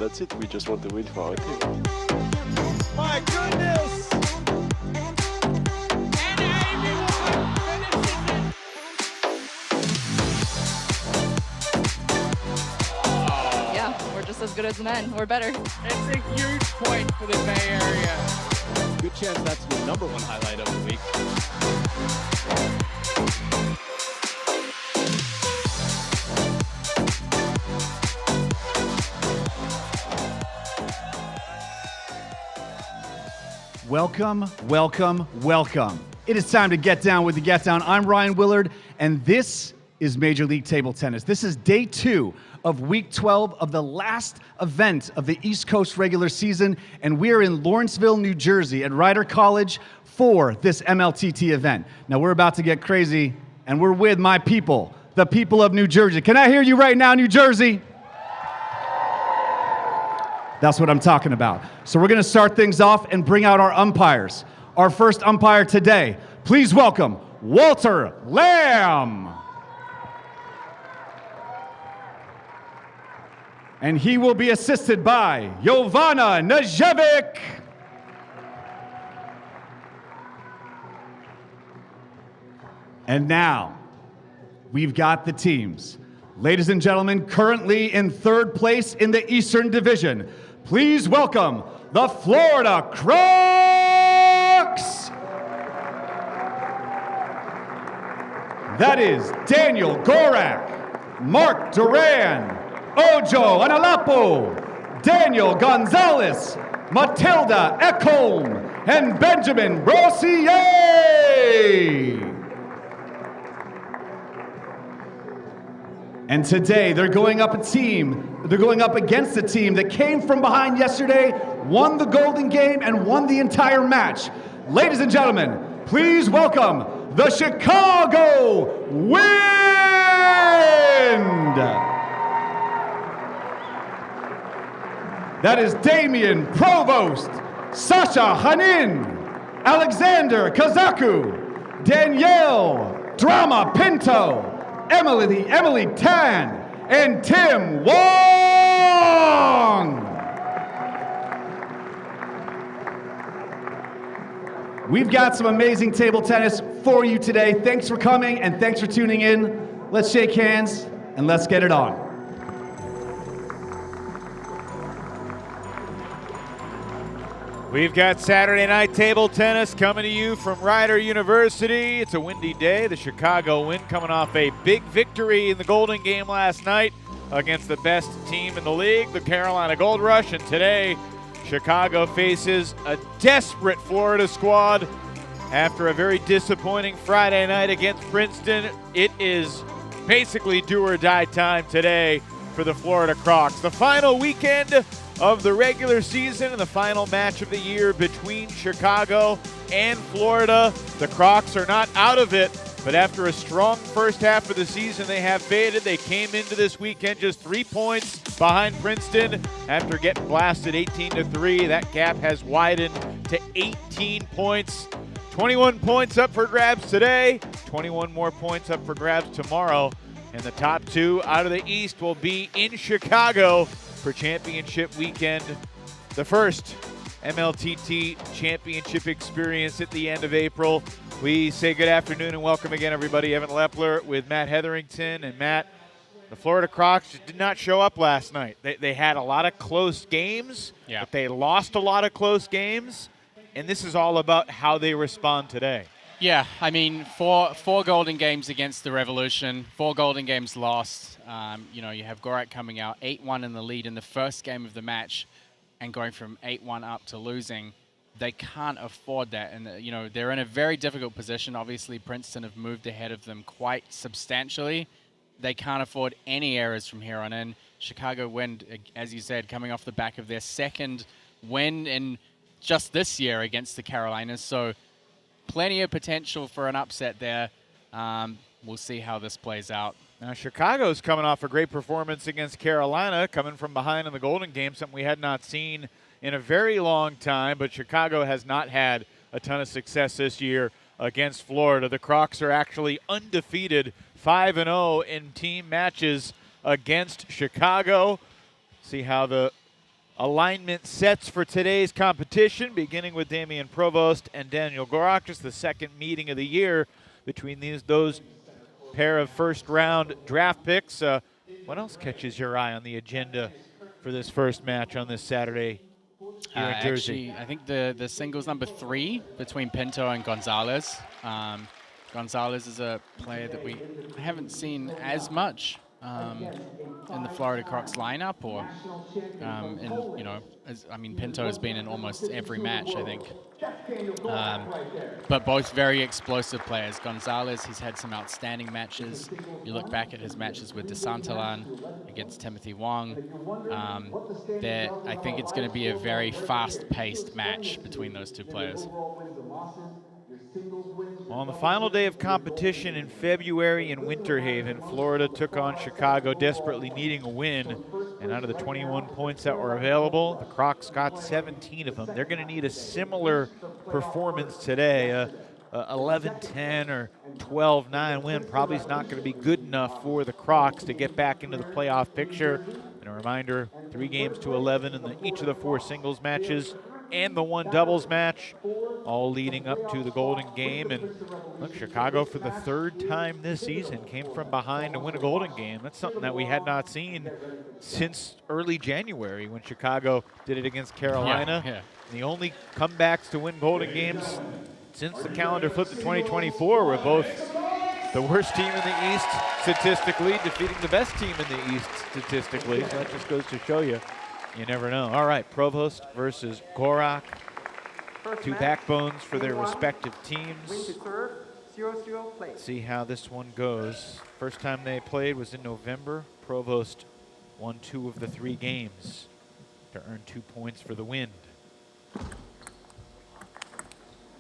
that's it. We just want to win for our team. My goodness! Yeah, we're just as good as the men. We're better. It's a huge point for the Bay Area. Good chance that's the #1 highlight of the week. Welcome, welcome, welcome. It is time to get down with the Get Down. I'm Ryan Willard, and this is Major League Table Tennis. This is day 2 of week 12 of the last event of the East Coast regular season, and we're in Lawrenceville, New Jersey at Rider College for this MLTT event. Now, we're about to get crazy, and we're with my people, the people of New Jersey. Can I hear you right now, New Jersey? That's what I'm talking about. So we're going to start things off and bring out our umpires. Our first umpire today, please welcome Walter Lamb. And he will be assisted by Jovana Najevic. And now, we've got the teams. Ladies and gentlemen, currently in 3rd place in the Eastern Division, please welcome the Florida Crocs. That is Daniel Gorak, Mark Duran, Ojo Analapo, Daniel Gonzalez, Matilda Ekholm, and Benjamin Brossier. And today they're going up against a team that came from behind yesterday, won the Golden Game, and won the entire match. Ladies and gentlemen, please welcome the Chicago Wind! That is Damian Provost, Sasha Hanin, Alexander Kaku, Danielle Drama Pinto, Emily Tan, and Tim Wong. We've got some amazing table tennis for you today. Thanks for coming and thanks for tuning in. Let's shake hands and let's get it on. We've got Saturday night table tennis coming to you from Rider University. It's a windy day. The Chicago Wind coming off a big victory in the Golden Game last night against the best team in the league, the Carolina Gold Rush. And today, Chicago faces a desperate Florida squad. After a very disappointing Friday night against Princeton, it is basically do or die time today for the Florida Crocs. The final weekend of the regular season and the final match of the year between Chicago and Florida. The Crocs are not out of it, but after a strong first half of the season, they have faded. They came into this weekend just 3 points behind Princeton after getting blasted 18-3. That gap has widened to 18 points. 21 points up for grabs today, 21 more points up for grabs tomorrow. And the top 2 out of the East will be in Chicago for championship weekend. The first MLTT championship experience at the end of April. We say good afternoon and welcome again, everybody. Evan Lepler with Matt Hetherington. And Matt, the Florida Crocs did not show up last night. They had a lot of close games, but they lost a lot of close games. And this is all about how they respond today. Yeah, I mean, four Golden Games against the Revolution, 4 Golden Games lost. You have Gorak coming out 8-1 in the lead in the first game of the match and going from 8-1 up to losing. They can't afford that. And, they're in a very difficult position. Obviously, Princeton have moved ahead of them quite substantially. They can't afford any errors from here on in. Chicago Wind, as you said, coming off the back of their second win in just this year against the Carolinas. So plenty of potential for an upset there. We'll see how this plays out. Now, Chicago's coming off a great performance against Carolina, coming from behind in the Golden Game, something we had not seen in a very long time, but Chicago has not had a ton of success this year against Florida. The Crocs are actually undefeated, 5-0 in team matches against Chicago. See how the alignment sets for today's competition, beginning with Damian Provost and Daniel Gorak. Just the second meeting of the year between those pair of first-round draft picks. What else catches your eye on the agenda for this first match on this Saturday here in Jersey? Actually, I think the singles number 3 between Pinto and Gonzalez. Gonzalez is a player that we haven't seen as much in the Florida Crocs lineup, or Pinto has been in almost every match, I think. But both very explosive players. Gonzalez, he's had some outstanding matches. You look back at his matches with DeSantalan against Timothy Wong. I think it's going to be a very fast-paced match between those two players. Well, on the final day of competition in February in Winter Haven, Florida took on Chicago, desperately needing a win. And out of the 21 points that were available, the Crocs got 17 of them. They're going to need a similar performance today. 11-10 or 12-9 win probably is not going to be good enough for the Crocs to get back into the playoff picture. And a reminder, 3 games to 11 in each of the 4 singles matches and the 1 doubles match, all leading up to the Golden Game. And look, Chicago for the 3rd time this season came from behind to win a Golden Game. That's something that we had not seen since early January when Chicago did it against Carolina. Yeah. And the only comebacks to win Golden Games since the calendar flipped to 2024 were both the worst team in the East statistically defeating the best team in the East statistically. So that just goes to show you. You never know. All right, Provost versus Gorak. 2 backbones for their respective teams. Let's see how this one goes. First time they played was in November. Provost won 2 of the 3 games to earn 2 points for the win.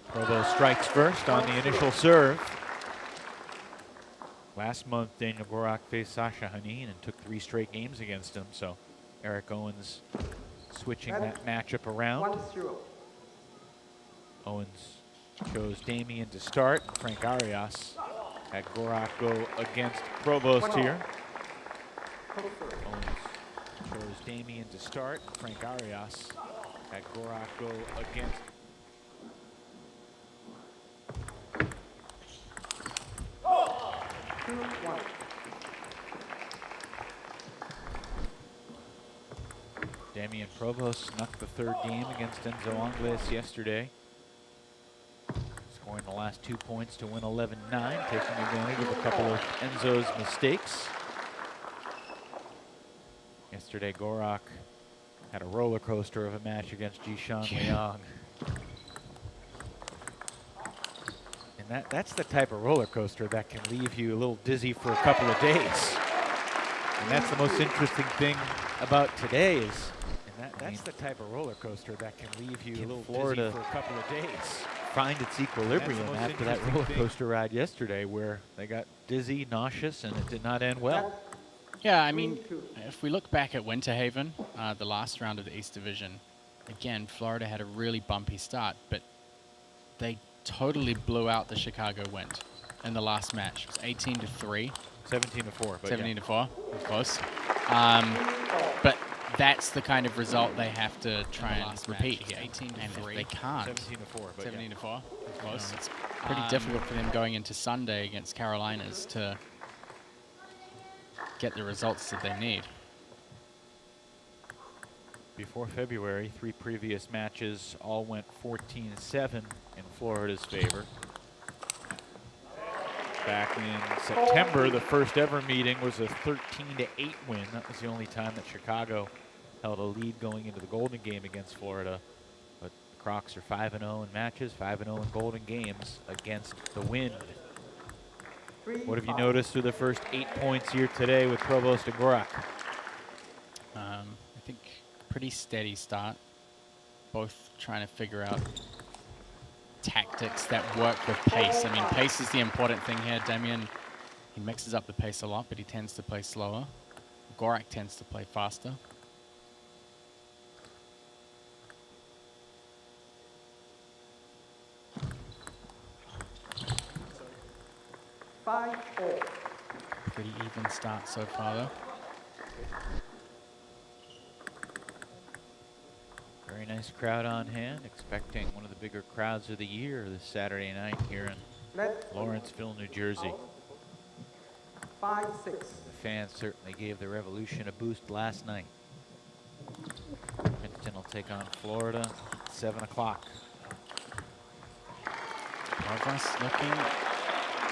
Provost strikes first on the initial serve. Last month, Daniel Gorak faced Sasha Hanin and took 3 straight games against him, so Eric Owens switching that matchup around. Owens chose Damen to start. Frank Arias had Gorak go against Provost here. Owens chose Damen to start. Frank Arias had Gorak go against Damian Provost snuck the 3rd game against Enzo Angles yesterday, scoring the last 2 points to win 11-9, taking advantage of a couple of Enzo's mistakes. Yesterday, Gorak had a roller coaster of a match against Jishan Liang. And that's the type of roller coaster that can leave you a little dizzy for a couple of days. And that's the most interesting thing about today is, that's the type of roller coaster that can leave you a little Florida dizzy for a couple of days. Find its equilibrium after that roller coaster ride yesterday where they got dizzy, nauseous, and it did not end well. Yeah, I mean, if we look back at Winter Haven, the last round of the East Division, again, Florida had a really bumpy start, but they totally blew out the Chicago Wind in the last match. It was 18-3. 17-4. 17-4, close. But that's the kind of result they have to try and repeat here. 18-3. And if they can't, 17-4. 17-4, close. It's pretty difficult for them going into Sunday against Carolinas to get the results that they need. Before February, 3 previous matches all went 14-7 in Florida's favor. Back in September, the first ever meeting was a 13-8 win. That was the only time that Chicago held a lead going into the Golden Game against Florida. But the Crocs are 5-0 in matches, 5-0 in Golden Games against the Wind. What have you noticed through the first 8 points here today with Provost and Gorak? I think pretty steady start. Both trying to figure out tactics that work with pace. I mean, pace is the important thing here. Damian, he mixes up the pace a lot, but he tends to play slower. Gorak tends to play faster. Pretty even start so far, though. Very nice crowd on hand, expecting one of the bigger crowds of the year this Saturday night here in Lawrenceville, New Jersey. 5-6. The fans certainly gave the Revolution a boost last night. Pinto will take on Florida at 7 o'clock. Provost looking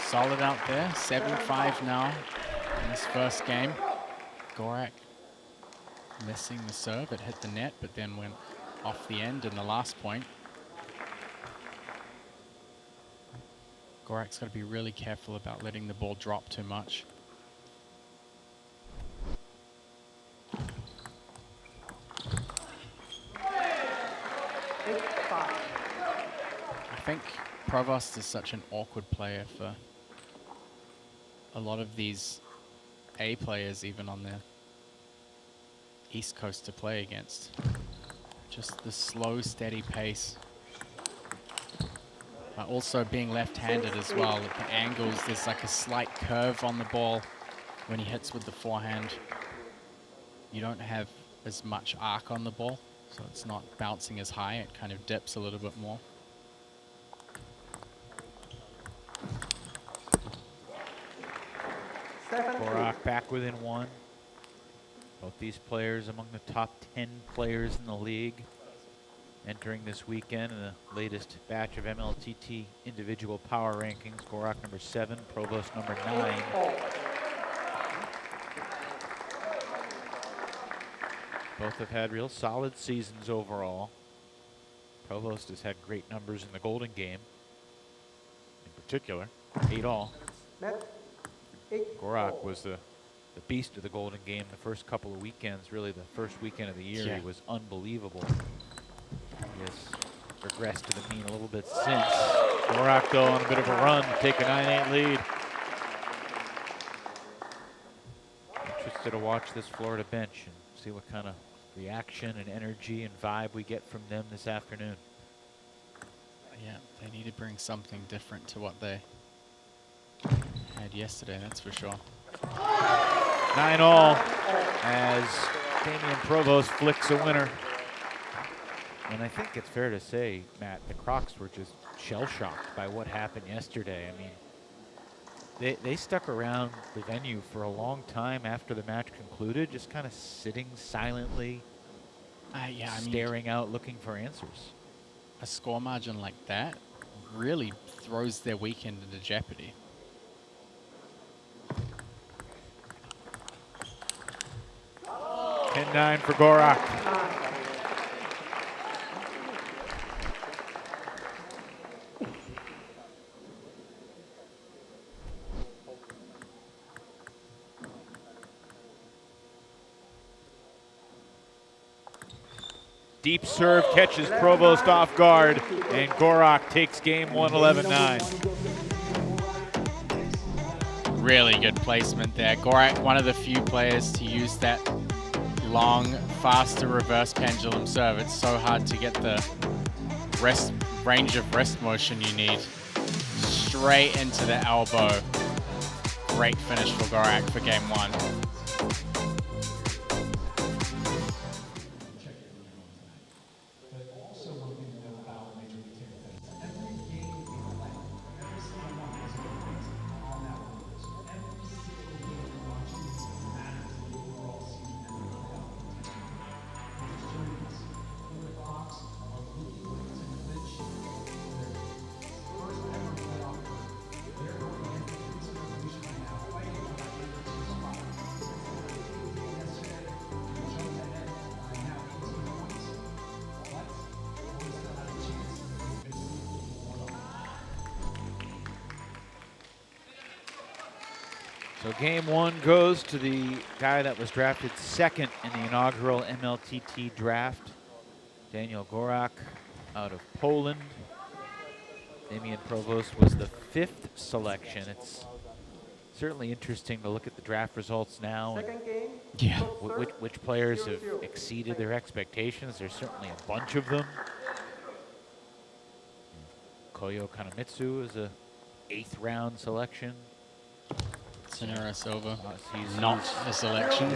solid out there. 7-5 now in this first game. Gorak missing the serve. It hit the net, but then went off the end in the last point. Gorak's got to be really careful about letting the ball drop too much. I think Provost is such an awkward player for a lot of these A players, even on the East Coast, to play against. Just the slow, steady pace. But also being left-handed as well. At the angles, there's like a slight curve on the ball when he hits with the forehand. You don't have as much arc on the ball, so it's not bouncing as high. It kind of dips a little bit more. Gorak back within 1. Both these players among the top 10 players in the league entering this weekend in the latest batch of MLTT individual power rankings. Gorak number 7, Provost number 9. Both have had real solid seasons overall. Provost has had great numbers in the Golden Game, in particular, 8 all. Gorak was the beast of the Golden Game the first couple of weekends, really the first weekend of the year. Yeah. He was unbelievable. He has regressed to the mean a little bit since. Gorak, though, on a bit of a run to take a 9-8 lead. Interested to watch this Florida bench and see what kind of reaction and energy and vibe we get from them this afternoon. Yeah, they need to bring something different to what they had yesterday, that's for sure. 9 all as Damian Provost flicks a winner. And I think it's fair to say, Matt, the Crocs were just shell-shocked by what happened yesterday. I mean, they stuck around the venue for a long time after the match concluded, just kind of sitting silently, staring out, looking for answers. A score margin like that really throws their weekend into jeopardy. And 9 for Gorak. Deep serve catches Provost off guard, and Gorak takes game 1, 11-9. Really good placement there. Gorak, one of the few players to use that long, faster reverse pendulum serve. It's so hard to get the range of wrist motion you need. Straight into the elbow. Great finish for Gorak for game 1. So game 1 goes to the guy that was drafted 2nd in the inaugural MLTT draft, Daniel Gorak out of Poland. Damian Provost was the 5th selection. It's certainly interesting to look at the draft results now. And which players have exceeded their expectations. There's certainly a bunch of them. Koyo Kanemitsu is a 8th round selection. Sonera Silva, He's not a selection.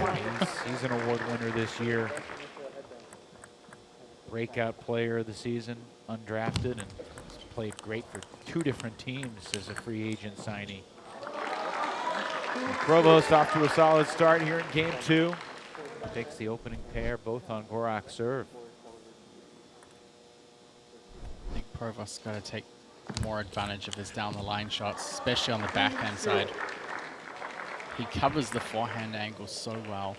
He's an award winner this year. breakout player of the season, undrafted, and he's played great for 2 different teams as a free agent signee. And Provost off to a solid start here in game 2. Takes the opening pair, both on Gorak serve. I think Provost's got to take more advantage of his down the line shots, especially on the backhand side. He covers the forehand angle so well.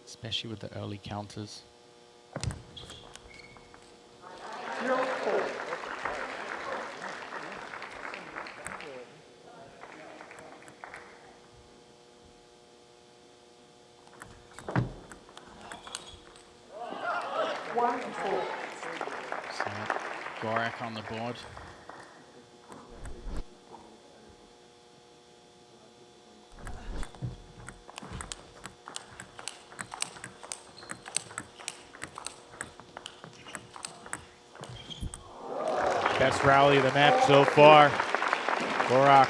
Especially with the early counters. So Gorak on the board. Best rally of the match so far. Gorak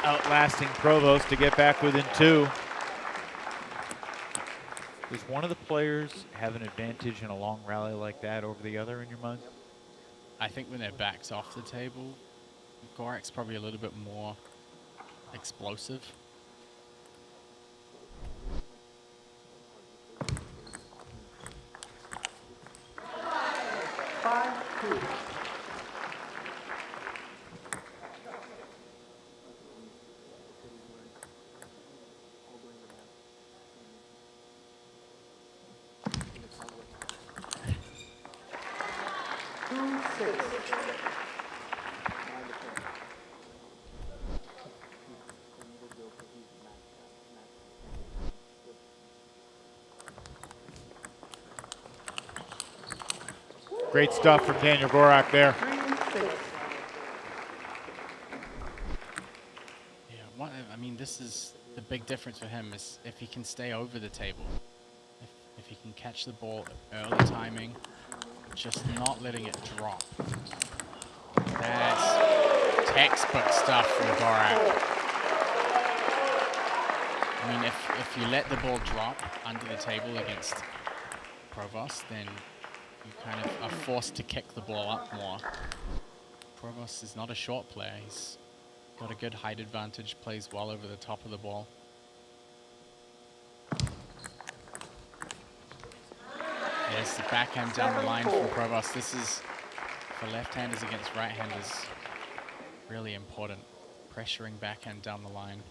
outlasting Provost to get back within 2. Does one of the players have an advantage in a long rally like that over the other in your mind? I think when their back's off the table, Gorak's probably a little bit more explosive. Great stuff from Daniel Gorak there. Yeah, I mean, this is the big difference for him is if he can stay over the table. If he can catch the ball at early timing, just not letting it drop. That's textbook stuff from Gorak. I mean, if you let the ball drop under the table against Provost, then you kind of are forced to kick the ball up more. Provost is not a short player. He's got a good height advantage, plays well over the top of the ball. Yes, the backhand down the line from Provost. This is, for left-handers against right-handers, really important. Pressuring backhand down the line.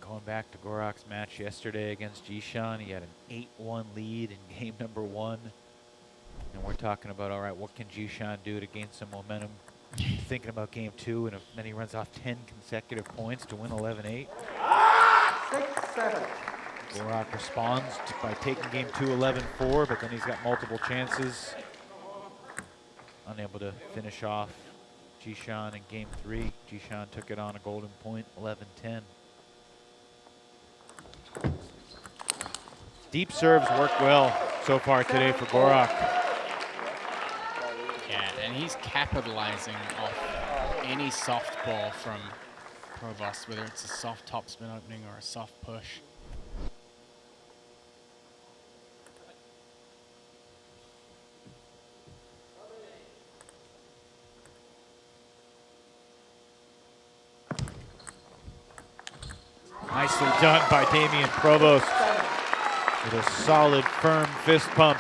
Going back to Gorak's match yesterday against Jishan, he had an 8-1 lead in game number 1. And we're talking about, all right, what can Jishan do to gain some momentum? Thinking about game 2, and then he runs off 10 consecutive points to win 11-8. 6-7. Gorak responds by taking game 2 11-4, but then he's got multiple chances. Unable to finish off Jishan in game 3. Jishan took it on a golden point, 11-10. Deep serves work well so far today for Gorak. Yeah, and he's capitalizing off any soft ball from Provost, whether it's a soft topspin opening or a soft push. Nicely done by Damian Provost with a solid, firm fist pump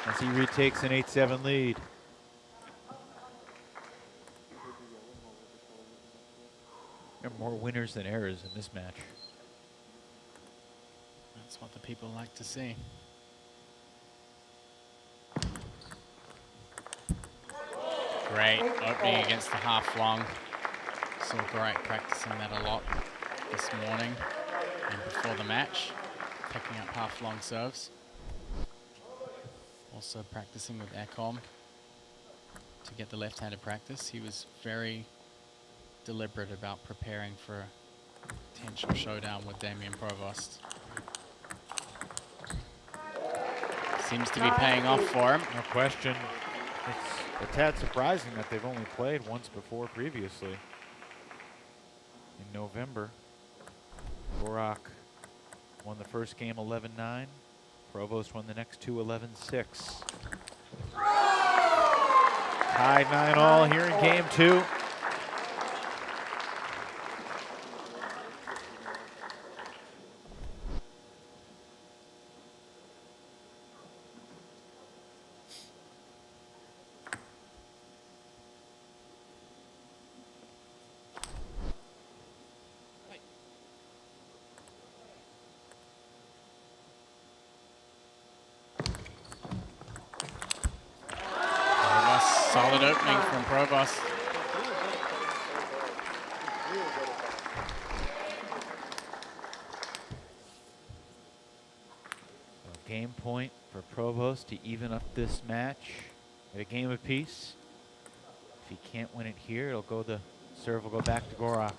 as he retakes an 8-7 lead. There are more winners than errors in this match. That's what the people like to see. Great opening against the half long. Saw Gorak practicing that a lot this morning and before the match, picking up half long serves. Also practicing with Ecom to get the left-handed practice. He was very deliberate about preparing for a potential showdown with Damian Provost. Seems to be paying off for him. No question. It's a tad surprising that they've only played once before previously. In November, Gorak won the first game 11-9. Provost won the next two 11-6. Tied 9-all here in game 2. Solid opening from Provost. So game point for Provost to even up this match at a game apiece. If he can't win it here, the serve will go back to Gorak.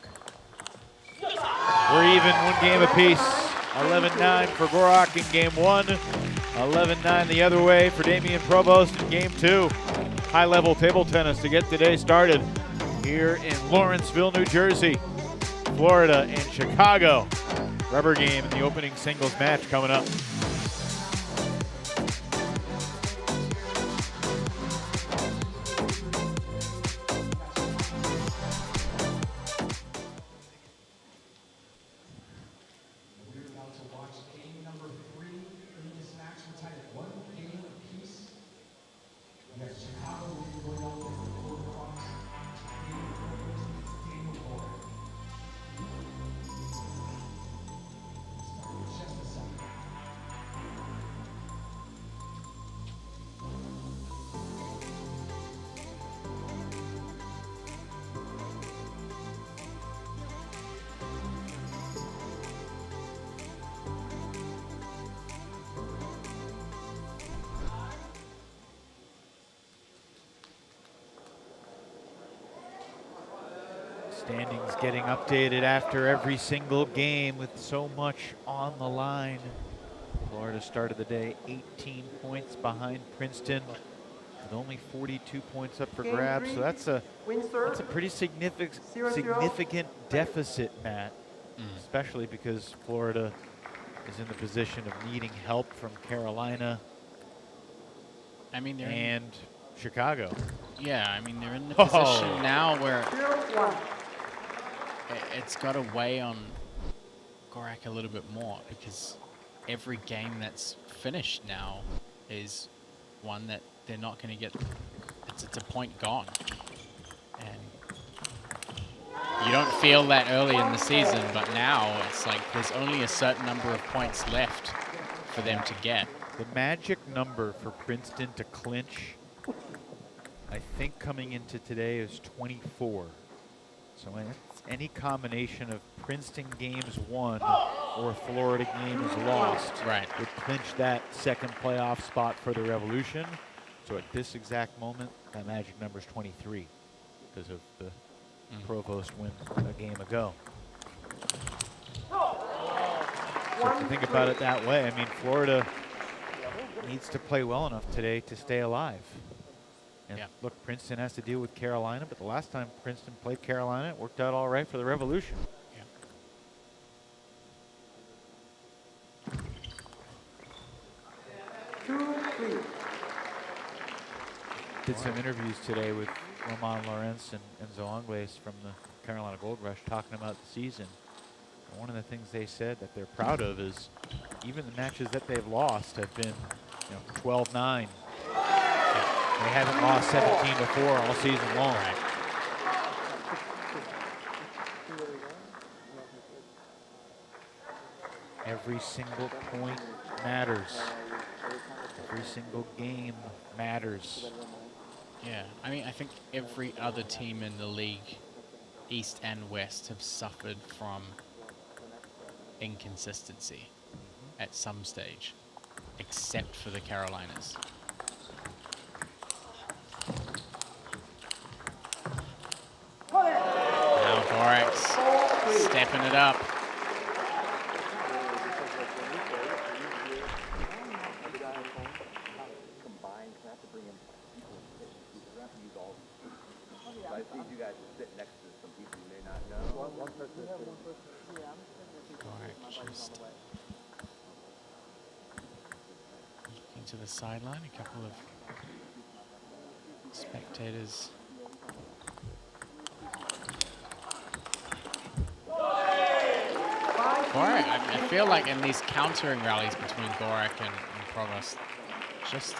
We're even, one game apiece. 11-9 for Gorak in game 1. 11-9 the other way for Damen Provost in game 2. High-level table tennis to get today started here in Lawrenceville, New Jersey. Florida and Chicago. Rubber game in the opening singles match coming up. Standings getting updated after every single game with so much on the line. Florida started the day 18 points behind Princeton with only 42 points up for grabs. So that's a pretty significant deficit, Matt, especially because Florida is in the position of needing help from Carolina and Chicago. Yeah, I mean, they're in the position now where it's got to weigh on Gorak a little bit more, because every game that's finished now is one that they're not going to get. It's a point gone, and you don't feel that early in the season, but now it's like there's only a certain number of points left for them to get. The magic number for Princeton to clinch, I think coming into today, is 24. So any combination of Princeton games won or Florida games lost would clinch that second playoff spot for the Revolution. So at this exact moment, that magic number is 23 because of the Provost win a game ago. So if you think about it that way, I mean, Florida needs to play well enough today to stay alive. And look, Princeton has to deal with Carolina, but the last time Princeton played Carolina, it worked out all right for the Revolution. Did some interviews today with Roman Lawrence and Gonzalez from the Carolina Gold Rush talking about the season. And one of the things they said that they're proud of is even the matches that they've lost have been 12-9. They haven't lost 17 before all season long. Every single point matters. Every single game matters. Yeah, I mean, I think every other team in the league, East and West, have suffered from inconsistency at some stage, except for the Carolinas. Now Gorak's stepping it up. Just looking to the sideline, a couple of spectators. Gorak, I feel like in these countering rallies between Gorak and Provost, just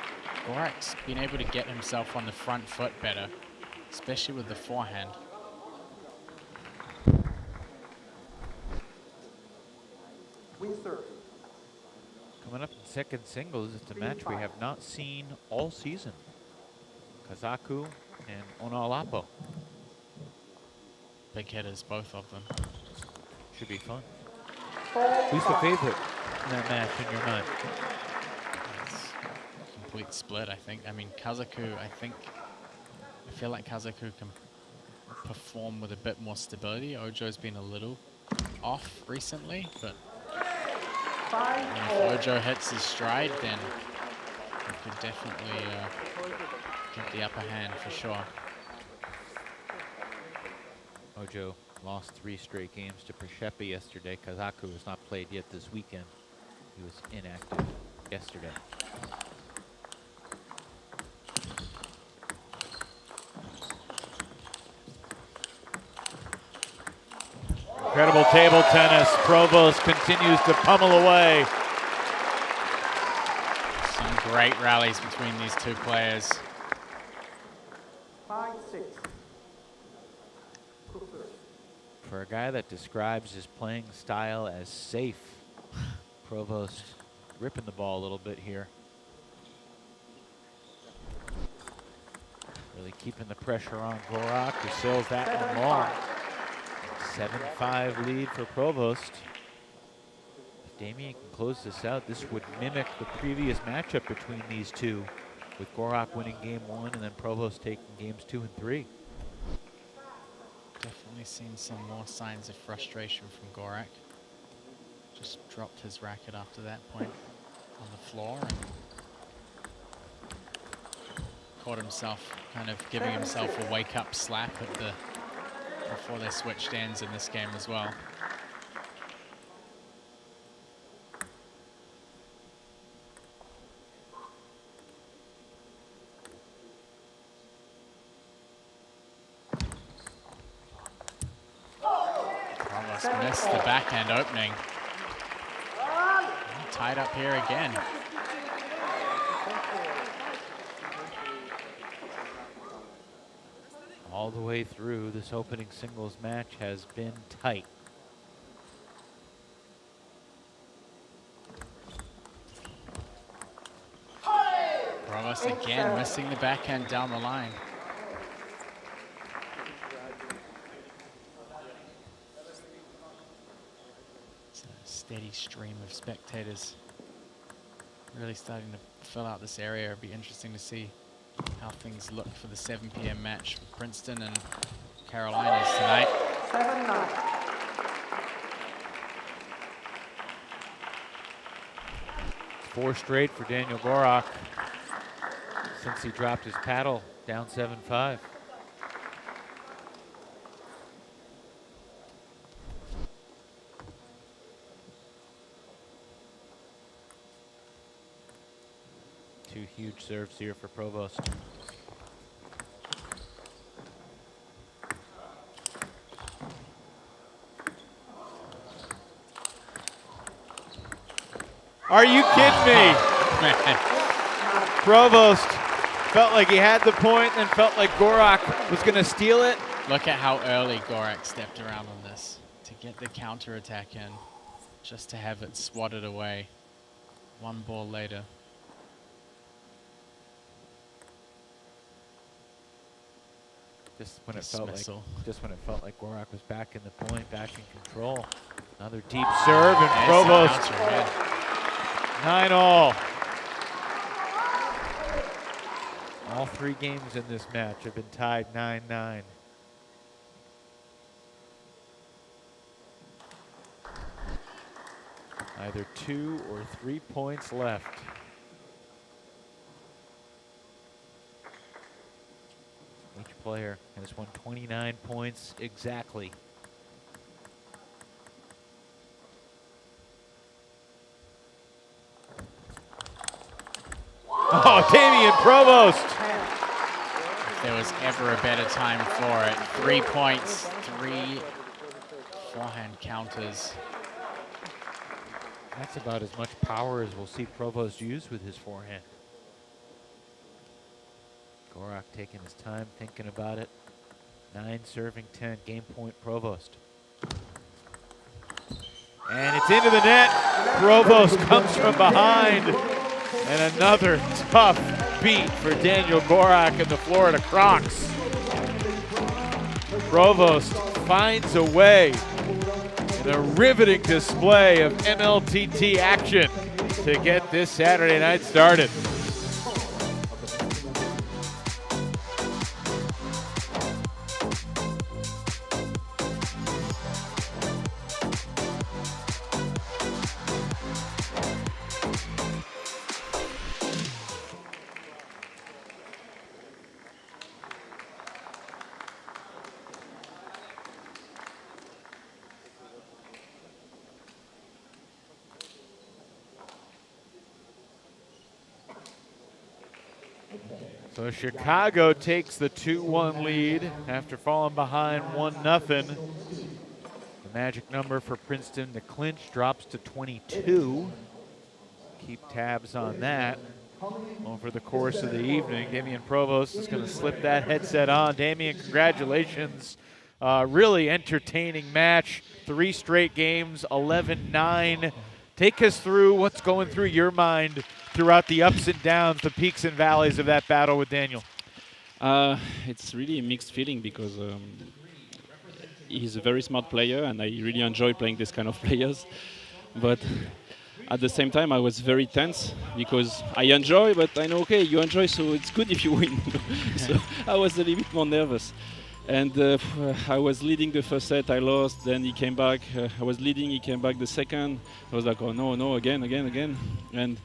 Gorak's been able to get himself on the front foot better, especially with the forehand. Coming up in second singles, it's a match we have not seen all season. Kaku and Onalapo. Big hitters, both of them. Should be fun. Who's the favorite in that match in your mind? It's a complete split, I think. I mean, Kaku, I feel like Kaku can perform with a bit more stability. Ojo's been a little off recently, but if Ojo hits his stride, then he could definitely get the upper hand for sure. Ojo lost 3 straight games to Preshepe yesterday. Kaku has not played yet this weekend. He was inactive yesterday. Incredible table tennis. Provost continues to pummel away. Some great rallies between these two players. 5-6. For a guy that describes his playing style as safe, Provost ripping the ball a little bit here. Really keeping the pressure on Gorak, who sails that one long. 7-5 lead for Provost. If Damen can close this out, this would mimic the previous matchup between these two, with Gorak winning game 1 and then Provost taking games 2 and 3. Definitely seen some more signs of frustration from Gorak. Just dropped his racket after that point on the floor and caught himself kind of giving himself a wake-up slap at the before they switched ends in this game as well. Almost missed the backhand opening. Tied up here again. All the way through, this opening singles match has been tight. Provost again missing the backhand down the line. It's a steady stream of spectators really starting to fill out this area. It'll be interesting to see how things look for the 7 p.m. match with Princeton and Carolinas tonight. 7-9. 4 straight for Daniel Gorak since he dropped his paddle down 7-5. Two huge serves here for Provost. Are you kidding me? Provost felt like he had the point and felt like Gorak was going to steal it. Look at how early Gorak stepped around on this to get the counter attack in, just to have it swatted away 1 ball later. Just when it felt like Gorak was back in the point, back in control. Another deep serve and Provost 9-all. All 3 games in this match have been tied 9-9. Either 2 or 3 points left. Each player has won 29 points exactly. Oh, Damian Provost. If there was ever a better time for it. 3 points, 3 forehand counters. That's about as much power as we'll see Provost use with his forehand. Gorak taking his time, thinking about it. 9 serving 10, game point Provost. And it's into the net. Provost comes from behind. And another tough beat for Daniel Gorak and the Florida Crocs. Provost finds a way in a riveting display of MLTT action to get this Saturday night started. So Chicago takes the 2-1 lead after falling behind 1-0. The magic number for Princeton to clinch drops to 22. Keep tabs on that over the course of the evening. Damian Provost is going to slip that headset on. Damian, congratulations. Really entertaining match. 3 straight games, 11-9. Take us through what's going through your mind throughout the ups and downs, the peaks and valleys of that battle with Daniel. It's really a mixed feeling because he's a very smart player and I really enjoy playing this kind of players. But at the same time, I was very tense because I enjoy, but I know, okay, you enjoy, so it's good if you win. So I was a little bit more nervous. And I was leading the first set, I lost, then he came back. I was leading, he came back the second. I was like, oh no, again. And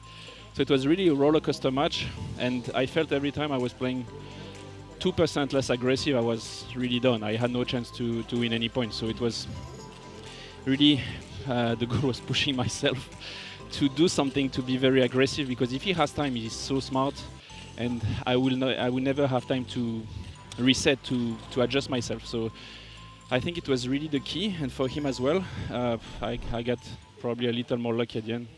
so it was really a roller coaster match. And I felt every time I was playing 2% less aggressive, I was really done. I had no chance to win any points. So it was really, the goal was pushing myself to do something, to be very aggressive, because if he has time, he's so smart. And I will never have time to reset, to adjust myself. So I think it was really the key, and for him as well. I got probably a little more lucky at the end.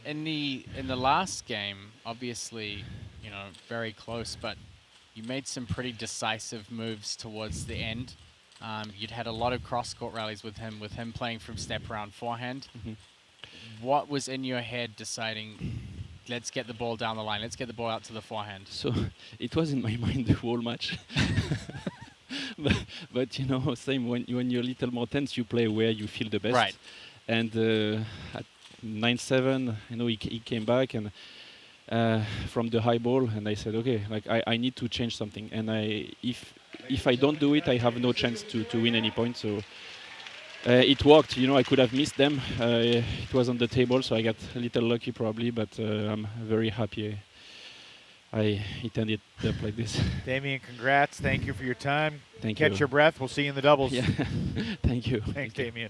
In the last game, obviously, you know, very close, but you made some pretty decisive moves towards the end. You'd had a lot of cross-court rallies with him playing from step around forehand. What was in your head deciding, let's get the ball down the line, let's get the ball out to the forehand? So it was in my mind the whole match. but you know, same when you're a little more tense, you play where you feel the best. Right. And at 9-7, you know, he came back and from the high ball, and I said, okay, like I need to change something. And if I don't do it, I have no chance to win any points. So it worked. You know, I could have missed them. It was on the table, so I got a little lucky probably, but I'm very happy it ended up like this. Damian, congrats. Thank you for your time. Thank you. Catch your breath. We'll see you in the doubles. Yeah. Thank you. Thanks, Damian.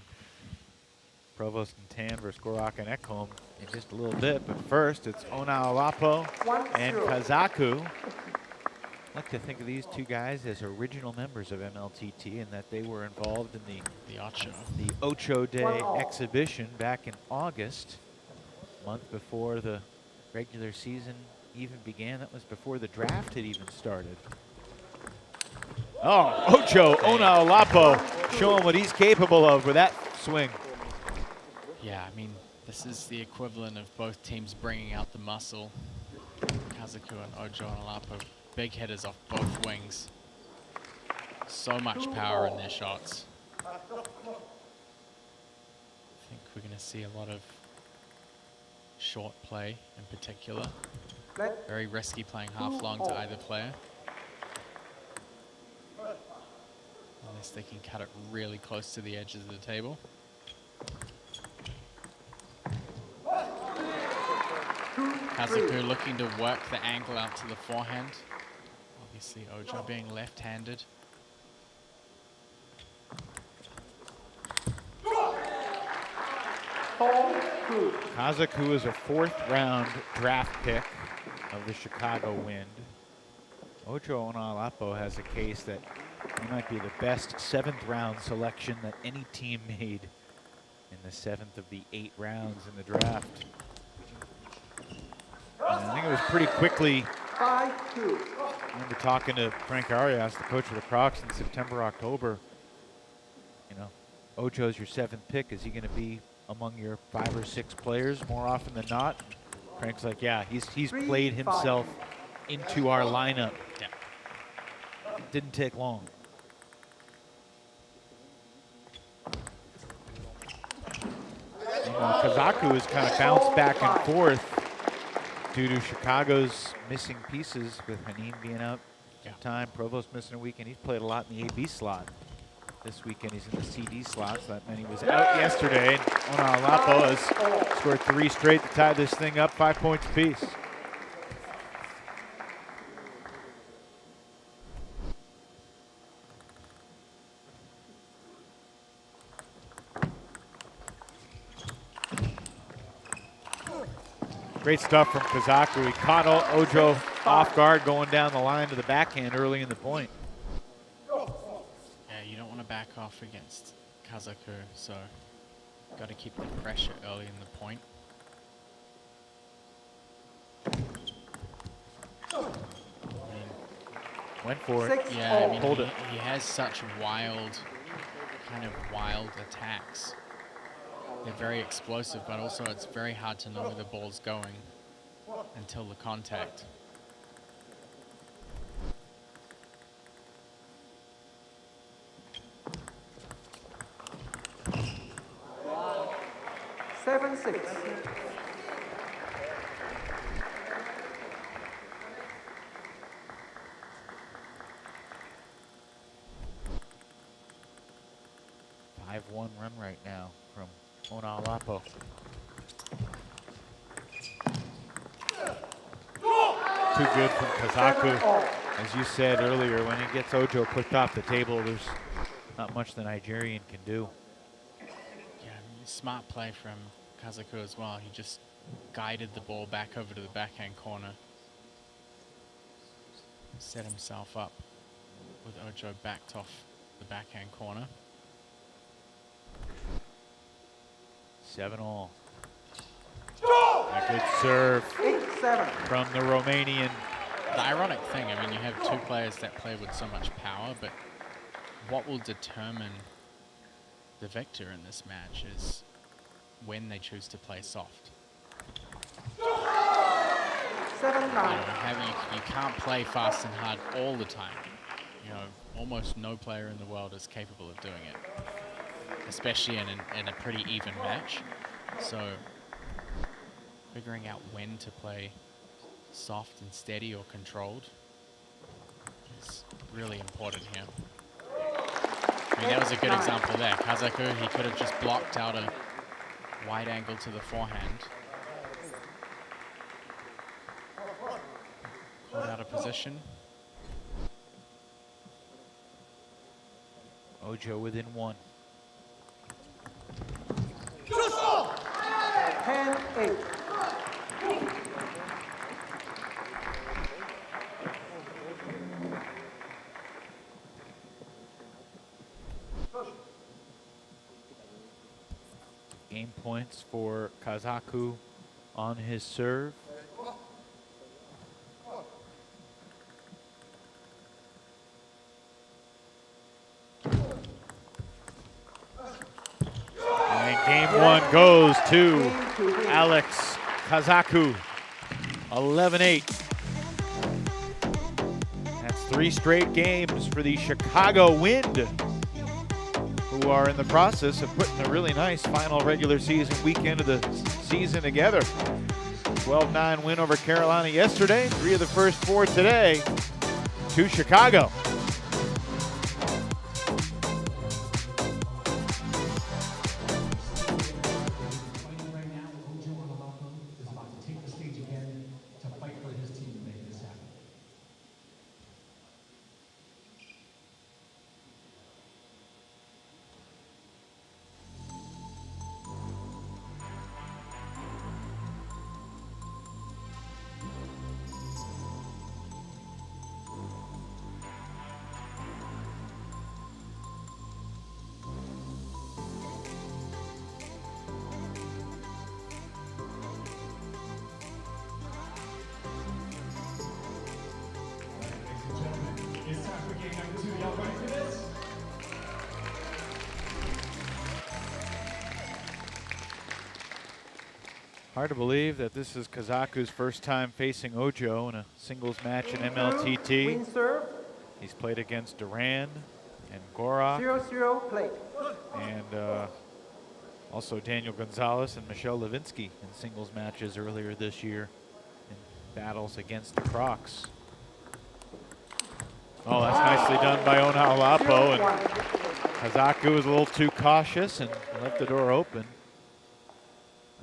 Provost and Tan versus Gorak and Ekholm in just a little bit, but first it's Onalapo and Kazaku. I like to think of these two guys as original members of MLTT, and that they were involved in the Ocho Day exhibition back in August, a month before the regular season even began. That was before the draft had even started. Oh, Ocho Onalapo showing what he's capable of with that swing. Yeah, I mean, this is the equivalent of both teams bringing out the muscle. Kazaku and Ojo Onalapo, big hitters off both wings. So much power in their shots. I think we're going to see a lot of short play in particular. Very risky playing half long to either player. Unless they can cut it really close to the edges of the table. Kazaku looking to work the angle out to the forehand. Obviously Ojo being left-handed. Kazaku is a 4th round draft pick of the Chicago Wind. Ocho Onalapo has a case that he might be the best 7th round selection that any team made in the 7th of the 8 rounds in the draft. And I think it was pretty quickly. 5-2. I remember talking to Frank Arias, the coach of the Crocs, in September, October. You know, Ocho's your 7th pick. Is he going to be among your 5 or 6 players more often than not? Frank's like, yeah, he's played himself into our lineup. Yeah. It didn't take long. You know, Kaku has kind of bounced back and forth due to Chicago's missing pieces, with Hanin being out time, Provost missing a week, and he's played a lot in the AB slot. This weekend he's in the CD slot, so that meant he was out yesterday. And Onalapo has scored 3 straight to tie this thing up, 5 points apiece. Great stuff from Kaku. He caught Ojo off guard going down the line to the backhand early in the point. Yeah, you don't want to back off against Kaku, so got to keep the pressure early in the point. Went for it. Yeah, I mean, Hold it. he has such wild attacks. They're very explosive, but also it's very hard to know where the ball's going until the contact. Seven, 6. One run right now from Onalapo. Too good from Kaku. As you said earlier, when he gets Ojo clicked off the table, there's not much the Nigerian can do. Yeah, I mean, smart play from Kaku as well. He just guided the ball back over to the backhand corner. Set himself up with Ojo backed off the backhand corner. 7-all. A good serve 8-7 from the Romanian. The ironic thing, I mean, you have 2 players that play with so much power, but what will determine the victor in this match is when they choose to play soft. 7-9. You can't play fast and hard all the time. You know, almost no player in the world is capable of doing it, especially in a pretty even match. So figuring out when to play soft and steady or controlled is really important here. I mean, that was a good example there. Kaku, he could have just blocked out a wide angle to the forehand. Caught out of position. Ojo within 1. 10-8. Game points for Kaku on his serve. And game 1 goes to Alex Kaku. 11-8. That's 3 straight games for the Chicago Wind, who are in the process of putting a really nice final regular season weekend of the season together. 12-9 win over Carolina yesterday, 3 of the first 4 today to Chicago. Hard to believe that this is Kazaku's first time facing Ojo in a singles match in MLTT. Win serve. He's played against Duran and Gorak. 0-0 play. And also Daniel Gonzalez and Michelle Levinsky in singles matches earlier this year in battles against the Crocs. Oh, that's nicely done by Onalapo, and Kazaku was a little too cautious and left the door open.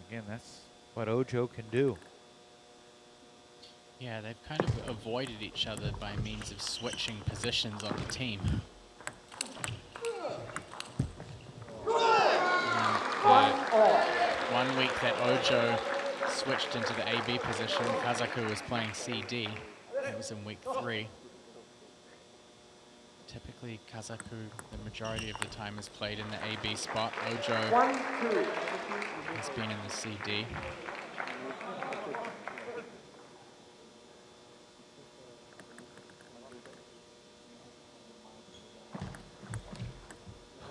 Again, that's what Ojo can do. Yeah, they've kind of avoided each other by means of switching positions on the team. One week that Ojo switched into the AB position, Kazaku was playing CD. That was in week 3. Typically, Kazaku, the majority of the time, is played in the AB spot. Ojo has been in the CD.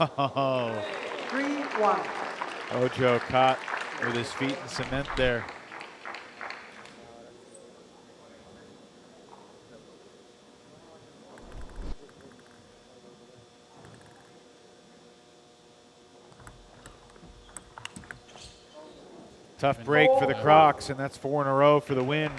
Oh. 3-1. Ojo caught with his feet in cement there. Tough break for the Crocs, and that's 4 in a row for the win.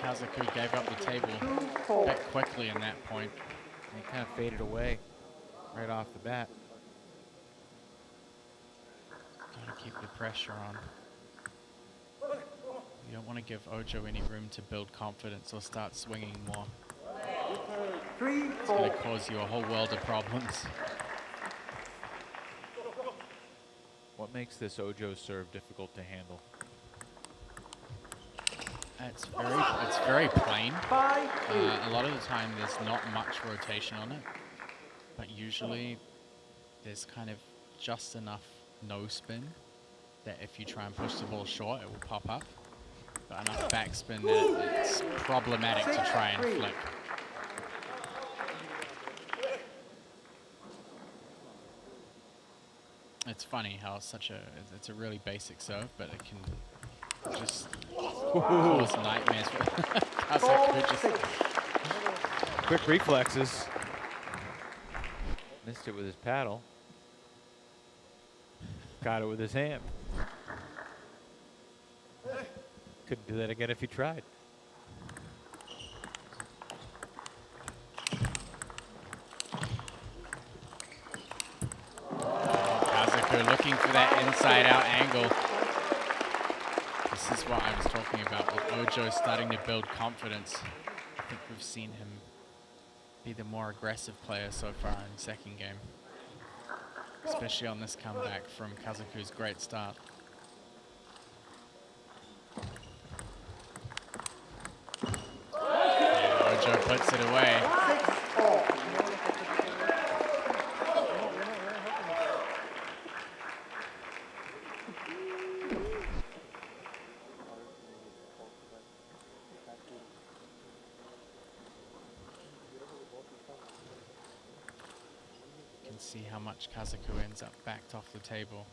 Kazaku gave up the table back quickly in that point. He kind of faded away right off the bat. Gotta keep the pressure on. You don't want to give Ojo any room to build confidence or start swinging more. It's going to cause you a whole world of problems. What makes this Ojo serve difficult to handle? It's very plain. A lot of the time there's not much rotation on it, but usually there's kind of just enough no spin that if you try and push the ball short, it will pop up. But enough backspin that it's problematic to try and flick. It's funny how it's a really basic serve, but it can just cause nightmares for Kazaku. Just quick reflexes. Missed it with his paddle. Got it with his hand. Couldn't do that again if he tried. Kazaku looking for that inside-out angle. This is what I was talking about with Ojo starting to build confidence. I think we've seen him be the more aggressive player so far in the second game, especially on this comeback from Kazaku's great start. Yeah, Ojo puts it away. See how much Kazaku ends up backed off the table.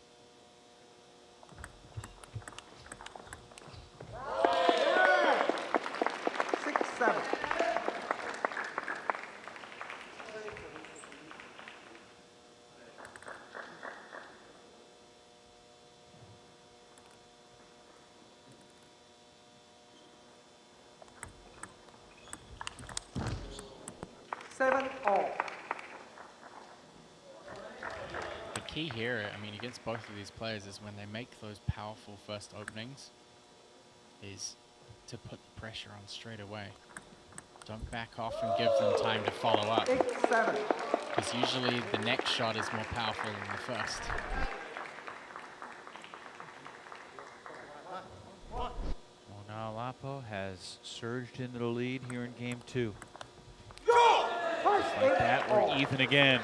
Key here, I mean, against both of these players is when they make those powerful first openings, is to put the pressure on straight away. Don't back off and give them time to follow up. Because usually the next shot is more powerful than the first. Onalapo has surged into the lead here in game 2. Just like that, we're even again.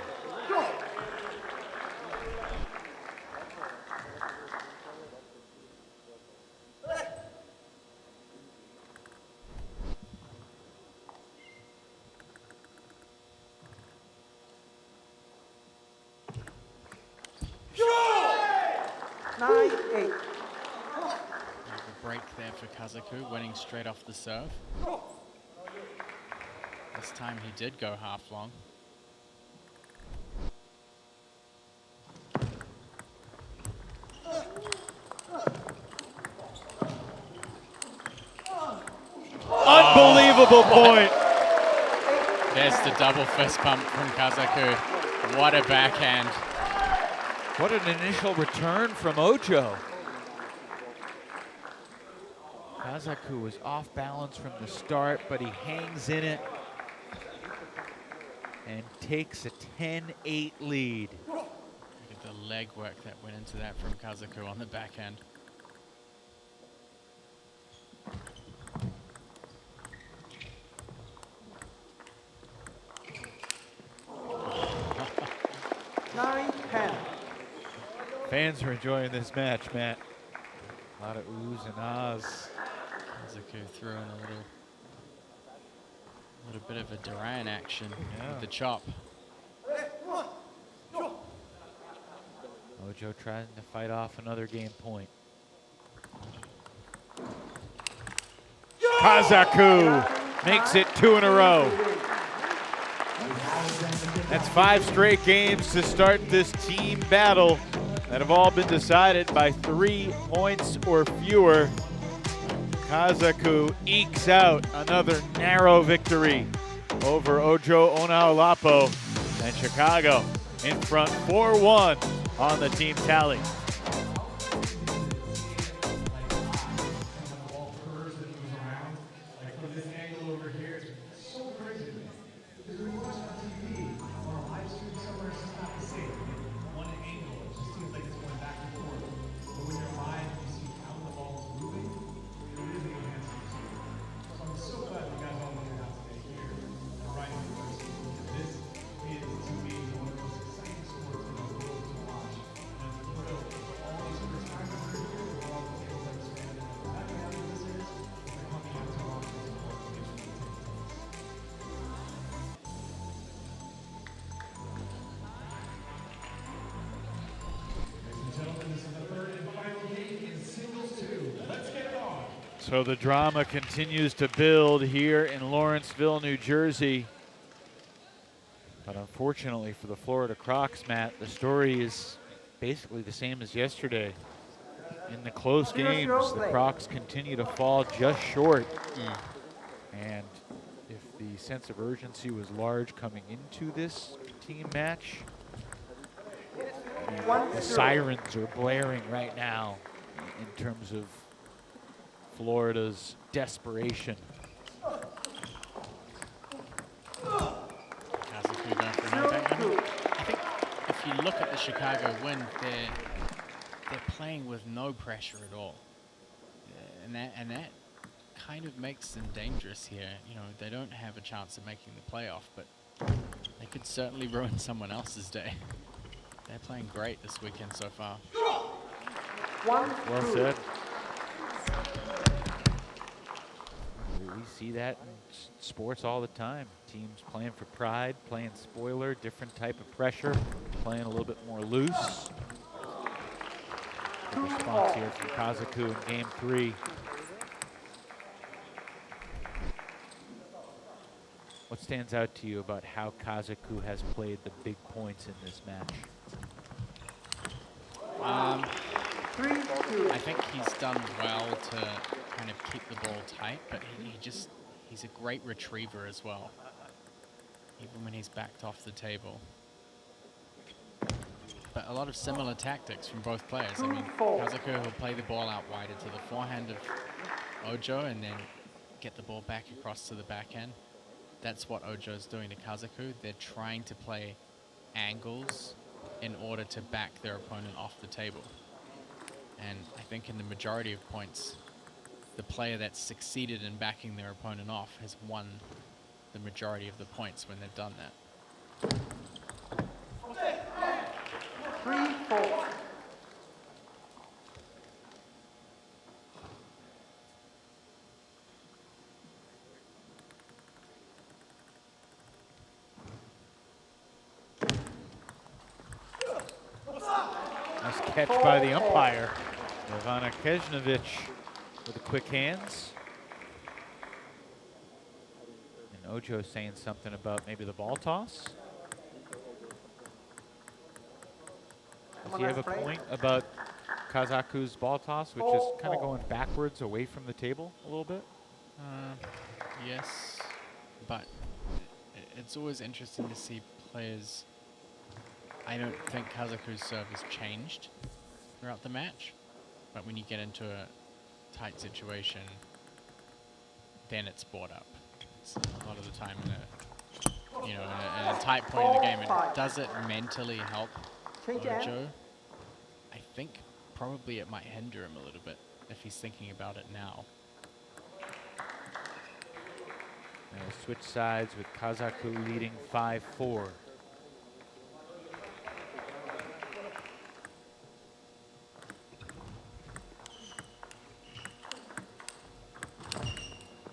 9-8. Bit of a break there for Kazaku, winning straight off the serve. This time he did go half long. Unbelievable point. There's the double fist pump from Kazaku. What a backhand. What an initial return from Ojo. Kazaku was off balance from the start, but he hangs in it and takes a 10-8 lead. Look at the leg work that went into that from Kazaku on the backhand. Fans are enjoying this match, Matt. A lot of oohs and ahs. Kazaku threw in a little bit of a Duran action with the chop. Ojo trying to fight off another game point. Kazaku makes it 2 in a row. That's 5 straight games to start this team battle that have all been decided by 3 points or fewer. Kazaku ekes out another narrow victory over Ojo Onaolapo, and Chicago in front 4-1 on the team tally. So the drama continues to build here in Lawrenceville, New Jersey. But unfortunately for the Florida Crocs, Matt, the story is basically the same as yesterday. In the close games, the Crocs continue to fall just short. And if the sense of urgency was large coming into this team match, the sirens are blaring right now in terms of Florida's desperation. Kazaku going for another back. I think if you look at the Chicago win, they're playing with no pressure at all, and that kind of makes them dangerous here. You know, they don't have a chance of making the playoff, but they could certainly ruin someone else's day. They're playing great this weekend so far. Well said. We see that in sports all the time. Teams playing for pride, playing spoiler, different type of pressure, playing a little bit more loose. Good response here from Kazaku in game 3. What stands out to you about how Kazaku has played the big points in this match? I think he's done well to kind of keep the ball tight, but he's a great retriever as well, even when he's backed off the table. But a lot of similar tactics from both players. I mean, Kazaku will play the ball out wider to the forehand of Ojo and then get the ball back across to the backhand. That's what Ojo's doing to Kazaku. They're trying to play angles in order to back their opponent off the table. And I think in the majority of points, the player that's succeeded in backing their opponent off has won the majority of the points when they've done that. 3-4. Nice catch by the umpire. Ivana Kejnovic with the quick hands. And Ojo saying something about maybe the ball toss. Does he have a point about Kazaku's ball toss, which is kind of going backwards away from the table a little bit? Yes, but it's always interesting to see players. I don't think Kazaku's serve has changed throughout the match, but when you get into a tight situation, then it's brought up. It's a lot of the time in a tight point in the game, and does it mentally help Ojo? I think probably it might hinder him a little bit if he's thinking about it now. And we'll switch sides with Kazaku leading 5-4.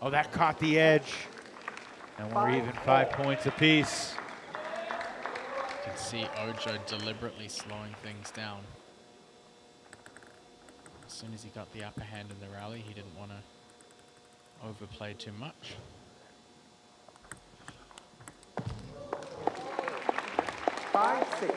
Oh, that caught the edge. And we're even 5 points apiece. You can see Ojo deliberately slowing things down. As soon as he got the upper hand in the rally, he didn't want to overplay too much. Five, 6.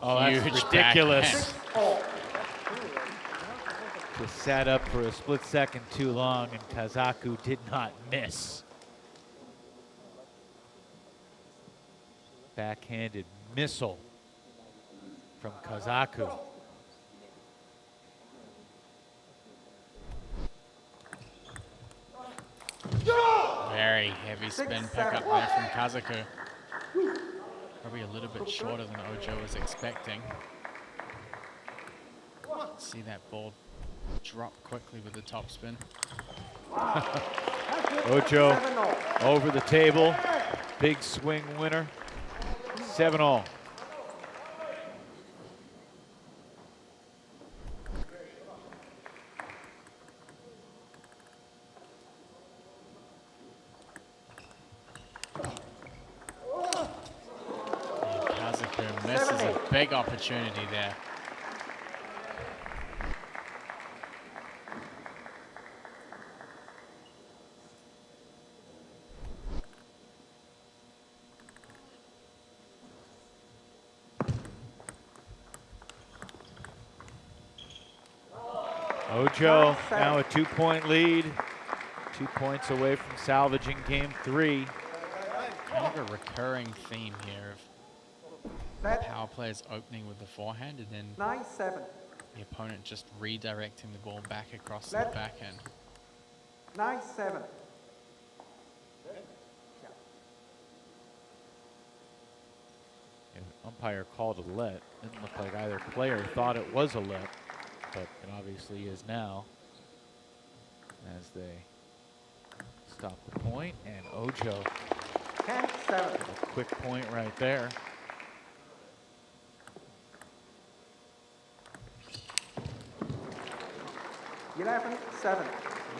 Oh, that's Huge ridiculous. Just sat up for a split second too long, and Kazaku did not miss. Backhanded missile from Kazaku. Very heavy spin pickup there from Kazaku. Probably a little bit shorter than Ojo was expecting. See that ball drop quickly with the top spin. Ojo over the table. Big swing winner. 7-all. Kazaku misses a big opportunity there. Ojo now a 2-point lead. 2 points away from salvaging game 3. Kind of a recurring theme here of power players opening with the forehand and then 9-7. the opponent just redirecting the ball back across the backhand. 9-7. Umpire called a let. Didn't look like either player thought it was a let, but it obviously is now as they stop the point. And Ojo, 10-7. a quick point right there. $11-7.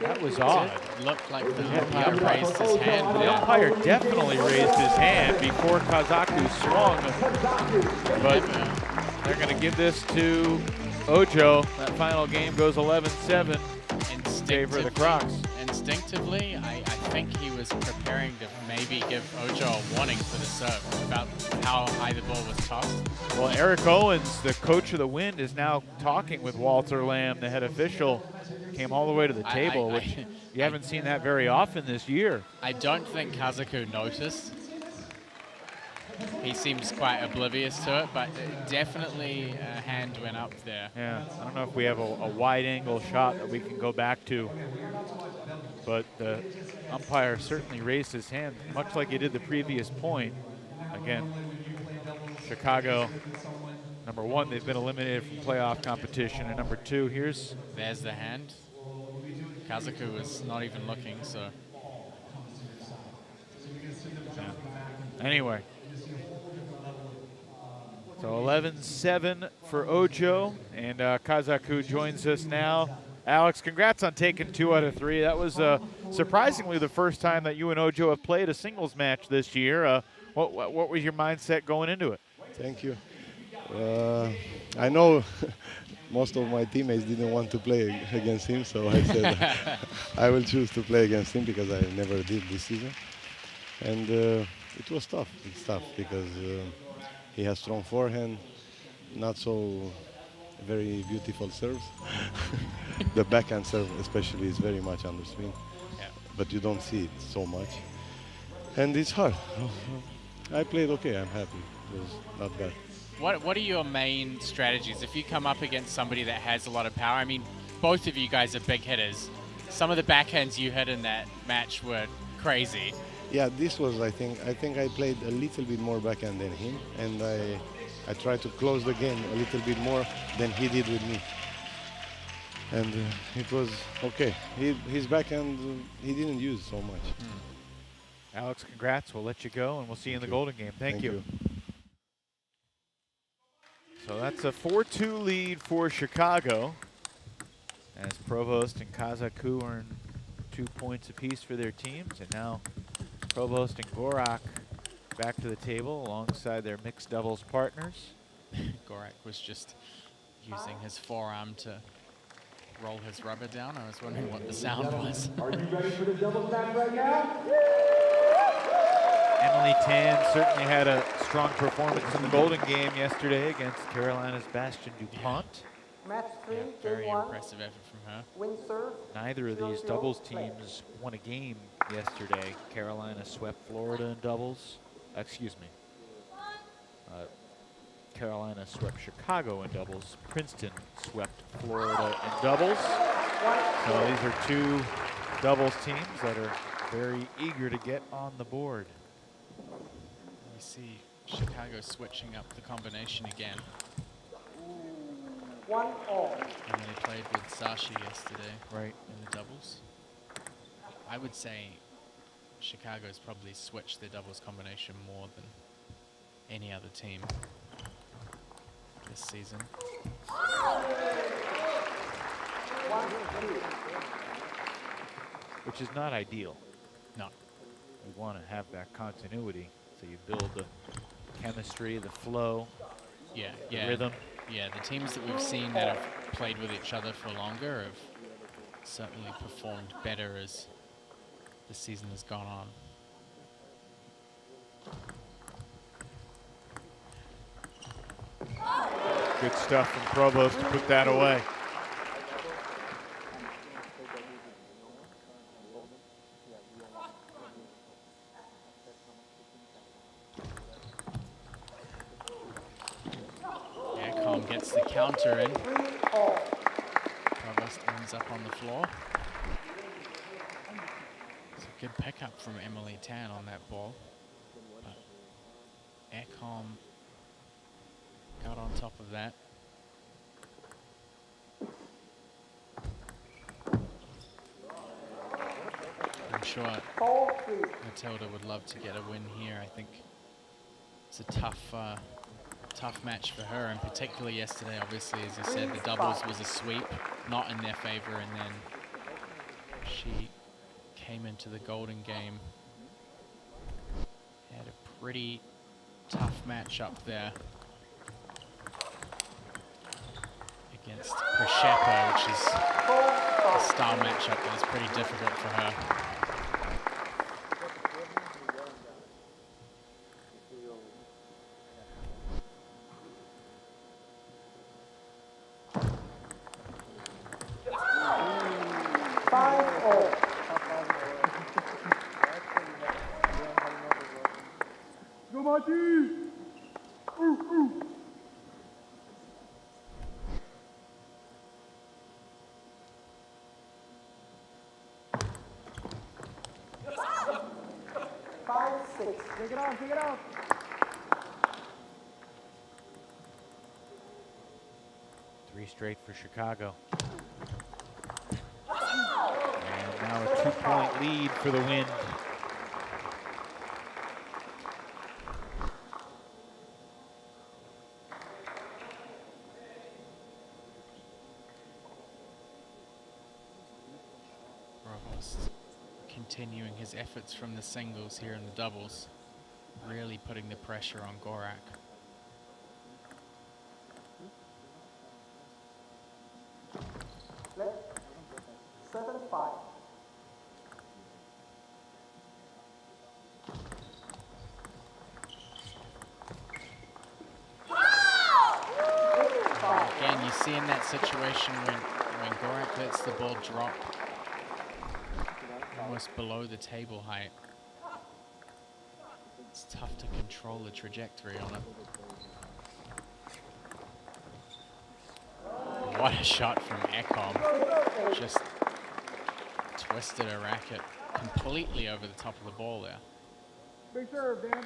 That was odd. It looked like the umpire raised his hand The there. umpire definitely raised his hand before Kazaku swung, but they're going to give this to Ojo. That final game goes 11-7 in favor of the Crocs. Instinctively, I think he was preparing to maybe give Ojo a warning for the serve about how high the ball was tossed. Well, Eric Owens, the coach of the Wind, is now talking with Walter Lamb, the head official. Came all the way to the table, which you haven't seen that very often this year. I don't think Kazaku noticed. He seems quite oblivious to it, but definitely a hand went up there. Yeah, I don't know if we have a wide angle shot that we can go back to, but the umpire certainly raised his hand, much like he did the previous point. Again, Chicago, number one, they've been eliminated from playoff competition, and number two, there's the hand. Kazaku was not even looking, so. Yeah. Anyway. So 11-7 for Ojo, and Kazaku joins us now Alex, congrats on taking 2 out of 3. That was surprisingly the first time that you and Ojo have played a singles match this year. What was your mindset going into it? Thank you. I know most of my teammates didn't want to play against him, so I said I will choose to play against him because I never did this season. And it was tough. It's tough because he has strong forehand, not so very beautiful serves. The backhand serve especially is very much underswing, but you don't see it so much. And it's hard. I played okay, I'm happy. It was not bad. What are your main strategies if you come up against somebody that has a lot of power? I mean, both of you guys are big hitters. Some of the backhands you hit in that match were crazy. Yeah, this was, I think I played a little bit more backhand than him, and I tried to close the game a little bit more than he did with me. And it was okay. His backhand, he didn't use so much. Alex, congrats. We'll let you go, and we'll see you in the Golden Game. Thank you. So that's a 4-2 lead for Chicago, as Provost and Kaku earn 2 points apiece for their teams. And now Provost and Gorak back to the table alongside their mixed doubles partners. Gorak was just using his forearm to roll his rubber down. I was wondering what the sound was. Are you ready for the double match right now? Emily Tan certainly had a strong performance in the Golden Game yesterday against Carolina's Bastion DuPont. Match 3, Very game 1. impressive effort from her. Win serve. Neither of these doubles teams won a game yesterday. Carolina swept Florida in doubles. Excuse me. Carolina swept Chicago in doubles. Princeton swept Florida in doubles. So these are 2 doubles teams that are very eager to get on the board. We see Chicago switching up the combination again. 1-all. And they played with Sashi yesterday, right, in the doubles. I would say Chicago's probably switched their doubles combination more than any other team this season. Which is not ideal. No. We want to have that continuity, so you build the chemistry, the flow, the rhythm. Yeah, the teams that we've seen that have played with each other for longer have certainly performed better as the season has gone on. Good stuff from Provost to put that away. Gets the counter in. Provost ends up on the floor. It's a good pickup from Emily Tan on that ball. But Ekholm got on top of that. I'm sure Matilda would love to get a win here. I think it's a tough match for her, and particularly yesterday, obviously, as you said, the doubles was a sweep, not in their favor, and then she came into the Golden Game. Had a pretty tough match up there against Preshepa, which is a style matchup that is pretty difficult for her. Take it on, take it on. Three straight for Chicago. And now a 2-point lead for the Wind. Provost continuing his efforts from the singles here in the doubles, really putting the pressure on Gorak. Flip. 7-5. Again, you see in that situation when Gorak lets the ball drop almost below the table height, it's tough to control the trajectory on it. What a shot from Ekom. Just twisted a racket completely over the top of the ball there. Big serve, Dan.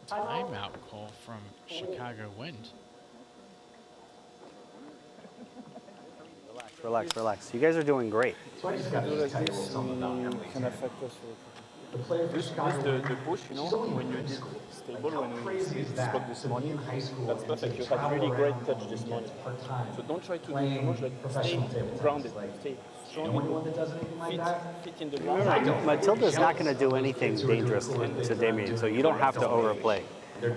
Timeout call from Chicago Wind. Relax, relax. You guys are doing great. Can affect us. Just the push, you know, when you did stable, when we spoke this morning, that's perfect. You had really great touch this morning. So don't try to do too much, like stay grounded, stay strong. Fit in the ground. Matilda's not going to do anything dangerous to Damen, so you don't have to overplay.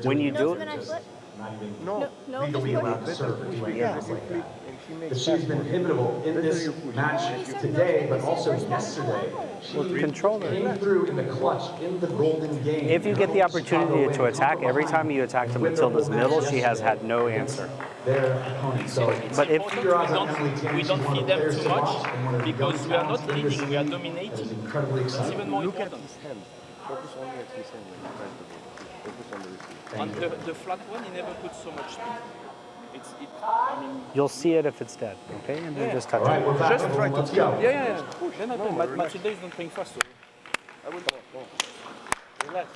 When you do it, No. yeah. She's been pivotal in this match today, but also yesterday. She Control her. came through in the clutch in the golden game. If you get the opportunity to attack, every time you attack to Matilda's middle, she has had no answer. But if we don't feed them too much because we are not leading, we are dominating. It's even more important. Focus only at his hand when you try to do. Focus on the receiver. On the flat one, he never puts so much speed. I mean, you'll see it if it's dead, okay? And then just touch All right, it. we're back. Just try to Let's go. Yeah. Then I play. Matilda is not playing fast. So I will. Relax.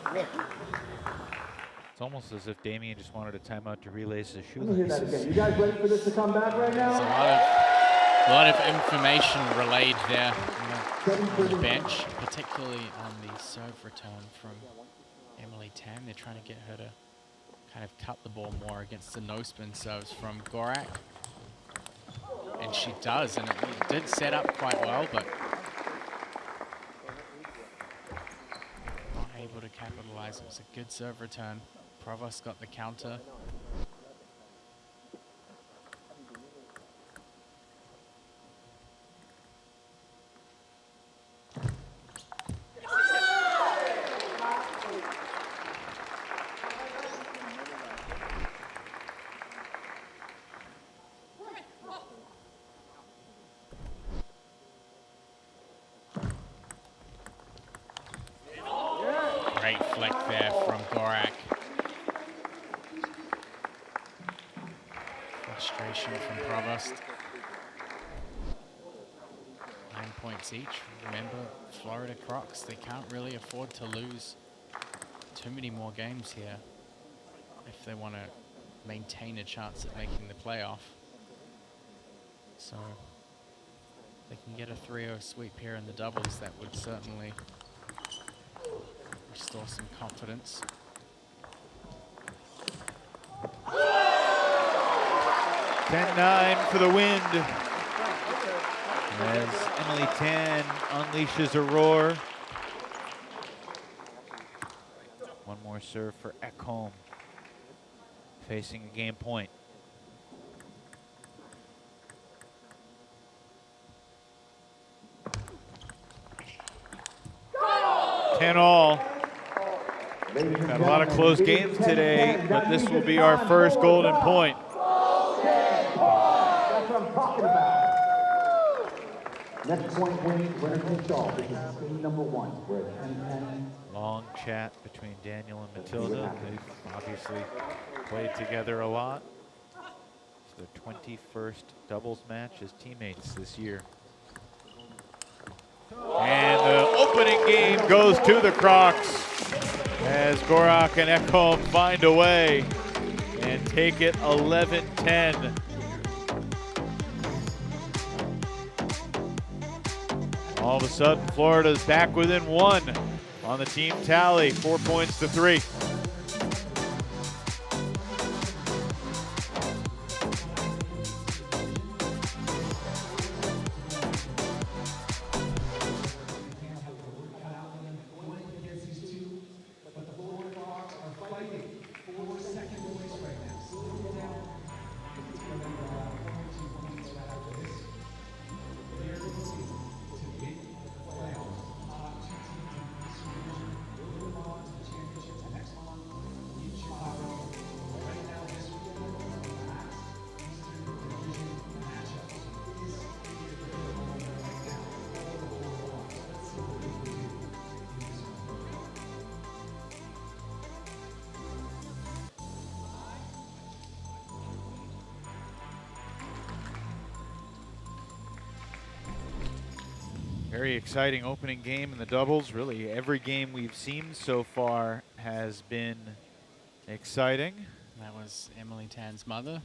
It's almost as if Damien just wanted a timeout to relace his Let me hear that shoelaces. again. You guys ready for this to come back right There's now? a lot of information relayed there on the bench, particularly on the serve return from Emily Tam. They're trying to get her to kind of cut the ball more against the no-spin serves from Gorak. And she does, and it did set up quite well, but not able to capitalize. It was a good serve return. Provost got the counter. Great flick there from Gorak. Frustration from Provost. 9 points each. Remember, Florida Crocs, they can't really afford to lose too many more games here if they want to maintain a chance at making the playoff. So, if they can get a 3-0 sweep here in the doubles, that would certainly restore some confidence. $10-9 for the Wind as Emily Tan unleashes a roar. One more serve for Ekholm, facing a game point. All. Got a lot of close games today, but this will be our first golden point. That's what I'm talking about. Next point winner takes all. This is game number 1. We're at 10-10. Long chat between Daniel and Matilda. They've obviously played together a lot. It's their 21st doubles match as teammates this year. And the opening game goes to the Crocs. as Gorak and Ekholm find a way and take it 11-10. All of a sudden, Florida's back within 1 on the team tally, 4 points to 3. Very exciting opening game in the doubles. Really, every game we've seen so far has been exciting. That was Emily Tan's mother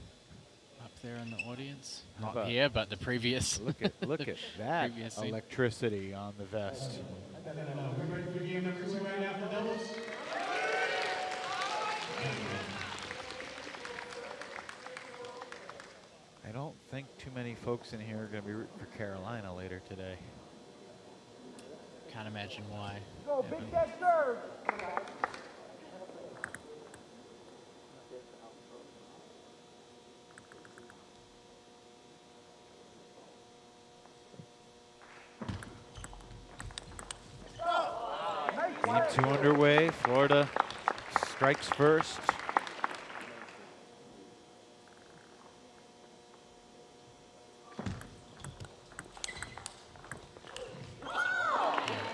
up there in the audience. How Not about- here, but the previous. Look at that previous scene. electricity on the vest. We're ready for game number 2 right now for doubles. I don't think too many folks in here are going to be rooting for Carolina later today. Can't imagine why. Go, big dead serve. Game 2 underway. Florida strikes first.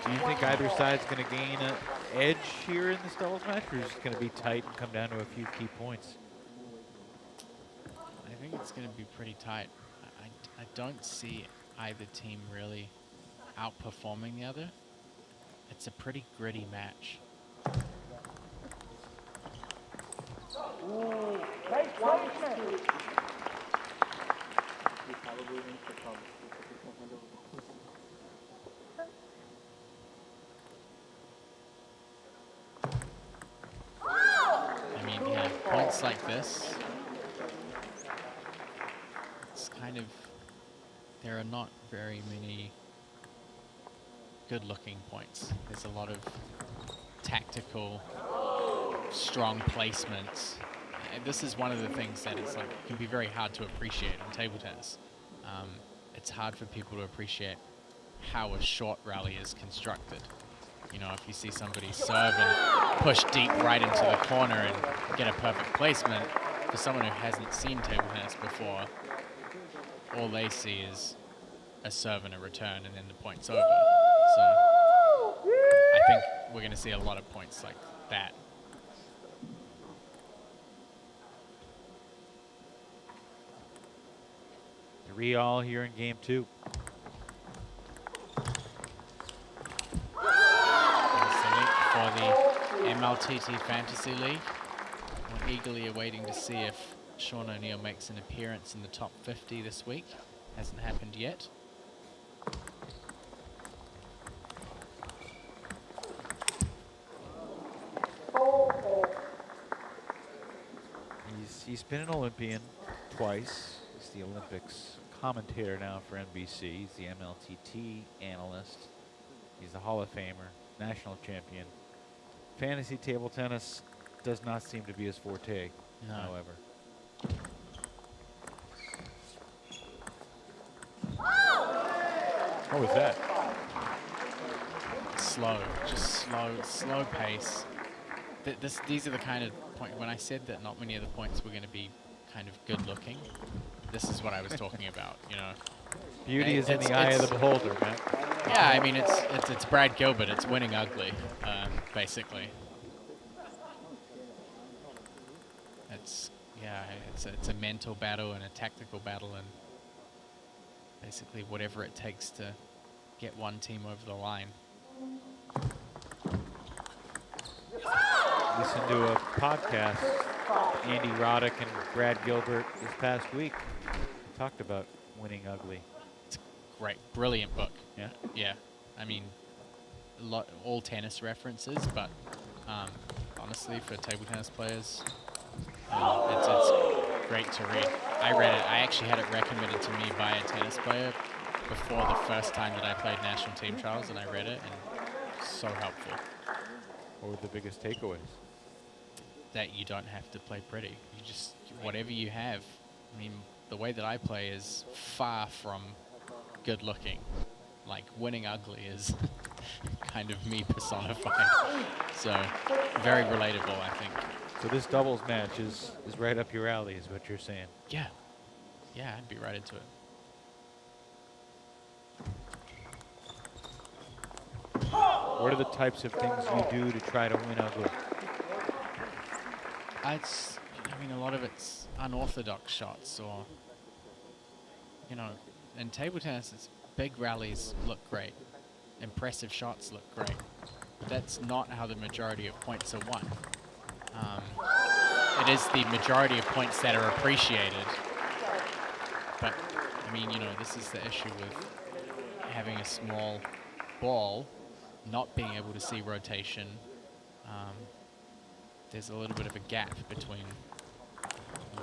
Do you think either side's going to gain an edge here in this doubles match, or is it going to be tight and come down to a few key points? I think it's going to be pretty tight. I don't see either team really outperforming the other. It's a pretty gritty match. I mean, yeah, points like this, it's kind of, there are not very many good-looking points. There's a lot of tactical, strong placements. And this is one of the things that it's like can be very hard to appreciate in table tennis. It's hard for people to appreciate how a short rally is constructed. You know, if you see somebody serve and push deep right into the corner and get a perfect placement, for someone who hasn't seen table tennis before, all they see is a serve and a return and then the point's over. So I think we're going to see a lot of points like that. Three all here in game 2. There's the link for the MLTT Fantasy League. We're eagerly awaiting to see if Sean O'Neill makes an appearance in the top 50 this week. Hasn't happened yet. He's been an Olympian twice. He's the Olympics commentator now for NBC. He's the MLTT analyst. He's the Hall of Famer, national champion. Fantasy table tennis does not seem to be his forte, No. however. What was that? Slow, just slow pace. These are the kind of point when I said that not many of the points were going to be kind of good looking. This is what I was talking about, you know. Beauty is in the eye of the beholder, man. Yeah, I mean it's Brad Gilbert. It's winning ugly, basically. It's a mental battle and a tactical battle, and basically whatever it takes to get one team over the line. Listened to a podcast, Andy Roddick and Brad Gilbert this past week talked about Winning Ugly. It's a great, brilliant book. Yeah? Yeah. I mean, all tennis references, but honestly, for table tennis players, it's great to read. I read it. I actually had it recommended to me by a tennis player before the first time that I played national team trials, and I read it, and so helpful. What were the biggest takeaways? That you don't have to play pretty. You just, whatever you have. I mean, the way that I play is far from good looking. Like, Winning Ugly is kind of me personified. So, very relatable, I think. So this doubles match is right up your alley, is what you're saying? Yeah. Yeah, I'd be right into it. What are the types of things you do to try to win ugly? I mean, a lot of it's unorthodox shots, or, you know, in table tennis, it's big rallies look great. Impressive shots look great. But that's not how the majority of points are won. It is the majority of points that are appreciated. But, I mean, you know, this is the issue with having a small ball, not being able to see rotation. There's a little bit of a gap between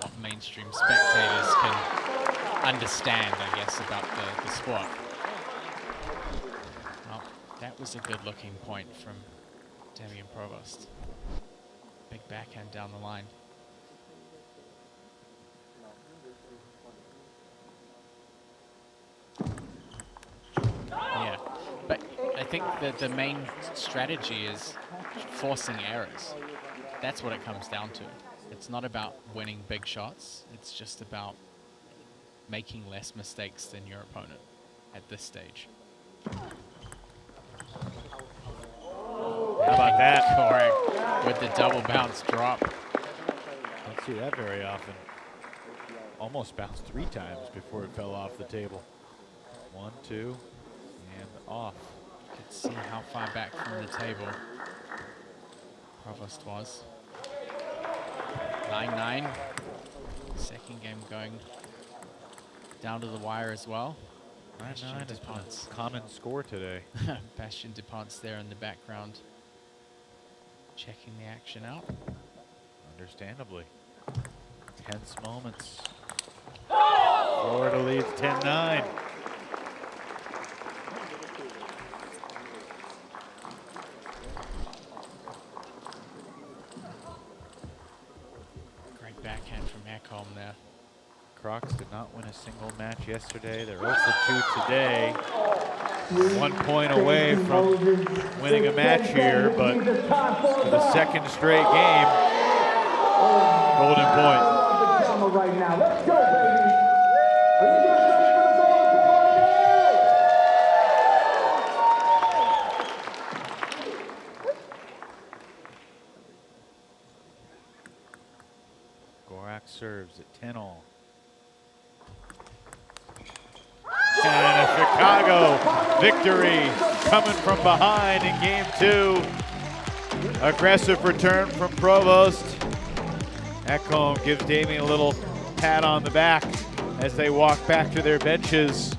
what mainstream spectators can understand, I guess, about the sport. Well, that was a good looking point from Damian Provost. Big backhand down the line. Yeah, but I think that the main strategy is forcing errors. That's what it comes down to. It's not about winning big shots. It's just about making less mistakes than your opponent at this stage. How about that? Gorak with the double bounce drop. Don't see that very often. Almost bounced 3 times before it fell off the table. 1, 2, and off. You could see how far back from the table Provost was. 9-9. Second game going down to the wire as well. 9-9 is a common score today. Bastien Dupont's there in the background, checking the action out. Understandably. Tense moments. Florida leads 10-9. Great backhand from Ekholm there. Crocs did not win a single match yesterday. They're 0 for 2 today. 1 point away from winning a match here, but for the second straight game, golden point. Right now. Let's go, baby. Are you guys ready for the golden point? Gorak serves at 10-all. And a Chicago victory coming from behind in game 2. Aggressive return from Provost. Ekholm gives Damen a little pat on the back as they walk back to their benches.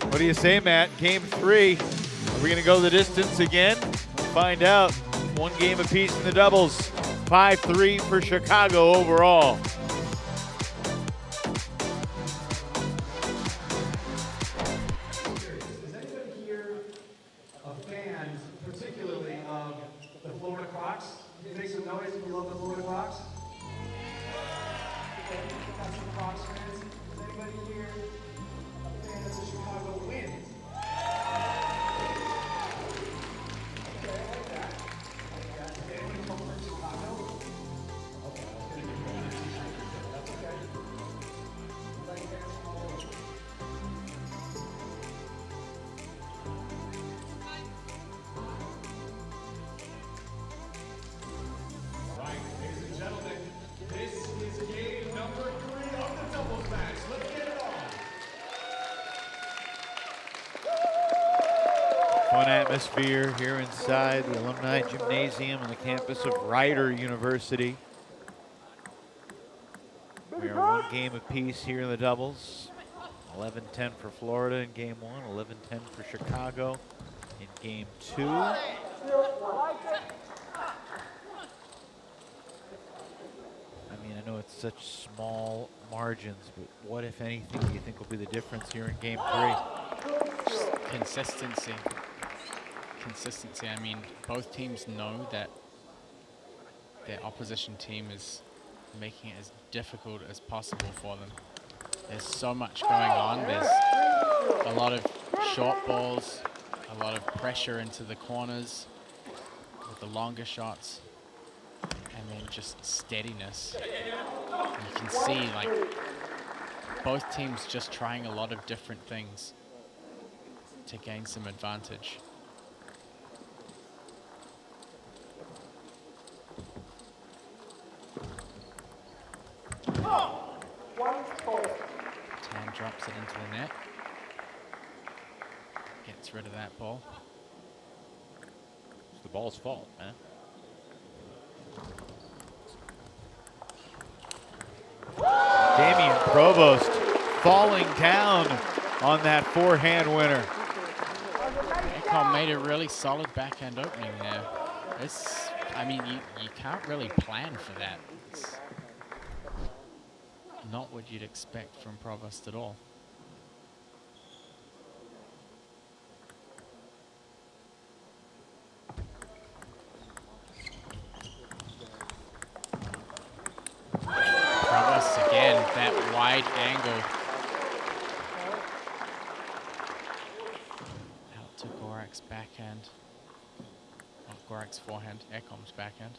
What do you say, Matt? Game 3. Are we going to go the distance again? We'll find out. 1 game apiece in the doubles. 5-3 for Chicago overall. Is anybody here a fan, particularly of the Florida Crocs? Can you make some noise if you love the Florida Crocs? Got some Crocs fans? Is anybody here a fan of the Chicago Winds? Okay, I like that. Is anyone come from Chicago? Okay, I was going to give you a t-shirt. That's okay. We like fans from all over. All right, ladies and gentlemen, this is game number 3 of the doubles match. Let's get it on. atmosphere here inside the Alumni Gymnasium on the campus of Rider University. We are one game apiece here in the doubles. 11-10 for Florida in game one, 11-10 for Chicago in game two. I mean, I know it's such small margins, but what, if anything, do you think will be the difference here in game three? Just consistency. Consistency. I mean, both teams know that their opposition team is making it as difficult as possible for them. There's so much going on. There's a lot of short balls, a lot of pressure into the corners with the longer shots, and then just steadiness. And you can see, like, both teams just trying a lot of different things to gain some advantage. Tan drops it into the net. Gets rid of that ball. It's the ball's fault, man. Damian Provost falling down on that forehand winner. Ekholm made a really solid backhand opening there. It's, I mean, you can't really plan for that. It's not what you'd expect from Provost at all. Provost again, that wide angle. Out to Gorak's backhand. Not Gorak's forehand, Ekholm's backhand.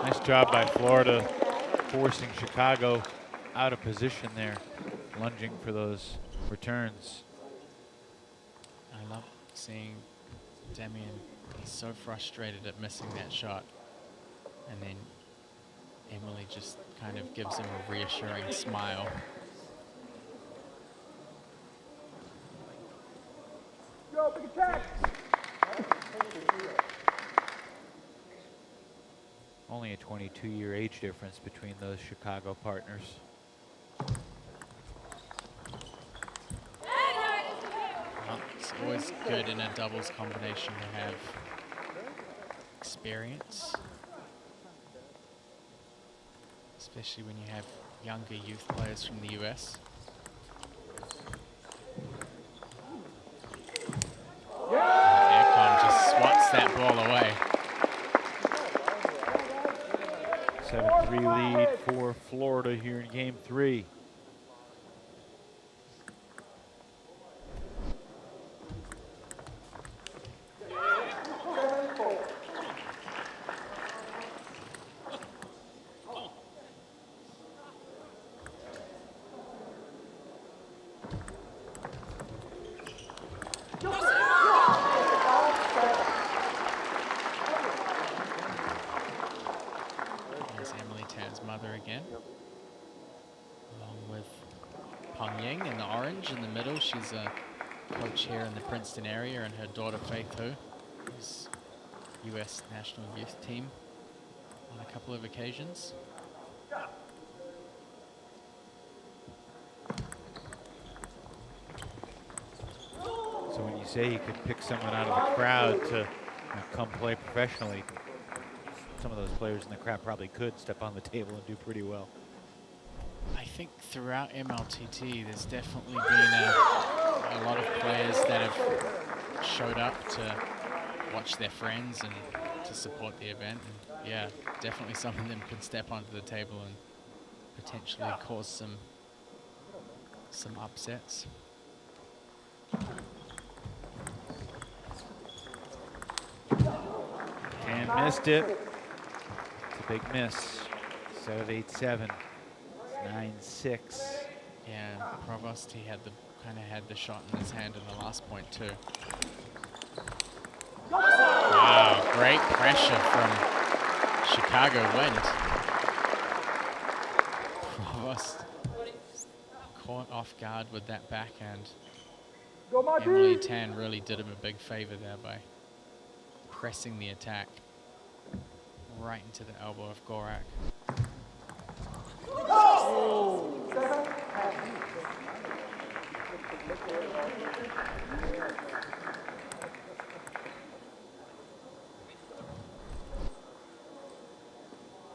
Nice job by Florida, forcing Chicago out of position there, lunging for those returns. I love seeing Damen. He's so frustrated at missing that shot. And then Emily just kind of gives him a reassuring smile. Go, big attack! Only a 22-year age difference between those Chicago partners. Well, it's always good in a doubles combination to have experience, especially when you have younger youth players from the US. Ekholm just swats that ball away. 7-3 lead for Florida here in game three. She's a coach here in the Princeton area, and her daughter Faith Hu is US national youth team on a couple of occasions. So when you say you could pick someone out of the crowd to come play professionally, some of those players in the crowd probably could step on the table and do pretty well. I think throughout MLTT, there's definitely been a lot of players that have showed up to watch their friends and to support the event. And yeah, definitely some of them could step onto the table and potentially cause some upsets. And missed it. It's a big miss. 7-8-7. 9-6. Yeah, Provost, he had kind of had the shot in his hand in the last point too. Wow, great pressure from Chicago Wind. almost caught off guard with that backhand. Go, my Emily dude. Tan really did him a big favor there by pressing the attack right into the elbow of Gorak.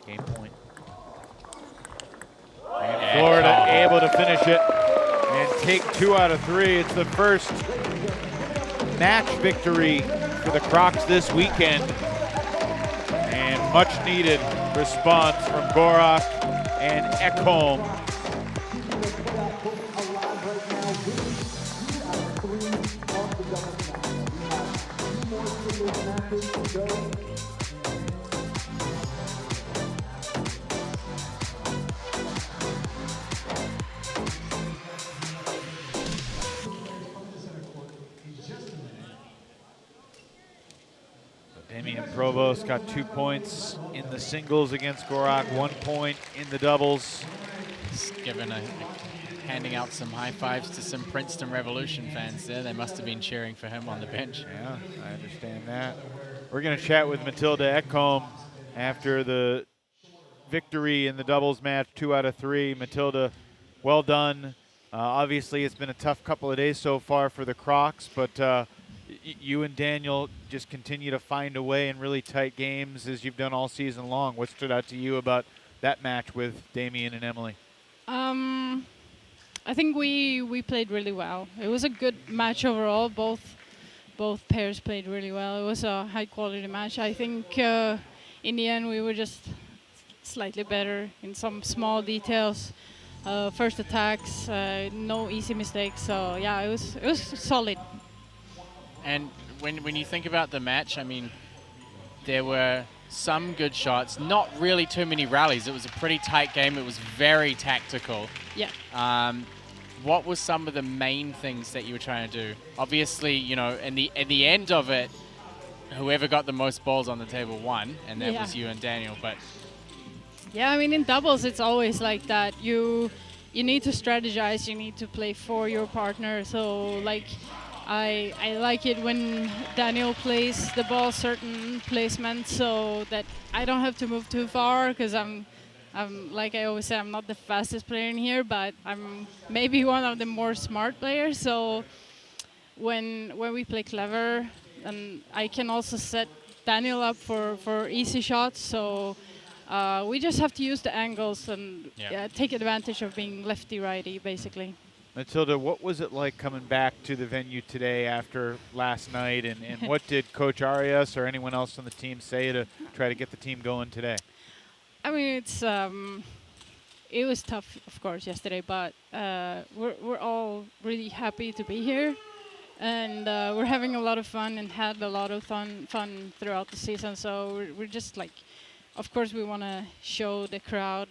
Game point. And Florida able to finish it and take 2 out of 3. It's the first match victory for the Crocs this weekend. And much needed response from Gorak and Ekholm. Provost got 2 points in the singles against Gorak, 1 point in the doubles. Just handing out some high fives to some Princeton Revolution fans there. They must have been cheering for him on the bench. Yeah, I understand that. We're going to chat with Matilda Ekholm after the victory in the doubles match, 2 out of 3. Matilda, well done. Obviously, it's been a tough couple of days so far for the Crocs, but you and Daniel just continue to find a way in really tight games as you've done all season long. What stood out to you about that match with Damen and Emily? I think we played really well. It was a good match overall. Both pairs played really well. It was a high quality match. I think in the end we were just slightly better in some small details. First attacks, no easy mistakes. So yeah, it was solid. And when you think about the match, I mean, there were some good shots, not really too many rallies. It was a pretty tight game. It was very tactical. Yeah. What was some of the main things that you were trying to do? Obviously, you know, at the end of it, whoever got the most balls on the table won, and that was you and Daniel. But yeah, I mean, in doubles, it's always like that. You need to strategize. You need to play for your partner. So, like, I like it when Daniel plays the ball certain placement so that I don't have to move too far, because I'm like I always say, I'm not the fastest player in here, but I'm maybe one of the more smart players. So when we play clever, and I can also set Daniel up for easy shots. So we just have to use the angles and take advantage of being lefty-righty, basically. Matilda, what was it like coming back to the venue today after last night, and what did Coach Arias or anyone else on the team say to try to get the team going today? I mean, it was tough, of course, yesterday, but we're all really happy to be here, and we're having a lot of fun and had a lot of fun throughout the season. So we're just like, of course, we want to show the crowd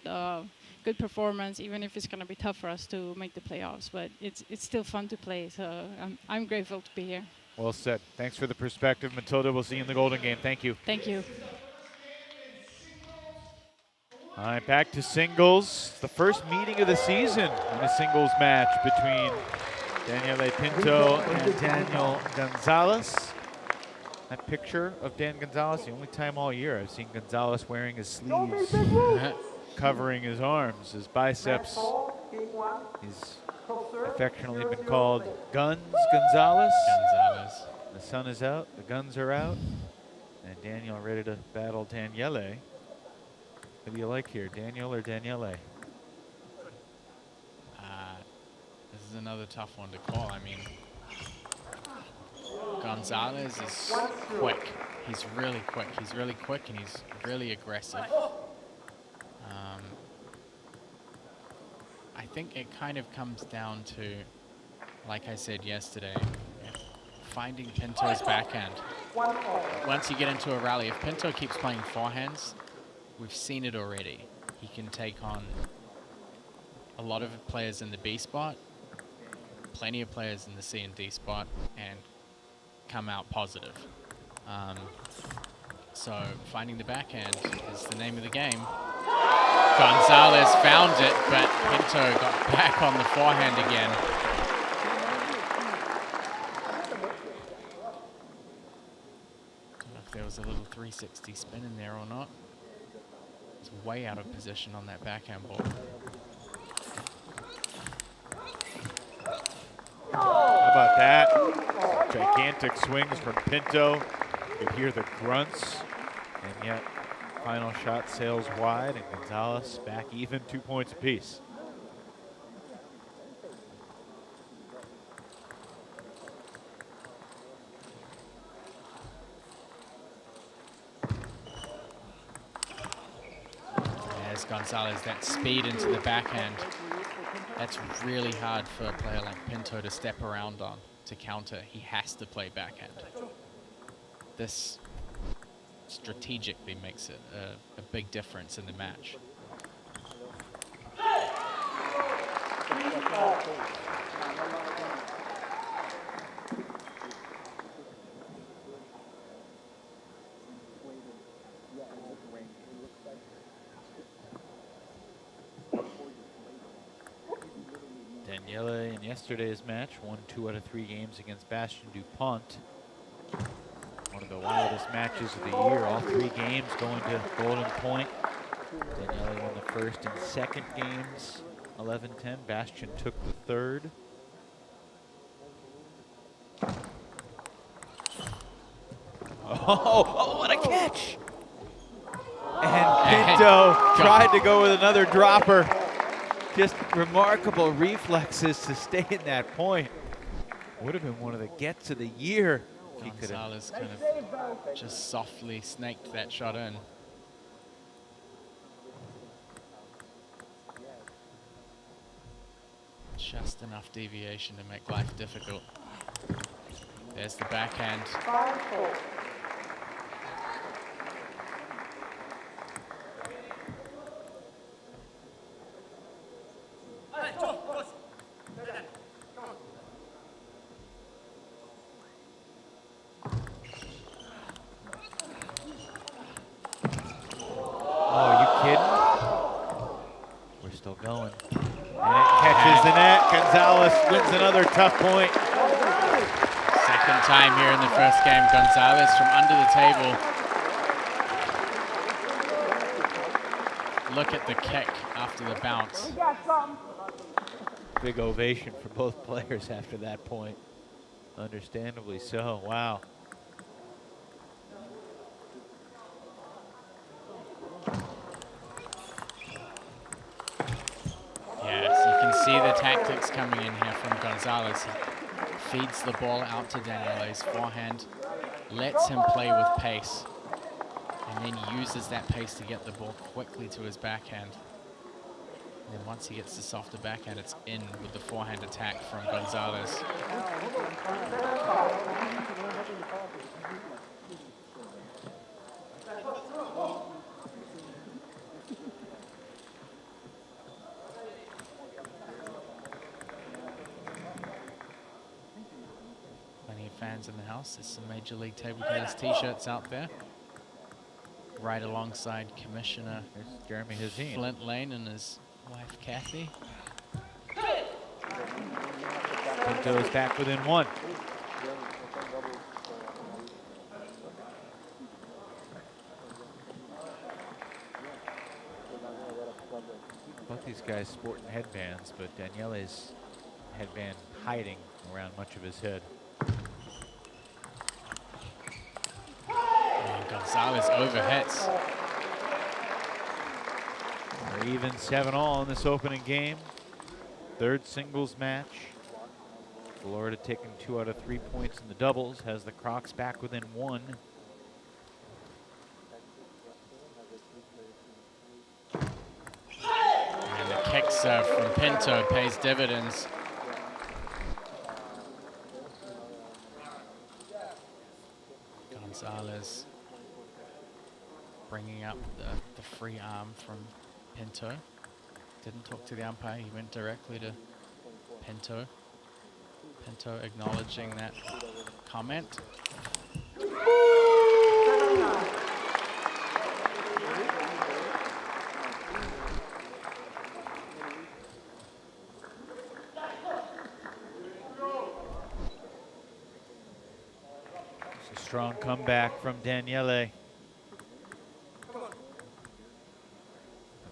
good performance, even if it's going to be tough for us to make the playoffs. But it's still fun to play, so I'm grateful to be here. Well said. Thanks for the perspective, Matilda. We'll see you in the Golden Game. Thank you. Thank you. All right, back to singles. The first meeting of the season in a singles match between Daniele Pinto and Daniel Gonzalez. That picture of Dan Gonzalez, the only time all year I've seen Gonzalez wearing his sleeves, covering his arms, his biceps. He's affectionately been called Guns Gonzalez. The sun is out, the guns are out, and Daniel ready to battle Daniele. What do you like here, Daniel or Daniele? This is another tough one to call. I mean, Gonzalez is quick. He's really quick. He's really quick and he's really aggressive. I think it kind of comes down to, like I said yesterday, finding Pinto's backhand. Once you get into a rally, if Pinto keeps playing forehands, we've seen it already. He can take on a lot of players in the B spot, plenty of players in the C and D spot, and come out positive. So finding the backhand is the name of the game. Gonzalez found it, but Pinto got back on the forehand again. Don't know if there was a little 360 spin in there or not. It's way out of position on that backhand ball. How about that? Gigantic swings from Pinto. You hear the grunts, and yet final shot sails wide, and Gonzalez back even, 2 points apiece. There's Gonzalez, that speed into the backhand. That's really hard for a player like Pinto to step around on, to counter. He has to play backhand. This strategically makes it a big difference in the match. Daniele in yesterday's match won 2 out of 3 games against Bastien Dupont. One of the wildest matches of the year. All 3 games going to Golden Point. Daniele won the first and second games, 11-10. Bastien took the third. Oh, what a catch! And Pinto tried to go with another dropper. Just remarkable reflexes to stay in that point. Would have been one of the gets of the year. Gonzalez kind of just softly snaked that shot in. Just enough deviation to make life difficult. There's the backhand. Wins another tough point. Second time here in the first game. Gonzalez from under the table. Look at the kick after the bounce. Big ovation for both players after that point. Understandably so. Wow. See the tactics coming in here from Gonzalez. He feeds the ball out to Daniele's forehand, lets him play with pace, and then uses that pace to get the ball quickly to his backhand. And then once he gets the softer backhand, it's in with the forehand attack from Gonzalez. Fans in the house. There's some Major League Table Tennis t-shirts out there. Right alongside Commissioner Jeremy Hanin. Flint Lane and his wife Kathy. Pinto's back within 1. Both these guys sporting headbands, but Daniele's headband hiding around much of his head. Gonzalez overhits. We're even 7-all in this opening game. Third singles match. Florida taking 2 out of 3 points in the doubles. Has the Crocs back within 1. And the kick serve from Pinto pays dividends. Gonzalez bringing up the free arm from Pinto. Didn't talk to the umpire, he went directly to Pinto. Pinto acknowledging that comment. Strong comeback from Daniele.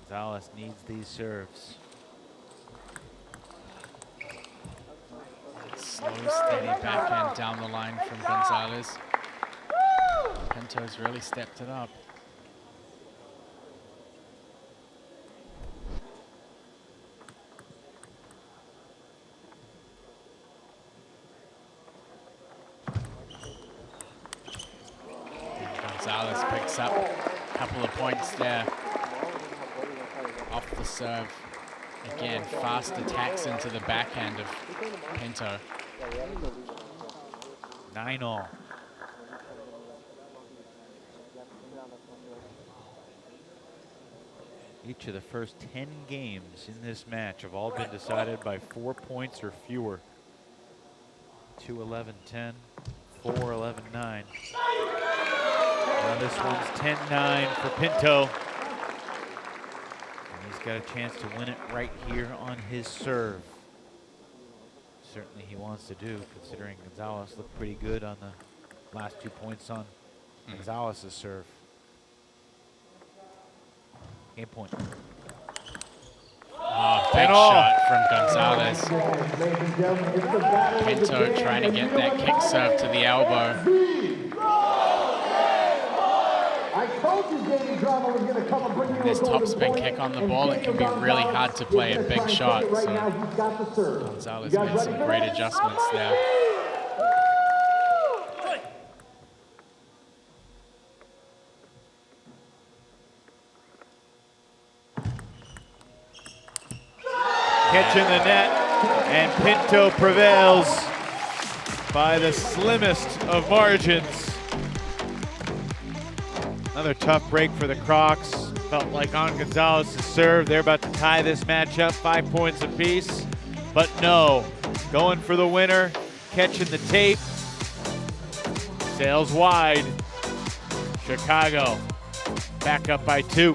Gonzalez needs these serves. Slow, steady backhand down the line from Gonzalez. Pinto's really stepped it up. Gonzalez picks up a couple of points there off the serve. Again, fast attacks into the backhand of Pinto. 9-all. Each of the first 10 games in this match have all been decided by 4 points or fewer. 2-11-10, 4-11-9. Now this one's 10-9 for Pinto. And he's got a chance to win it right here on his serve. Certainly he wants to do, considering Gonzalez looked pretty good on the last 2 points on Gonzalez's serve. Game point. Oh, big shot from Gonzalez. Pinto trying to get that kick serve to the elbow. This topspin kick on the ball, it can be really hard to play a big shot. So Gonzalez made some great adjustments there. Catching the net, and Pinto prevails by the slimmest of margins. Another tough break for the Crocs. Felt like on Gonzalez's serve, they're about to tie this match up, 5 points apiece. But no, going for the winner, catching the tape. Sails wide. Chicago back up by 2.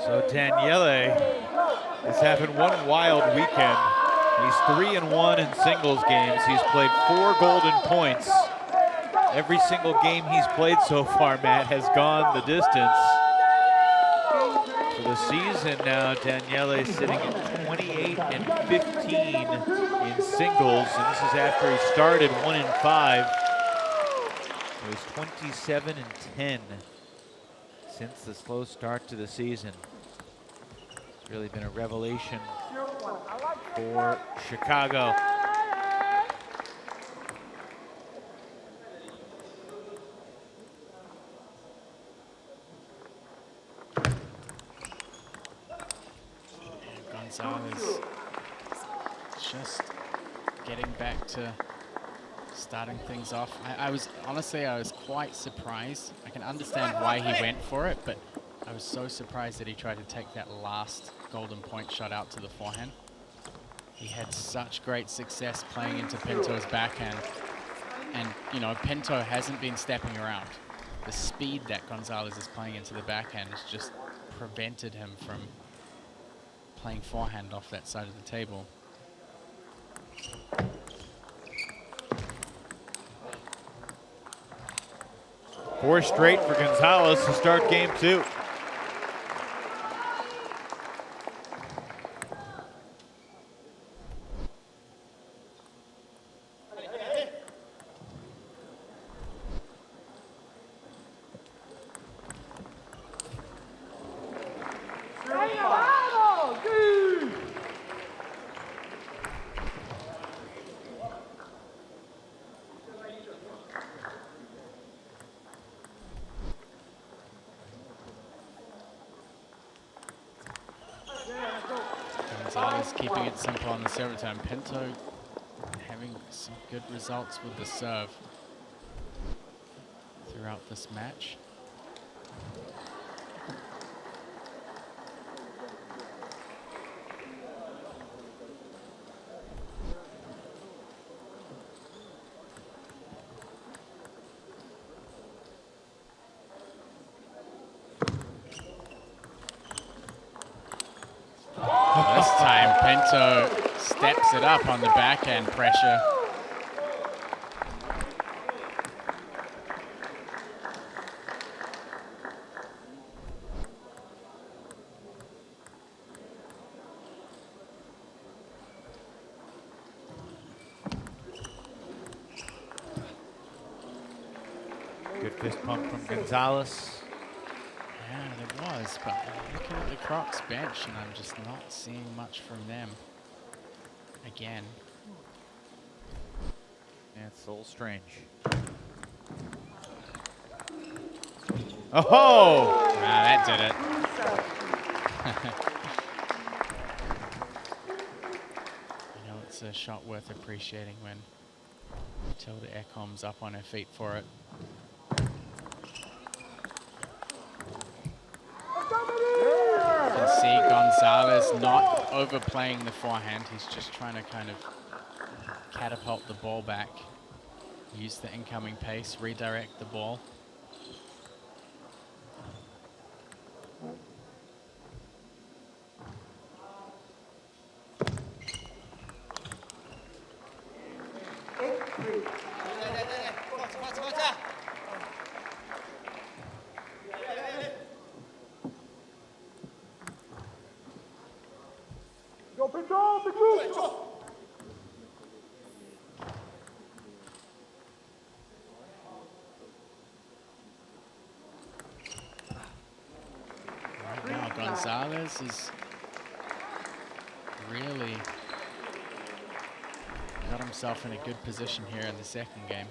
So Daniele is having one wild weekend. He's 3-1 in singles games. He's played 4 golden points. Every single game he's played so far, Matt, has gone the distance. For the season now, Daniele is sitting at 28-15 in singles, and this is after he started 1-5. So he's 27-10 since the slow start to the season. It's really been a revelation for Chicago. Gonzalez just getting back to starting things off. I was quite surprised. I can understand why he went for it, but I was so surprised that he tried to take that last golden point shot out to the forehand. He had such great success playing into Pinto's backhand. And, you know, Pinto hasn't been stepping around. The speed that Gonzalez is playing into the backhand has just prevented him from playing forehand off that side of the table. 4 straight for Gonzalez to start game 2. Gonzalez keeping it simple on the serve return. Pinto having some good results with the serve throughout this match. This time, Pinto steps it up on the backhand pressure. Good fist pump from Gonzalez. Yeah, there was, but looking at the Crocs bench, and I'm just not seeing much from them. Again. Yeah, it's a little strange. Oh! That did it. You know, it's a shot worth appreciating when Matilda Ekholm's up on her feet for it. You can see Gonzalez not overplaying the forehand. He's just trying to kind of catapult the ball back, use the incoming pace, redirect the ball. Go, Pinto, big move! Right now, Gonzalez is really got himself in a good position here in the second game.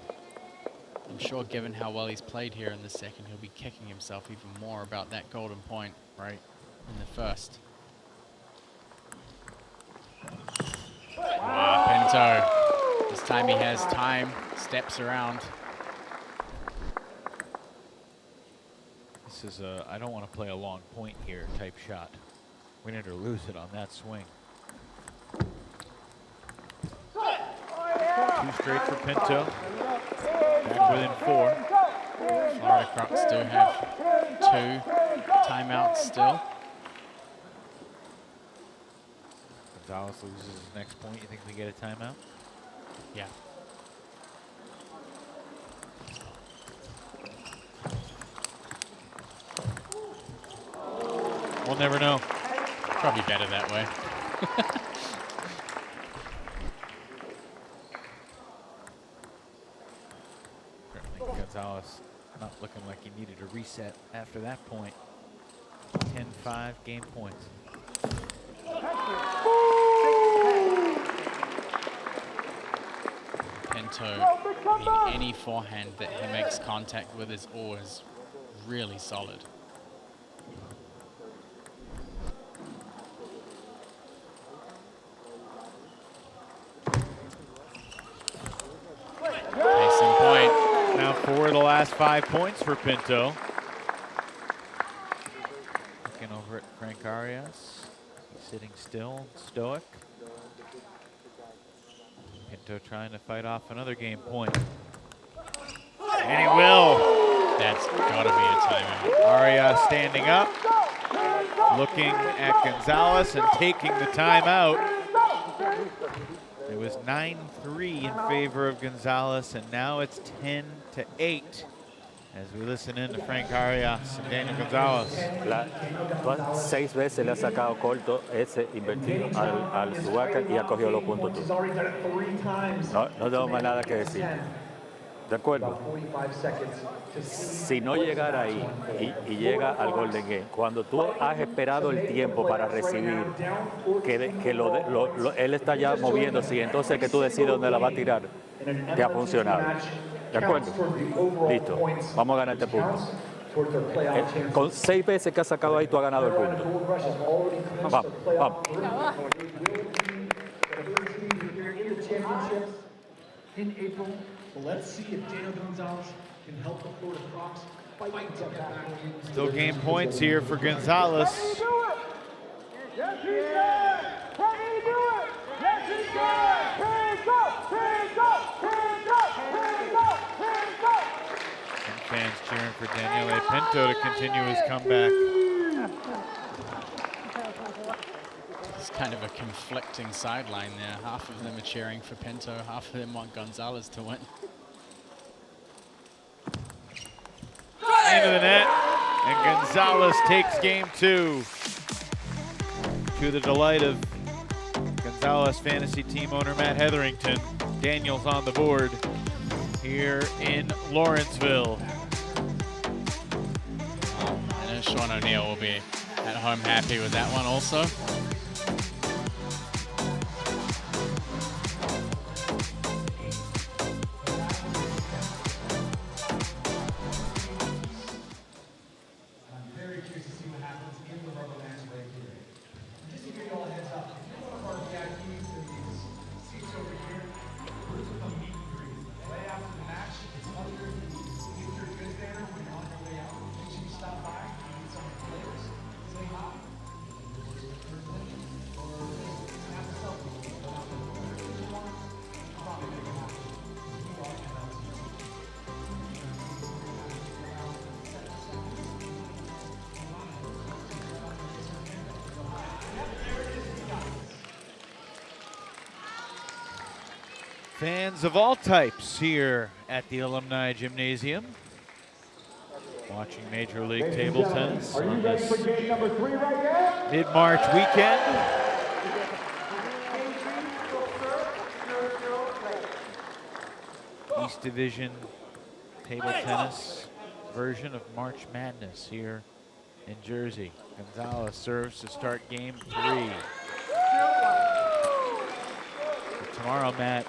I'm sure given how well he's played here in the second, he'll be kicking himself even more about that golden point right in the first. Wow, Pinto. This time he has time, steps around. This is a I don't want to play a long point here type shot. Win it or lose it on that swing. Two straight for Pinto. Back within 4. Florida Crocs do have 2 timeouts still. Gonzalez loses his next point. You think they get a timeout? Yeah. We'll never know. Probably better that way. Certainly Gonzalez not looking like he needed a reset after that point. 10-5 game points. Pinto, any forehand that he makes contact with is always really solid. Case in point. Now 4 of the last 5 points for Pinto. Looking over at Frank Arias. He's sitting still, stoic. Pinto trying to fight off another game point. And he will. That's gotta be a timeout. Arias standing up, looking at Gonzalez and taking the timeout. It was 9-3 in favor of Gonzalez, and now it's 10-8 as we listen in to Frank Arias and Daniel Gonzalez. 6 veces le ha sacado corto ese invertido al Subaca y ha cogido los puntos tú. No tengo más nada que decir. ¿De acuerdo? Si no llegara ahí y llega al Golden Game, cuando tú has esperado el tiempo para recibir, él está ya moviéndose y entonces que tú decides dónde la va a tirar, te ha funcionado. ¿De acuerdo? Listo. Vamos a ganar este punto. Con 6 veces que has sacado ahí, tú has ganado el punto. Vamos, vamos. championships in April. But let's see if Daniel Gonzalez can help the Florida Crocs fight to get back in. Still game points here for Gonzalez. Yes, he can! Can he do it? Yes, he can! Hands up! Hands up! Hands up! Hands up! Hands up! Some fans cheering for Daniele Pinto to continue his comeback. It's kind of a conflicting sideline there. Half of them are cheering for Pinto, half of them want Gonzalez to win. Into the net, and Gonzalez takes game 2. To the delight of Gonzalez fantasy team owner Matt Hetherington. Daniels on the board here in Lawrenceville. I know Sean O'Neill will be at home happy with that one also. Fans of all types here at the Alumni Gymnasium, watching Major League Table Tennis on this mid-March weekend. East Division Table Tennis version of March Madness here in Jersey. Gonzalez serves to start game 3. Tomorrow, Matt,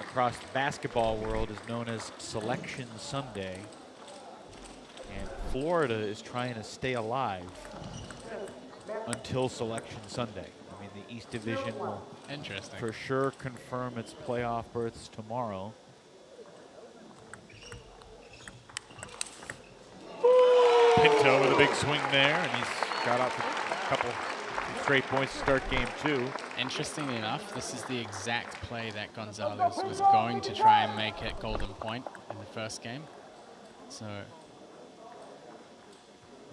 across the basketball world is known as Selection Sunday. And Florida is trying to stay alive until Selection Sunday. I mean, the East Division will for sure confirm its playoff berths tomorrow. Pinto with a big swing there, and he's got up a couple straight points to start game 2. Interestingly enough, this is the exact play that Gonzalez was going to try and make at Golden Point in the first game. So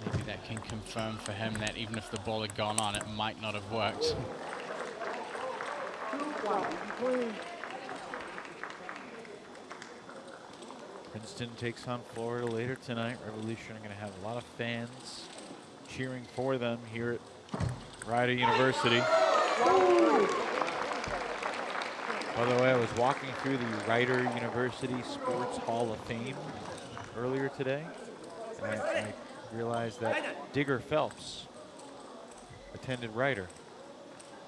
maybe that can confirm for him that even if the ball had gone on, it might not have worked. Princeton takes on Florida later tonight. Revolution are going to have a lot of fans cheering for them here at Rider University. By the way, I was walking through the Rider University Sports Hall of Fame earlier today, and I realized that Digger Phelps attended Rider.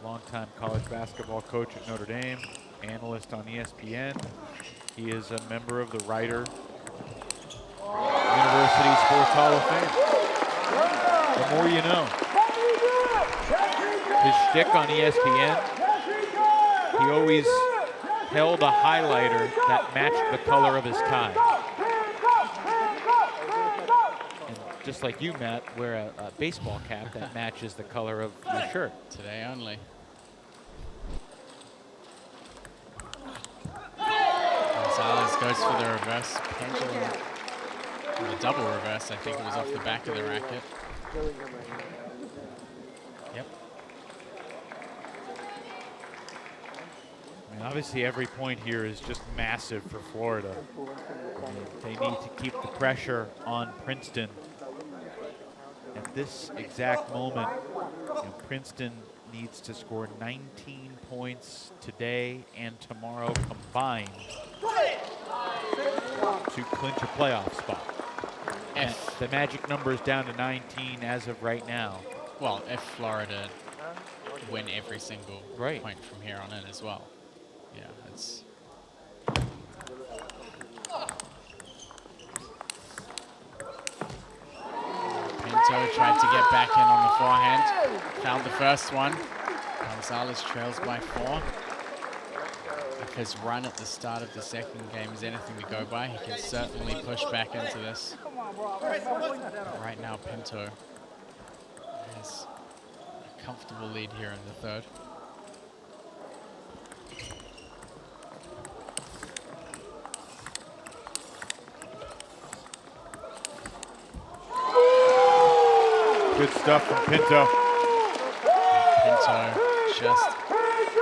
Longtime college basketball coach at Notre Dame, analyst on ESPN. He is a member of the Rider University Sports Hall of Fame. The more you know. His shtick on ESPN, he always held a highlighter that matched the color of his tie. And just like you, Matt, wear a baseball cap that matches the color of your shirt. Today only. Gonzalez goes for the reverse pendulum. The double reverse, I think it was off the back of the racket. Yep. I mean, obviously every point here is just massive for Florida. They need to keep the pressure on Princeton. At this exact moment, Princeton needs to score 19 points today and tomorrow combined to clinch a playoff spot. And the magic number is down to 19 as of right now. Well, if Florida win every single point from here on in as well. Yeah, it's... Pinto tried to get back in on the forehand. Found the first one. Gonzalez trails by 4. I if his run at the start of the second game is anything to go by, he can certainly push back into this. But right now, Pinto has a comfortable lead here in the third. Good stuff from Pinto. Pinto just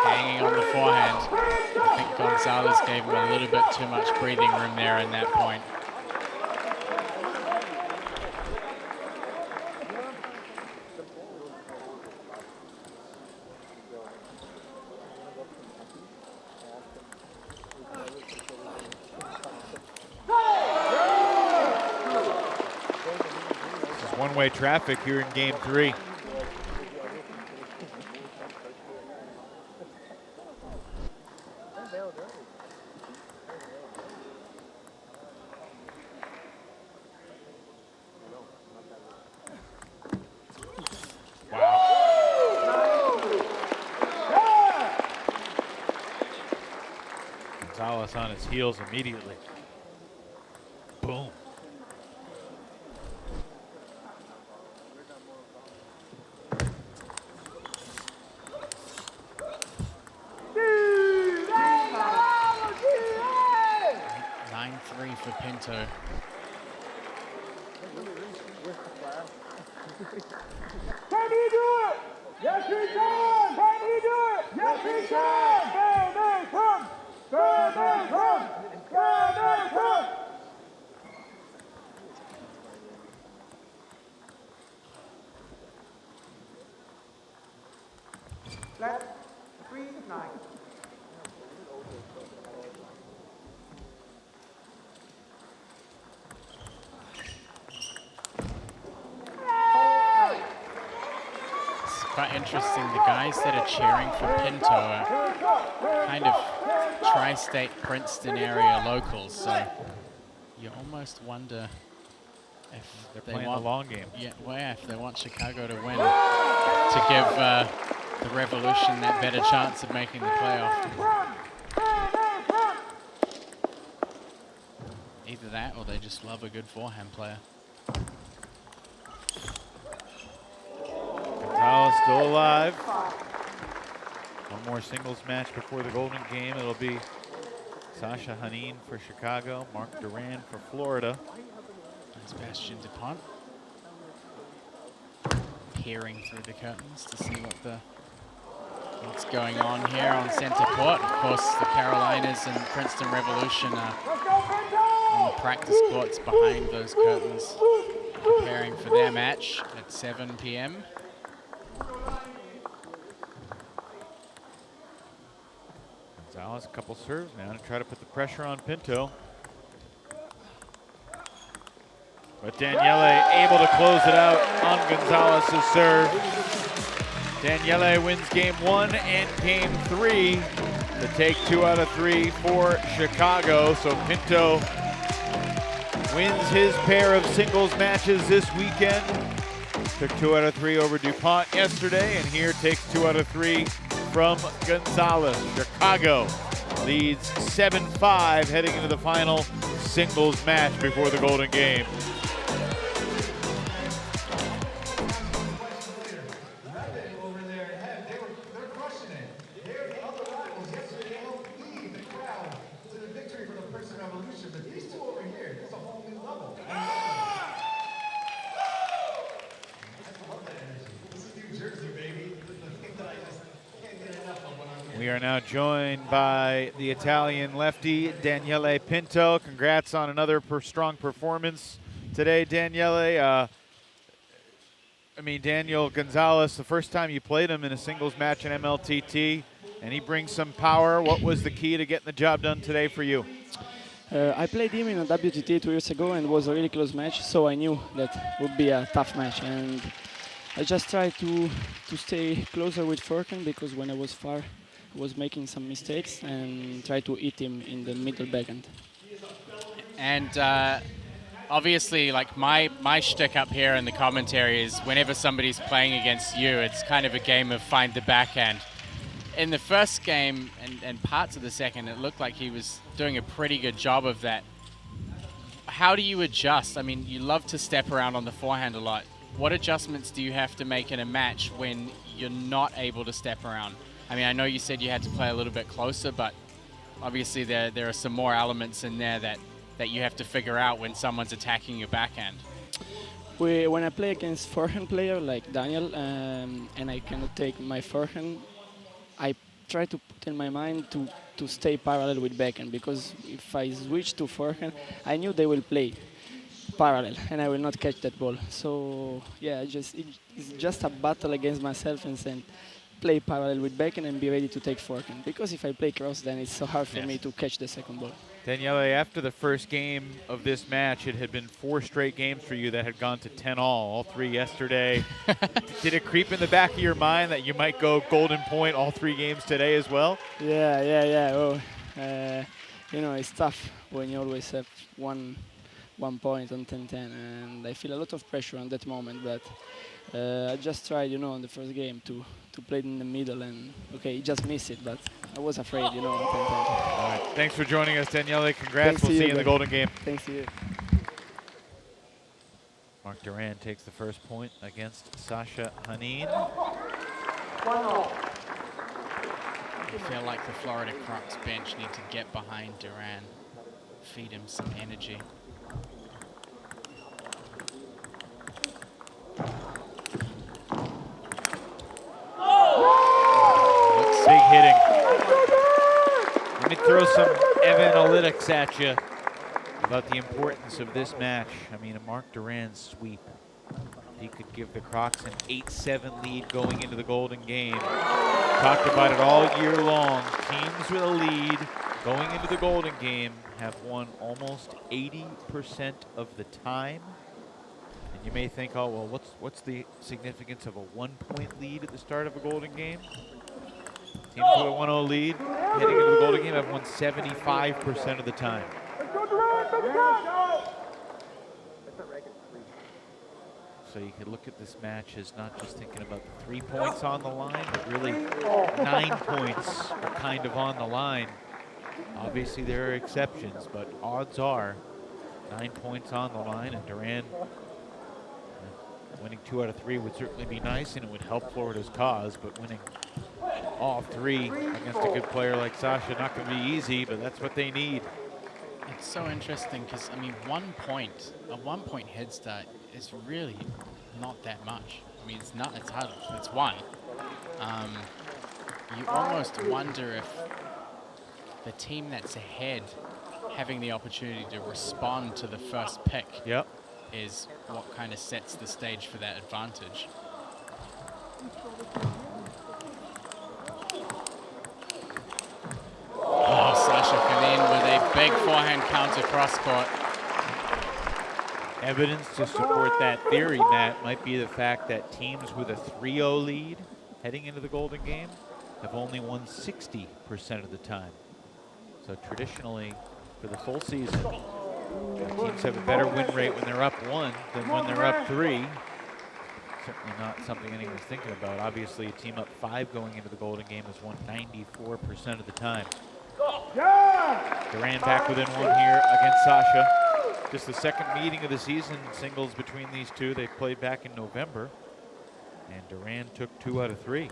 hanging on the forehand. I think Gonzalez gave him a little bit too much breathing room there in that point. This is one-way traffic here in game 3. Gonzalez on his heels immediately. Boom. For Pinto. Can he do it? Yes, he can! Can he do it? Yes, he can! Damen, come! Damen, come! Damen, come! Flat 3-9. Quite interesting, the guys that are cheering for Pinto are kind of tri-state Princeton area locals, so you almost wonder if they're they playing want the long game. Yeah, well, yeah, if they want Chicago to win, to give the Revolution that better chance of making the playoff. Either that or they just love a good forehand player. Gonzalez still alive. One more singles match before the Golden Game. It'll be Sasha Hanin for Chicago, Mark Duran for Florida. That's Bastien DuPont. Peering through the curtains to see what's going on here on center court. Of course, the Carolinas and Princeton Revolution are on the practice courts behind those curtains, preparing for their match at 7 p.m. Gonzalez, a couple serves now to try to put the pressure on Pinto. But Daniele able to close it out on Gonzalez's serve. Daniele wins game 1 and game 3 to take 2 out of 3 for Chicago. So Pinto wins his pair of singles matches this weekend. Took 2 out of 3 over DuPont yesterday, and here takes 2 out of 3 from Gonzalez. Chicago leads 7-5 heading into the final singles match before the Golden Game. We are now joined by the Italian lefty, Daniele Pinto. Congrats on another strong performance today, Daniele. Daniel Gonzalez, the first time you played him in a singles match in MLTT, and he brings some power. What was the key to getting the job done today for you? I played him in a WTT 2 years ago, and it was a really close match, so I knew that would be a tough match. And I just tried to stay closer with Furkan, because when I was far, was making some mistakes, and try to hit him in the middle backhand. And obviously, like my shtick up here in the commentary is whenever somebody's playing against you, it's kind of a game of find the backhand. in the first game and parts of the second, it looked like he was doing a pretty good job of that. How do you adjust? I mean, you love to step around on the forehand a lot. What adjustments do you have to make in a match when you're not able to step around? I mean, I know you said you had to play a little bit closer, but obviously there are some more elements in there that you have to figure out when someone's attacking your backhand. When I play against forehand player like Daniel, and I cannot take my forehand, I try to put in my mind to stay parallel with backhand, because if I switch to forehand, I knew they will play parallel and I will not catch that ball. So yeah, it's just a battle against myself and saying, play parallel with backhand and be ready to take forehand, because if I play cross, then it's so hard for me to catch the second ball. Daniele, after the first game of this match, it had been 4 straight games for you that had gone to 10-all 3 yesterday. Did it creep in the back of your mind that you might go golden point all 3 games today as well? Yeah. Oh, you know, it's tough when you always have one point on 10-10, and I feel a lot of pressure on that moment, but I just tried, you know, in the first game to play it in the middle, and okay, just missed it, but I was afraid, you know, on 10-10. All right, thanks for joining us, Daniele. Congrats. We'll see you in the golden game. Thanks to you. Mark Duran takes the first point against Sasha Hanin. I feel like the Florida Crocs bench need to get behind Duran, feed him some energy. Big hitting. Let me throw some analytics at you about the importance of this match. I mean, a Mark Duran sweep, he could give the Crocs an 8-7 lead going into the golden game. Talked about it all year long. Teams with a lead going into the golden game have won almost 80% of the time. And you may think, oh, well, what's the significance of a 1-point lead at the start of a golden game? Teams with a 1-0 lead heading into the golden game have won 75% of the time. So you could look at this match as not just thinking about the 3 points on the line, but really 9 points are kind of on the line. Obviously there are exceptions, but odds are 9 points on the line, and Duran winning 2 out of 3 would certainly be nice, and it would help Florida's cause, but winning all 3 against a good player like Sasha, not going to be easy, but that's what they need. It's so interesting because, I mean, a 1-point head start is really not that much. I mean, it's not, it's hard, it's 1. You almost wonder if the team that's ahead having the opportunity to respond to the first pick is what kind of sets the stage for that advantage. Oh, Sasha Hanin with a big forehand counter cross court. Evidence to support that theory, Matt, might be the fact that teams with a 3-0 lead heading into the golden game have only won 60% of the time. So traditionally, for the full season, teams have a better win rate when they're up 1 than when they're up 3. Certainly not something anyone's thinking about. Obviously, a team up 5 going into the golden game has won 94% of the time. Duran back within 1 here against Sasha. Just the second meeting of the season, singles between these two. They played back in November, and Duran took 2 out of 3.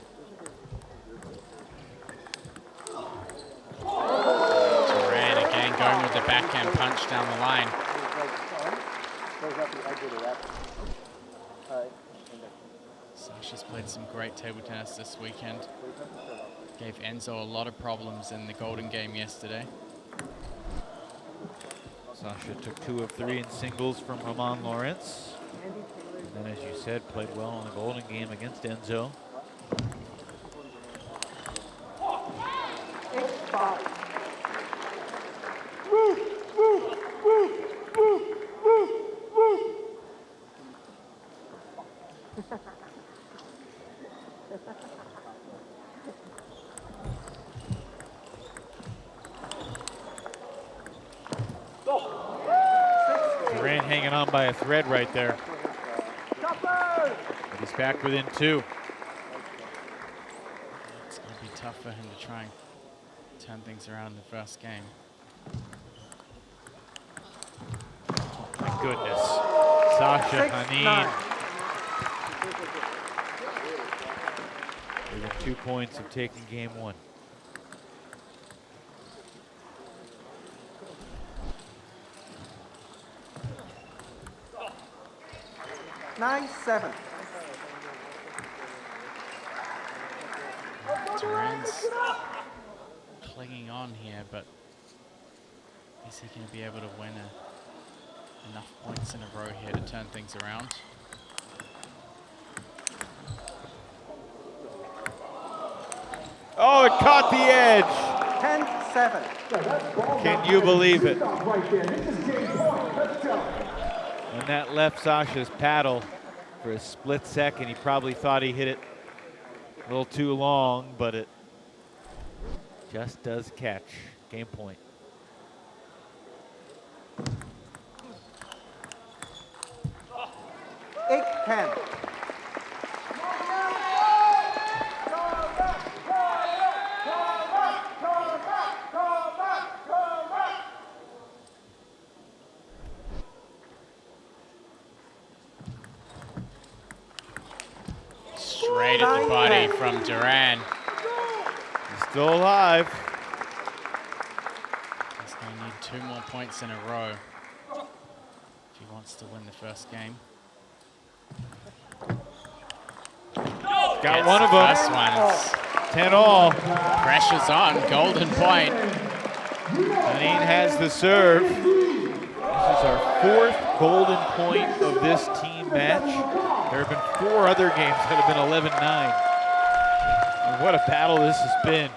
Duran again going with the backhand punch down the line. Sasha's played some great table tennis this weekend. Gave Enzo a lot of problems in the golden game yesterday. Sasha took 2 of 3 in singles from Roman Lawrence. And then, as you said, played well in the golden game against Enzo. Duran hanging on by a thread right there. But he's back within 2. It's going to be tough for him to try and turn things around in the first game. My goodness. Sasha Hanin. Within 2 points of taking game 1. Nine-7. Duran's clinging on here, but is he going to be able to win enough points in a row here to turn things around? Oh, it caught the edge. 10-7. Can you believe it? And that left Sasha's paddle for a split second. He probably thought he hit it a little too long, but it just does catch. Game point. Eight, 10. Straight at the body from Duran. He's still alive. He's going to need 2 more points in a row if he wants to win the first game. Got one of them. First one. 10-all. Pressure's on. Golden point. Hanin has the serve. This is our 4th golden point of this team match. There have been 4 other games that have been 11-9. And what a battle this has been.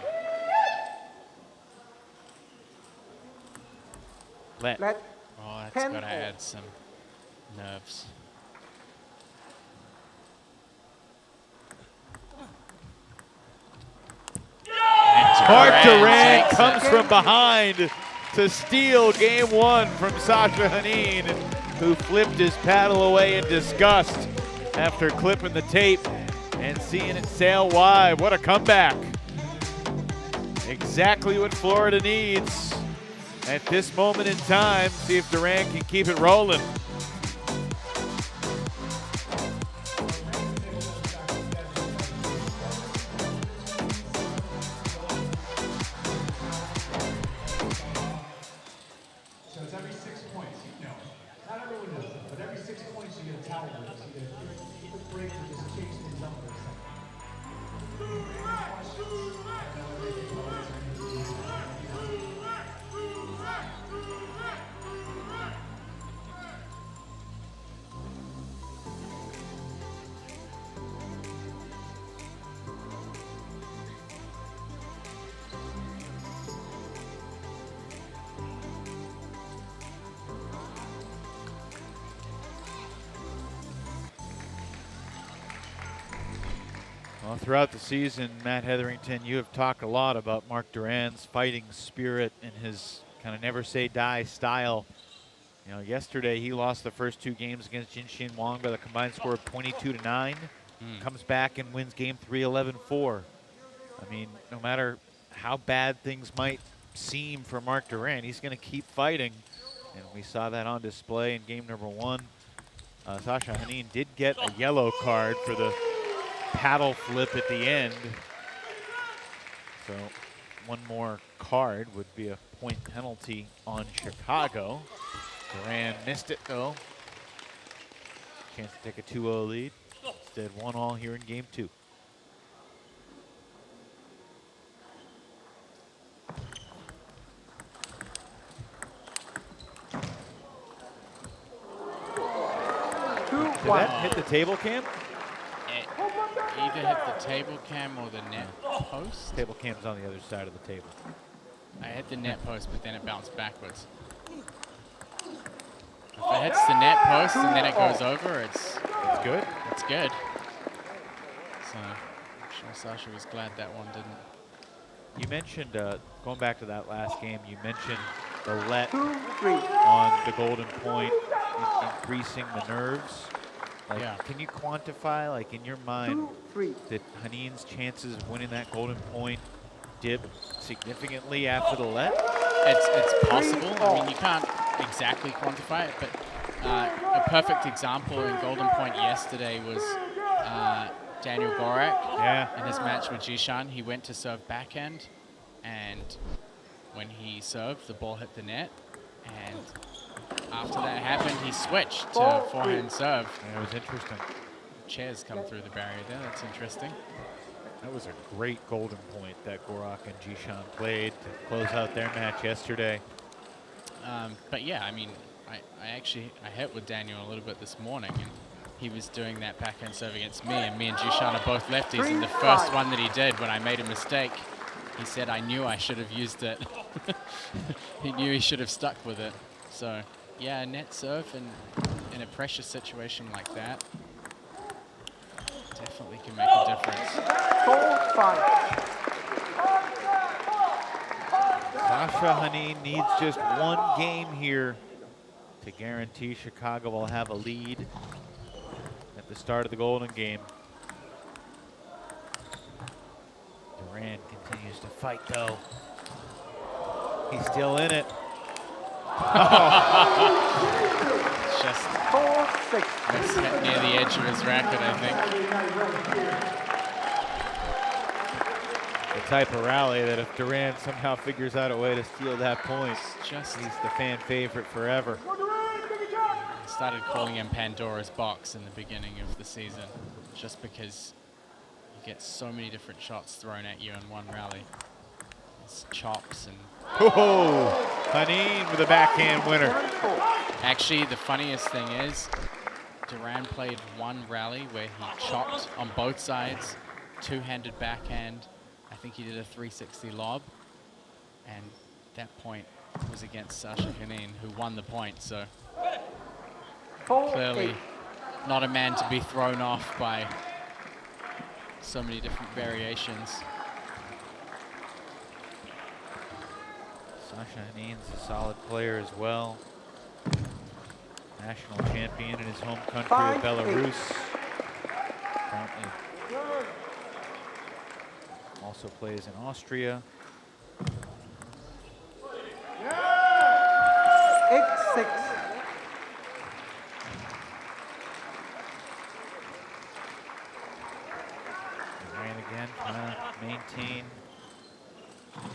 Let. Oh, that's got to add some nerves. Mark Duran comes from behind to steal game 1 from Sasha Hanin, who flipped his paddle away in disgust after clipping the tape and seeing it sail wide. What a comeback. Exactly what Florida needs at this moment in time. See if Duran can keep it rolling. Well, throughout the season, Matt Hetherington, you have talked a lot about Mark Duran's fighting spirit and his kind of never say die style. You know, yesterday he lost the first 2 games against Jinshin Wang by the combined score of 22-9. Comes back and wins game 3, 11-4. I mean, no matter how bad things might seem for Mark Duran, he's going to keep fighting. And we saw that on display in game number 1. Sasha Hanin did get a yellow card for the paddle flip at the end. So 1 more card would be a point penalty on Chicago. Duran missed it though. Chance to take a 2-0 lead. Instead 1-all here in game 2. Did that hit the table cam? Either hit the table cam or the net post. Table cam's on the other side of the table. I hit the net post, but then it bounced backwards. If it hits the net post and then it goes over, it's good. It's good. So I'm sure Sasha was glad that one didn't. You mentioned, going back to that last game, you mentioned the let on the golden point, increasing the nerves. Like, yeah. Can you quantify, like in your mind, that Hanin's chances of winning that golden point dip significantly after the let? It's possible. I mean, you can't exactly quantify it, but a perfect example in Golden Point yesterday was Daniel Gorak. Yeah. In his match with Jishan, he went to serve backhand, and when he served, the ball hit the net, and after that happened, he switched to forehand serve. Yeah, it was interesting. Chairs come through the barrier there. That's interesting. That was a great Golden Point that Gorak and Jishan played to close out their match yesterday. But yeah, I mean, I hit with Daniel a little bit this morning, and he was doing that backhand serve against me, and me and Jishan are both lefties, and the first one that he did when I made a mistake, he said I knew I should have used it. He knew he should have stuck with it. So yeah, net serve in a pressure situation like that definitely can make a difference. Sasha Hanin needs just one game here to guarantee Chicago will have a lead at the start of the Golden Game. Duran continues to fight though. He's still in it. Just hit near the edge of his racket, I think. The type of rally that if Duran somehow figures out a way to steal that point, just he's the fan favorite forever. I started calling him Pandora's box in the beginning of the season, just because you get so many different shots thrown at you in one rally. It's chops and... Oh, Hanin with a backhand winner. Actually, the funniest thing is, Duran played one rally where he chopped on both sides, two-handed backhand. I think he did a 360 lob, and that point was against Sasha Hanin, who won the point. So clearly not a man to be thrown off by so many different variations. Sasha Hanin's a solid player as well. National champion in his home country of Belarus. Currently also plays in Austria. 8-6. Duran again trying to maintain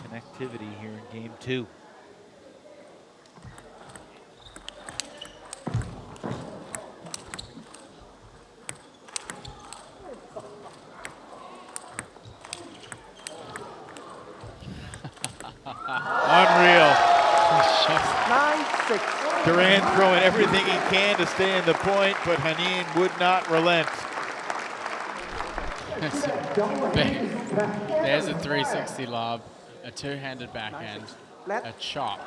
connectivity here in game 2. Unreal. 9-6. Duran throwing everything he can to stay in the point, but Hanin would not relent. There's a 360 lob, a two-handed backhand, a chop.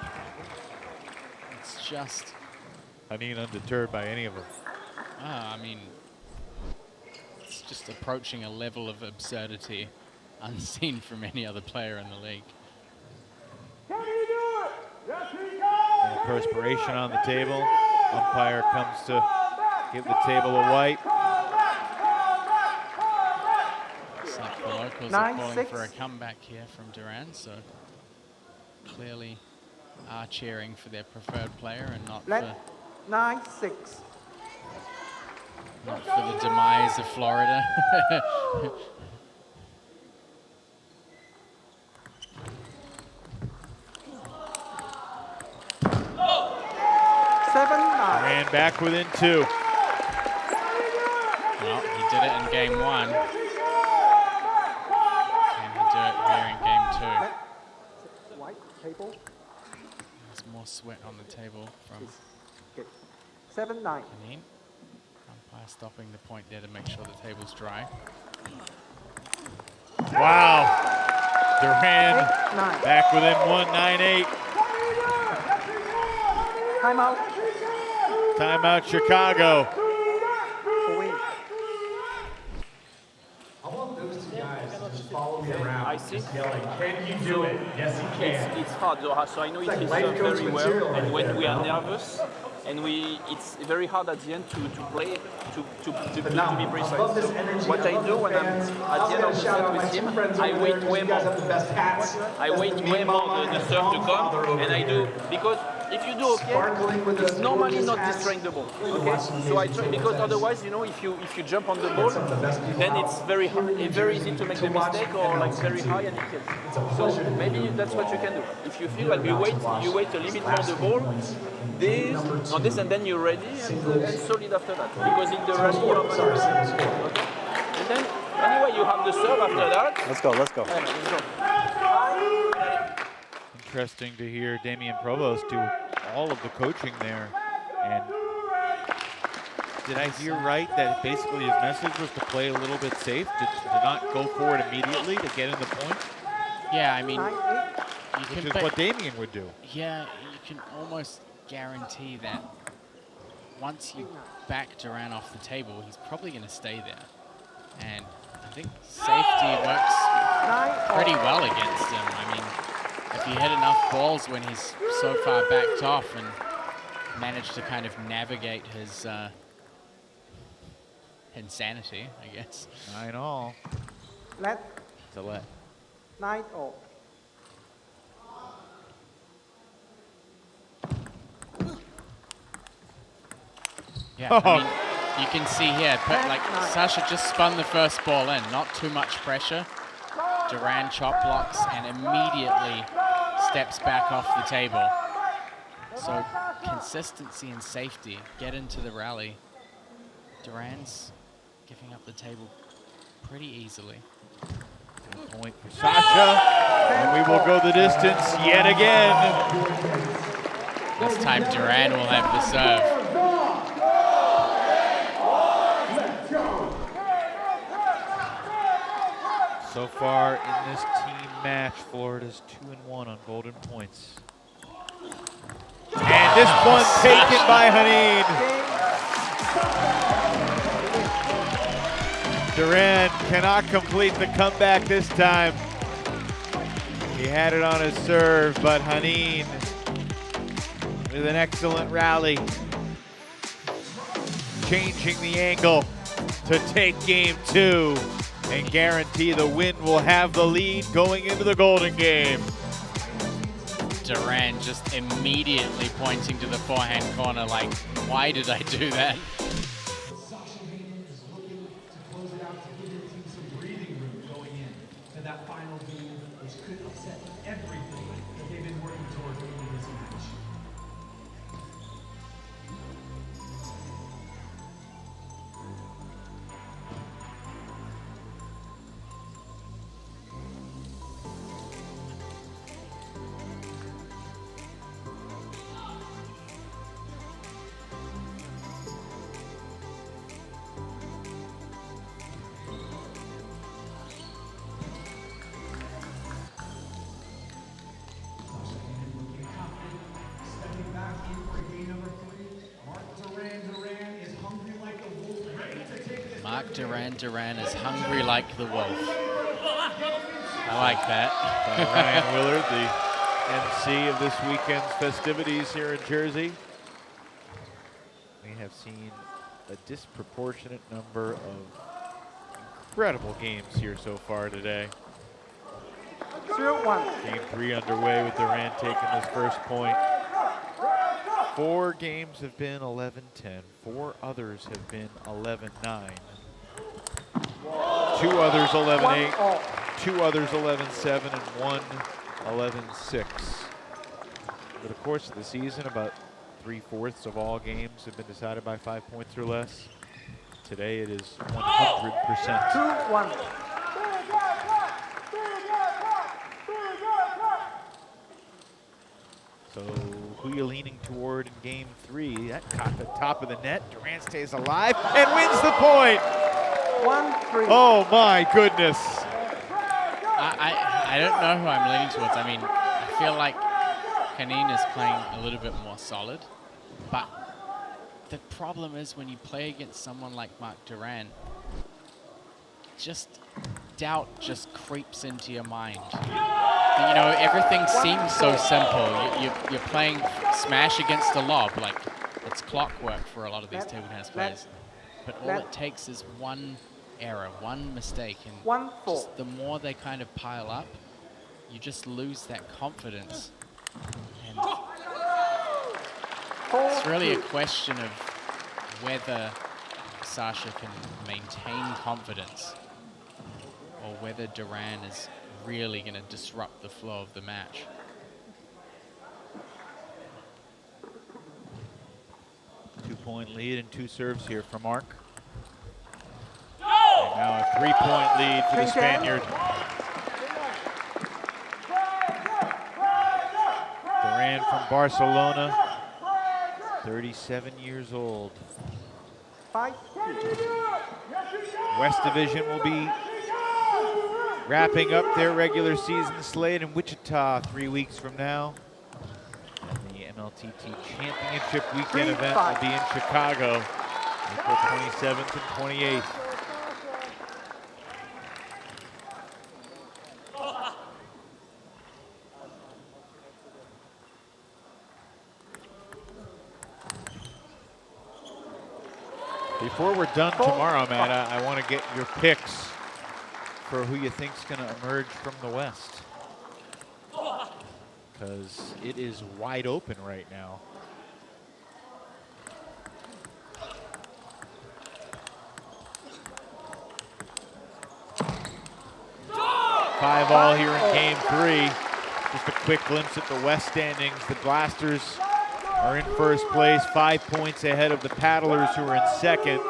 It's just... Hanin undeterred by any of them. I mean, it's just approaching a level of absurdity unseen from any other player in the league. And perspiration on the table. Umpire comes to give the table a wipe. Looks like the locals are calling for a comeback here from Duran, so clearly are cheering for their preferred player and not for 9-6. Not for the demise of Florida. 7-9. Ran back within 2. Well, he did it in game 1. Can he do it here in game 2? White table. There's more sweat on the table from 7-9. Hanin. Umpire stopping the point there to make sure the table's dry. Wow. Duran back within 1, 9-8. Timeout. Timeout, Chicago. I want those two guys to just follow me around. I think yelling, can you do it? Yes, you can. It's hard, so I know It's it like is life coach very well. material And right when there, we are you know? nervous, and it's very hard at the end to play, to be precise. So what I do when I'm at the end of the set with him, I wait way more. I wait way more the serve to come, and I do, because if you do okay, it's normally not destroying the ball. Okay, so I try, because otherwise, you know, if you jump on the ball, then it's very hard, very easy to make the mistake, or like very high and it kills. So maybe that's what you can do. If you feel like you wait a little bit more the ball, this, and then you're ready and solid after that. Because in the rally you have okay. And then anyway you have the serve after that. Let's go. Let's go. Interesting to hear Damian Provost do all of the coaching there. And did I hear right that basically his message was to play a little bit safe, to not go forward immediately to get in the point? Yeah, I mean, which is what Damian would do. Yeah, you can almost guarantee that once you back Duran off the table, he's probably going to stay there. And I think safety works pretty well against him. I mean, if you hit enough balls when he's so far backed off and manage to kind of navigate his insanity, I guess. 9-all. Let. It's a let. 9-all. Yeah, I mean, you can see here, like Sasha just spun the first ball in, not too much pressure. Duran chop blocks and immediately steps back off the table. So consistency and safety get into the rally. Duran's giving up the table pretty easily. Point for Sasha, and we will go the distance yet again. This time Duran will have the serve. So far in this team match, Florida's 2-1 on golden points. And this one taken by Hanin. Duran cannot complete the comeback this time. He had it on his serve, but Hanin with an excellent rally, changing the angle to take game 2 and guarantee the win will have the lead going into the golden game. Duran just immediately pointing to the forehand corner like, why did I do that? Duran is hungry like the wolf. I like that. Ryan Willard, the MC of this weekend's festivities here in Jersey. We have seen a disproportionate number of incredible games here so far today. 0-1. Game 3 underway with Duran taking this first point. 4 games have been 11-10. 4 others have been 11-9. 2 others 11-8, 2 others 11-7, and 1 11-6. Over the course of the season, about 3/4 of all games have been decided by 5 points or less. Today it is 100%. 2-1. So who are you leaning toward in game 3? That caught the top of the net. Duran stays alive and wins the point. 1-3. Oh my goodness. I don't know who I'm leaning towards. I mean, I feel like Hanin is playing a little bit more solid, but the problem is when you play against someone like Marc Duran, just doubt just creeps into your mind. You know, everything seems so simple. You're playing smash against a lob. Like, it's clockwork for a lot of these table tennis players. But all it takes is one error, one mistake, and just the more they kind of pile up, you just lose that confidence. And it's really a question of whether Sasha can maintain confidence or whether Duran is really going to disrupt the flow of the match. Two-point lead and 2 serves here for Mark. And now a 3-point lead for the Spaniard. Duran from Barcelona, 37 years old. West Division will be wrapping up their regular season slate in Wichita 3 weeks from now. MLTT Championship Weekend event will be in Chicago, April 27th and 28th. Before we're done tomorrow, Matt, I want to get your picks for who you think's going to emerge from the West, because it is wide open right now. Five all here in game 3. Just a quick glimpse at the West standings. The Blasters are in first place, 5 points ahead of the Paddlers, who are in second.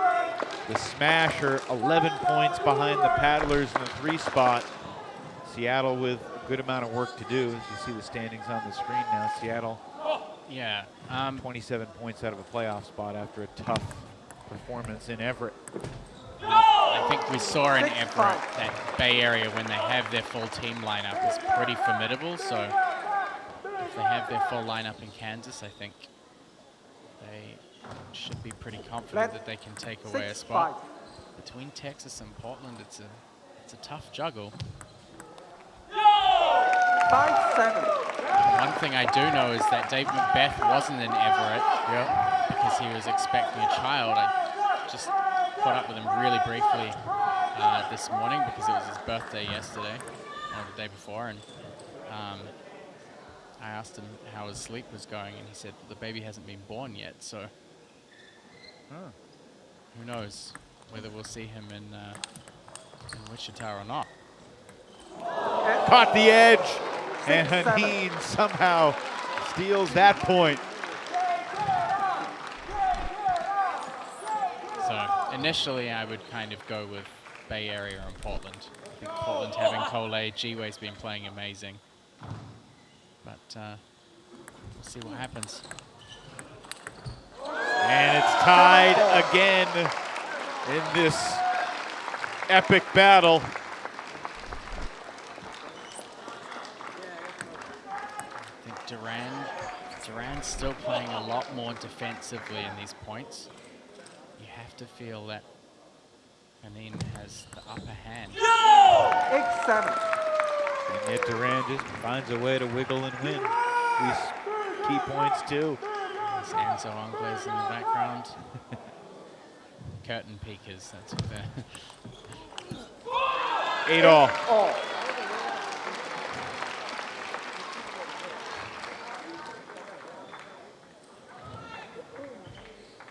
The Smash are 11 points behind the Paddlers in the 3 spot. Seattle with a good amount of work to do. As you see the standings on the screen now, Seattle, 27 points out of a playoff spot after a tough performance in Everett. I think we saw in Everett that Bay Area, when they have their full team lineup, is pretty formidable. So if they have their full lineup in Kansas, I think they should be pretty confident that they can take away a spot. Between Texas and Portland, it's a tough juggle. 5-7. One thing I do know is that Dave Macbeth wasn't in Everett because he was expecting a child. I just caught up with him really briefly this morning because it was his birthday yesterday, or the day before, and I asked him how his sleep was going, and he said the baby hasn't been born yet, so who knows whether we'll see him in Wichita or not. Caught the edge, and Hanin somehow steals that point. So initially I would kind of go with Bay Area and Portland. I think Portland having Cole, G-Way's been playing amazing. But we'll see what happens. And it's tied again in this epic battle. I think Duran's still playing a lot more defensively in these points. You have to feel that Hanin has the upper hand. 8-7. And yet Duran just finds a way to wiggle and win these key points too. There's Enzo Angles in the background. Curtain peekers, that's what they're. 8 all.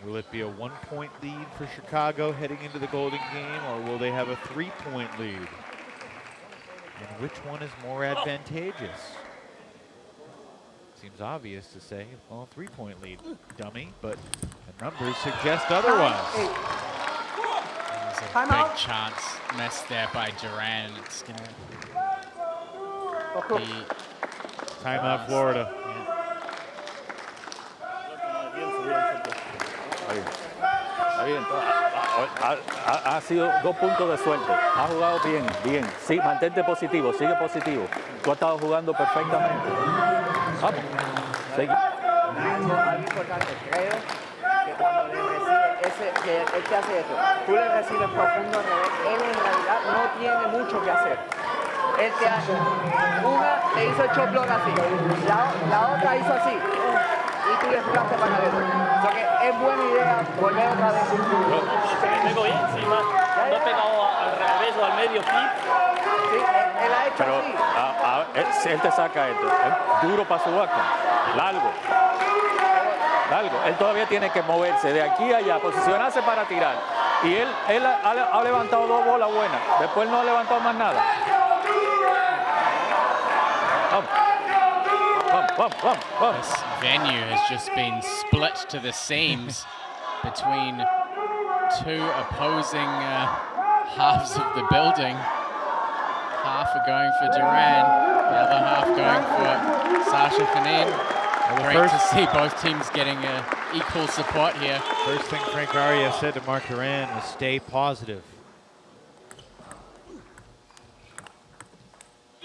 Will it be a 1-point lead for Chicago heading into the Golden Game, or will they have a 3-point lead? And which one is more advantageous? Seems obvious to say, well, 3-point lead, dummy, but the numbers suggest otherwise. There's a big chance missed there by Duran. It's going to be timeout, Florida. Está bien. Ha sido 2 puntos de suerte. Ha jugado bien, bien. Sí, mantente positivo, sigue positivo. Tú has estado jugando perfectamente. Vamos. Algo importante, creo que cuando le recibe que él te hace eso, tú le recibes profundo al revés, él en realidad no tiene mucho que hacer. Él te hace una, te hizo el chop block así, la otra hizo así, y tú le jugaste para adentro. es buena idea volver otra vez. Me pego bien encima, no he pegado al revés o al medio flip. Sí, él ha hecho Pero así. él te saca esto. Duro para su vaca. Largo. Él todavía tiene que moverse de aquí a allá, posicionarse para tirar. Y él ha levantado 2 bolas buenas. Después no ha levantado más nada. Vamos. This venue has just been split to the seams between 2 opposing halves of the building. Half are going for Duran, the other half going for Sasha Hanin. Great to see both teams getting equal support here. First thing Frank Aria said to Mark Duran was stay positive.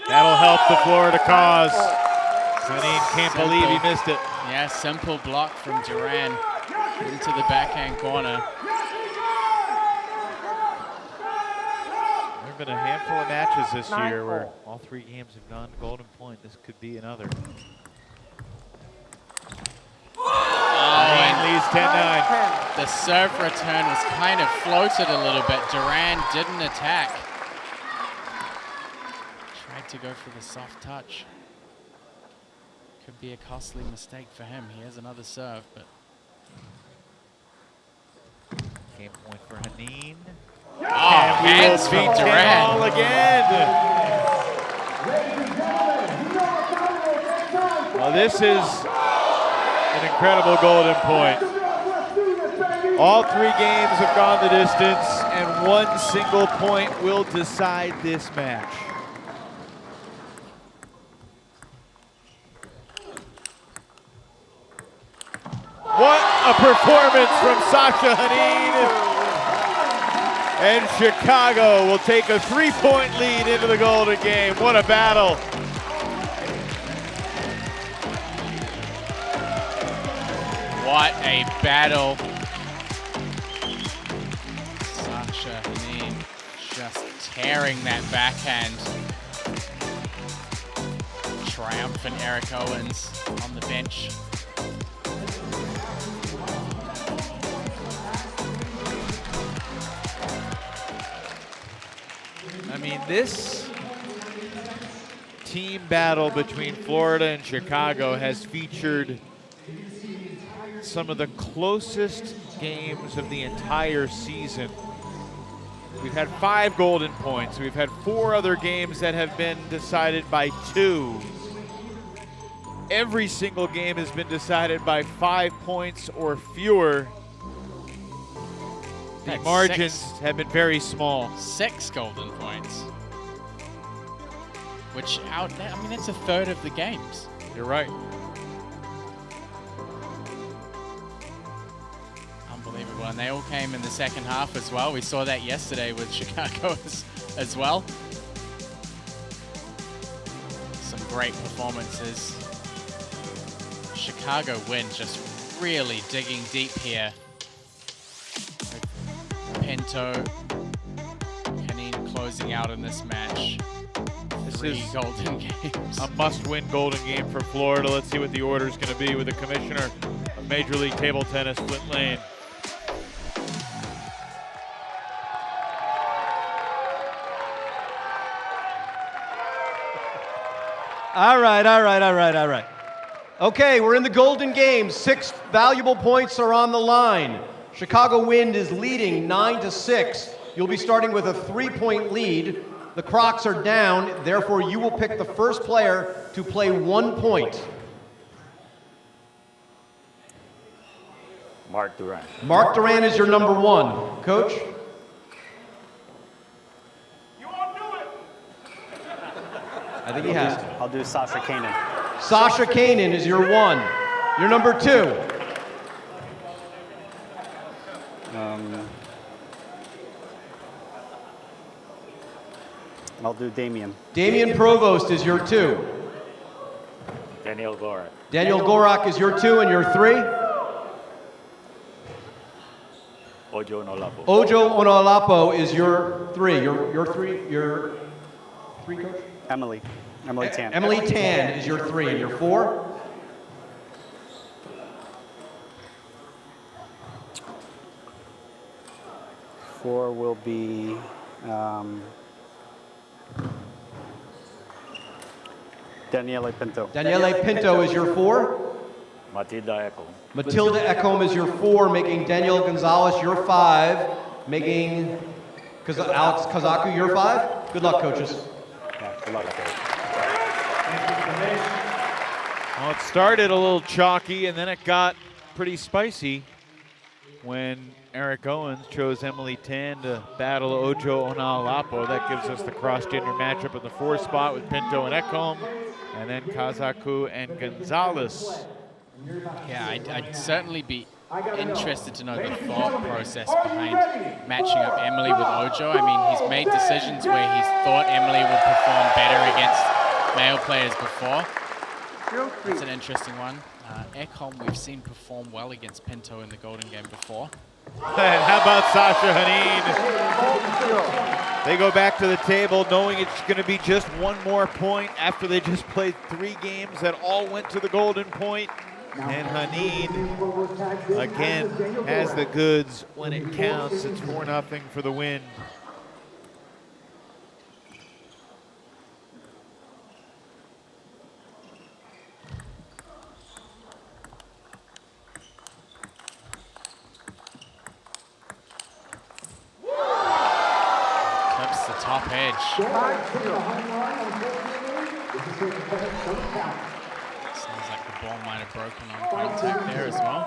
That'll help the Florida cause. Hanin can't believe he missed it. Yeah, simple block from Duran into the backhand corner. There have been a handful of matches this year where all 3 games have gone to Golden Point. This could be another. And leads 10-9. The serve return was kind of floated a little bit. Duran didn't attack. Tried to go for the soft touch. Could be a costly mistake for him. He has another serve, but game point for Hanin. Oh, hands feet Duran. All again. Well, this is an incredible Golden Point. All 3 games have gone the distance, and 1 single point will decide this match. What a performance from Sasha Hanin. And Chicago will take a 3-point lead into the Golden game. What a battle. what a battle. Sasha Hanin just tearing that backhand. Triumphant Eric Owens on the bench. I mean, this team battle between Florida and Chicago has featured some of the closest games of the entire season. We've had 5 golden points. We've had 4 other games that have been decided by 2. Every single game has been decided by 5 points or fewer. The That's margins 6. have been very small. 6 golden points. Which I mean, that's a third of the games. You're right. Unbelievable. And they all came in the second half as well. We saw that yesterday with Chicago as well. Some great performances. Chicago win, just really digging deep here. Pinto, Hanin closing out in this match. This 3 is golden games. A must-win golden game for Florida. Let's see what the order is going to be with the commissioner of Major League Table Tennis, Flint Lane. All right. Okay, we're in the golden game. 6 valuable points are on the line. Chicago Wind is leading 9-6. You'll be starting with a 3-point lead. The Crocs are down, therefore you will pick the first player to play 1 point. Mark Duran. Mark Duran is your number 1. Coach? I think he has to. I'll do Sasha Kanin. Sasha Kanin is your 1. Your number 2. I'll do Damen. Damian Provost is your 2. Daniel Gorak. Daniel Gorak is your 2 and your 3. Ojo Onolapo. Ojo Onolapo is your 3. Your 3, coach? Emily Tan. Emily Tan is your 3 and your 4. 4 will be Daniele Pinto. Daniele Pinto is your 4. Matilda Ekholm. Matilda Ekholm is your 4, making Daniel Gonzalez your 5, making Alex Kazaku your 5. Good luck, coaches. Yeah, good luck. Well, it started a little chalky, and then it got pretty spicy when Eric Owens chose Emily Tan to battle Ojo Onalapo. That gives us the cross-gender matchup in the 4 spot with Pinto and Ekholm, and then Kazaku and Gonzalez. Yeah, I'd certainly be interested to know the thought process behind matching up Emily with Ojo. I mean, he's made decisions where he's thought Emily would perform better against male players before. That's an interesting one. Ekholm we've seen perform well against Pinto in the Golden Game before. And how about Sasha Hanin? They go back to the table knowing it's going to be just one more point after they just played 3 games that all went to the golden point. And Hanin, again, has the goods when it counts. It's 4-0 for the win. Clips the top edge. Sounds like the ball might have broken on contact there as well.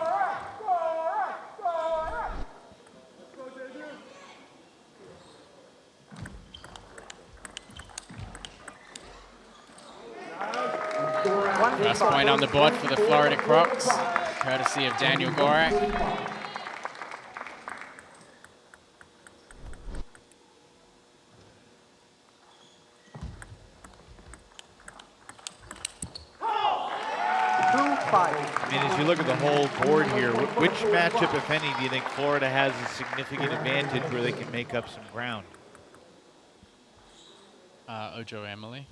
First point on the board for the Florida Crocs, courtesy of Daniel Gorak. I mean, as you look at the whole board here, which matchup, if any, do you think Florida has a significant advantage where they can make up some ground? Ojo Emily,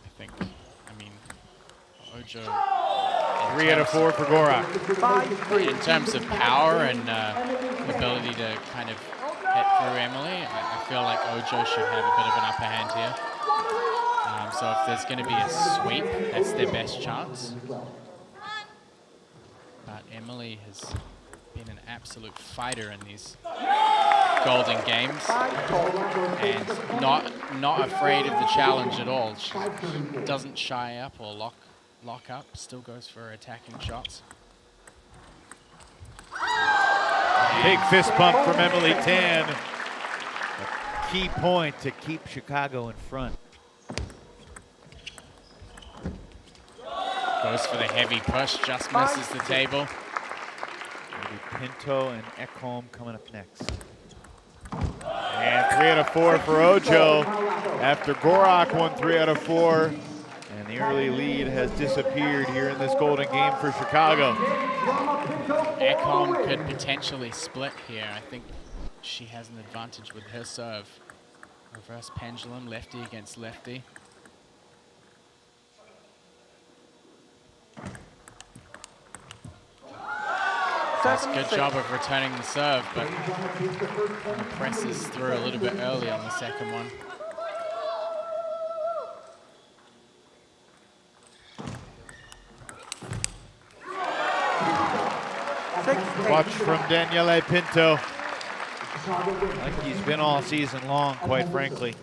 I think. I mean, Ojo. 3 out of 4 for Gorak. In terms of power and ability to kind of get through Emily, I feel like Ojo should have a bit of an upper hand here. So if there's going to be a sweep, that's their best chance. But Emily has been an absolute fighter in these Golden Games and not afraid of the challenge at all. She doesn't shy up or lock up, still goes for attacking shots. Big fist pump from Emily Tan. A key point to keep Chicago in front. Goes for the heavy push, just misses the table. Maybe Pinto and Ekholm coming up next. And 3 out of 4 for Ojo after Gorak won 3 out of 4. And the early lead has disappeared here in this Golden Game for Chicago. Ekholm could potentially split here. I think she has an advantage with her serve. Reverse pendulum, lefty against lefty. Does a good job of returning the serve, but presses through a little bit early on the second one. Clutch from Daniele Pinto. Like he's been all season long, quite frankly.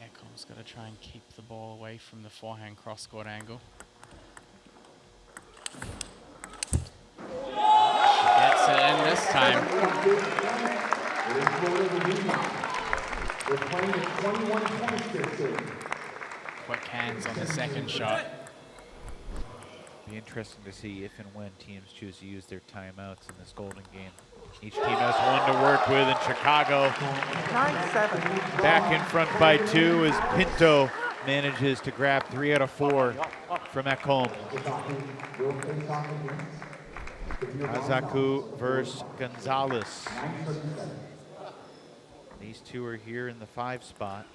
Ekholm's got to try and keep the ball away from the forehand cross-court angle. She gets it in this time. Quick hands on the second shot. Be interesting to see if and when teams choose to use their timeouts in this Golden Game. Each team has one to work with in Chicago. Back in front by 2 as Pinto manages to grab 3 out of 4 from Ekholm. Kazaku versus Gonzalez. These two are here in the 5 spot.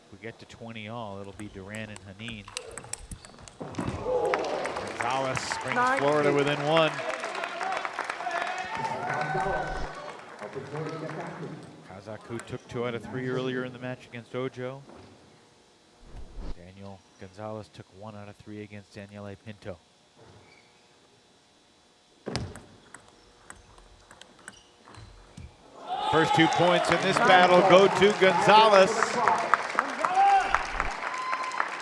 If we get to 20 all, it'll be Duran and Hanin. Gonzalez brings Florida within 1. Kaku took 2 out of 3 earlier in the match against Ojo. Gonzalez took 1 out of 3 against Daniele Pinto. First 2 points in this battle go to Gonzalez.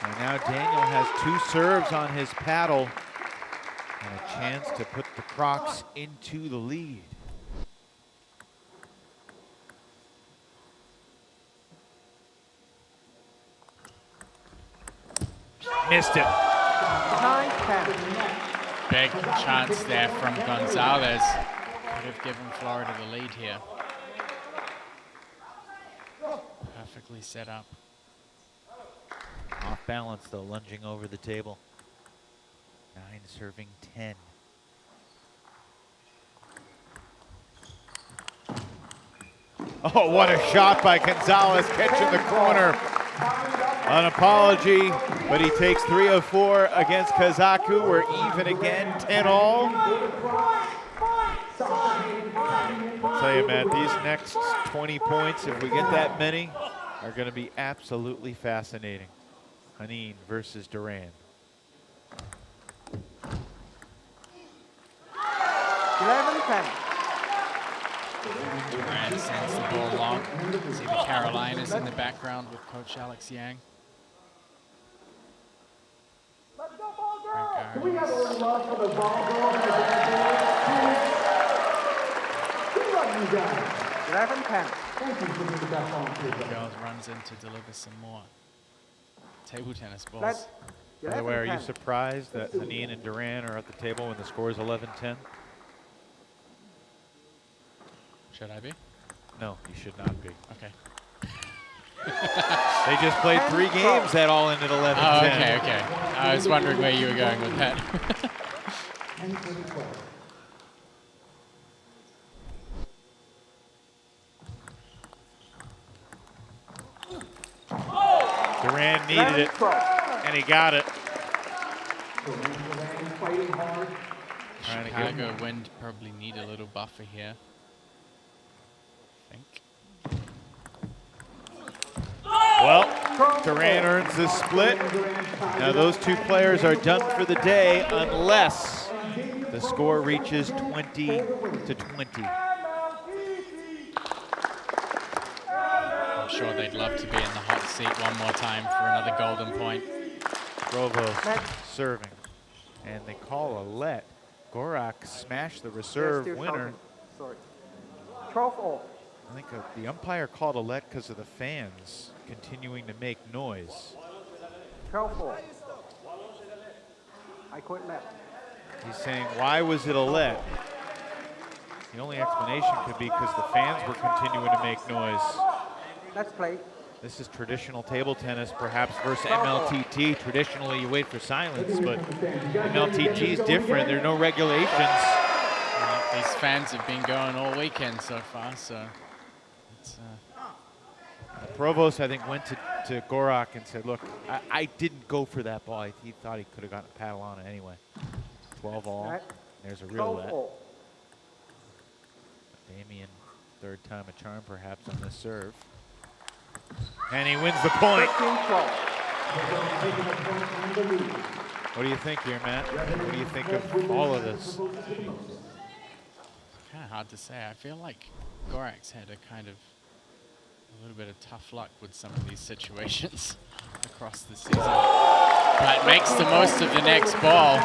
And now Daniel has 2 serves on his paddle and a chance to put the Crocs into the lead. Missed it. Big chance there from Gonzalez. Could have given Florida the lead here. Perfectly set up. Off balance though, lunging over the table. 9 serving 10. Oh, what a shot by Gonzalez, catching the corner. An apology, but he takes 3 of 4 against Kaku. We're even again, 10 all. I'll tell you, Matt, these next 20 points, if we get that many, are going to be absolutely fascinating. Hanin versus Duran. 11-10. Duran sends the ball long. See the Carolinas in the background with Coach Alex Yang. Can we have a little love for the ball girls? We love you guys. 11-10. Thank you for being the best volunteers. Girls runs in to deliver some more table tennis balls. By the way, are you surprised that Hanin and Duran are at the table when the score is 11-10? Should I be? No, you should not be. Okay. They just played 3 games that all ended 11-10. Oh, okay, okay. I was wondering where you were going with that. Duran needed it, and he got it. Chicago wind probably need a little buffer here. I think. Well, Duran earns the split. Now those 2 players are done for the day unless the score reaches 20-20. I'm sure they'd love to be in the hot seat one more time for another golden point. Provost serving, and they call a let. Gorak smashed the reserve winner. Sorry. 12-all. I think the umpire called a let because of the fans continuing to make noise. 12-all. I quit let. He's saying, why was it a let? The only explanation could be because the fans were continuing to make noise. Let's play. This is traditional table tennis, perhaps versus MLTT. Traditionally, you wait for silence, but MLTT is different. There are no regulations. These fans have been going all weekend so far, so it's... The provost, I think, went to Gorak and said, look, I didn't go for that ball. He thought he could have gotten a paddle on it anyway. 12 all. There's a real let. Damen, 3rd time a charm perhaps on this serve. And he wins the point. What do you think here, Matt? What do you think of all of this? Kind of hard to say. I feel like Gorak's had a little bit of tough luck with some of these situations across the season. But makes the most of the next ball.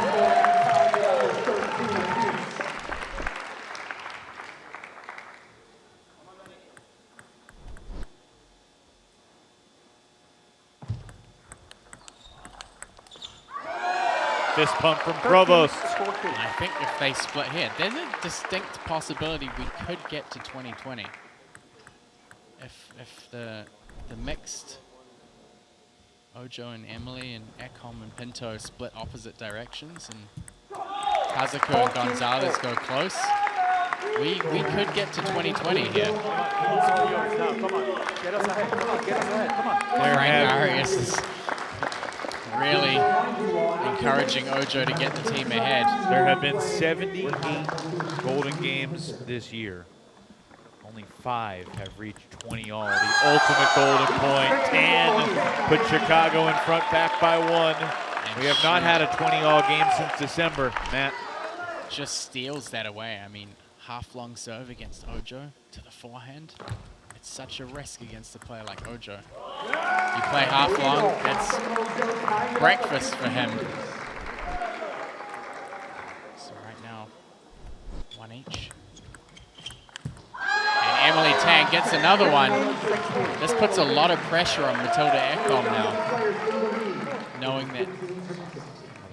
Fist pump from Provost. I think if they split here, there's a distinct possibility we could get to 2020. If the mixed Ojo and Emily and Ekholm and Pinto split opposite directions and Kaku and Gonzalez go close, we could get to 2020 here. Come on, get us ahead. Come on, get us ahead. Come on. Frank Arias is really encouraging Ojo to get the team ahead. There have been 78 golden games this year. Only 5 have reached 20 all. The ultimate golden point. 10 put Chicago in front, back by 1. We have not had a 20 all game since December, Matt. Just steals that away. I mean, half-long serve against Ojo to the forehand. It's such a risk against a player like Ojo. You play half-long, it's breakfast for him. So right now, 1 each. And Emily Tang gets another one. This puts a lot of pressure on Matilda Ekholm now, knowing that.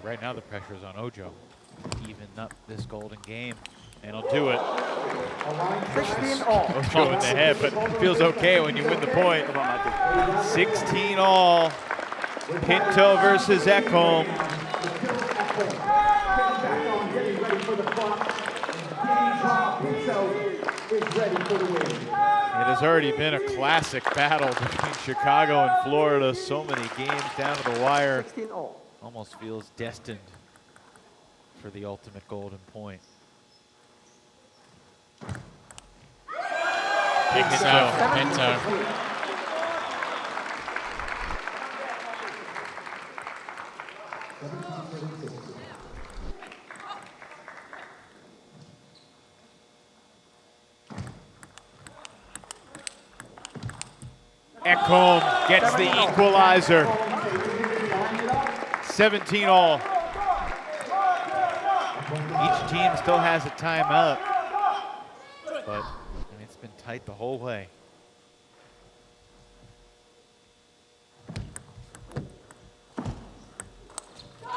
Right now the pressure is on Ojo. Even up this golden game, and he'll do it. Ojo in the head, but it feels okay when you win the point. 16 all. Pinto versus Ekholm. It has already been a classic battle between Chicago and Florida. So many games down to the wire. Almost feels destined for the ultimate golden point. Pinto for Pinto. Ekholm gets the equalizer. 17 all. Each team still has a timeout, but I mean, it's been tight the whole way.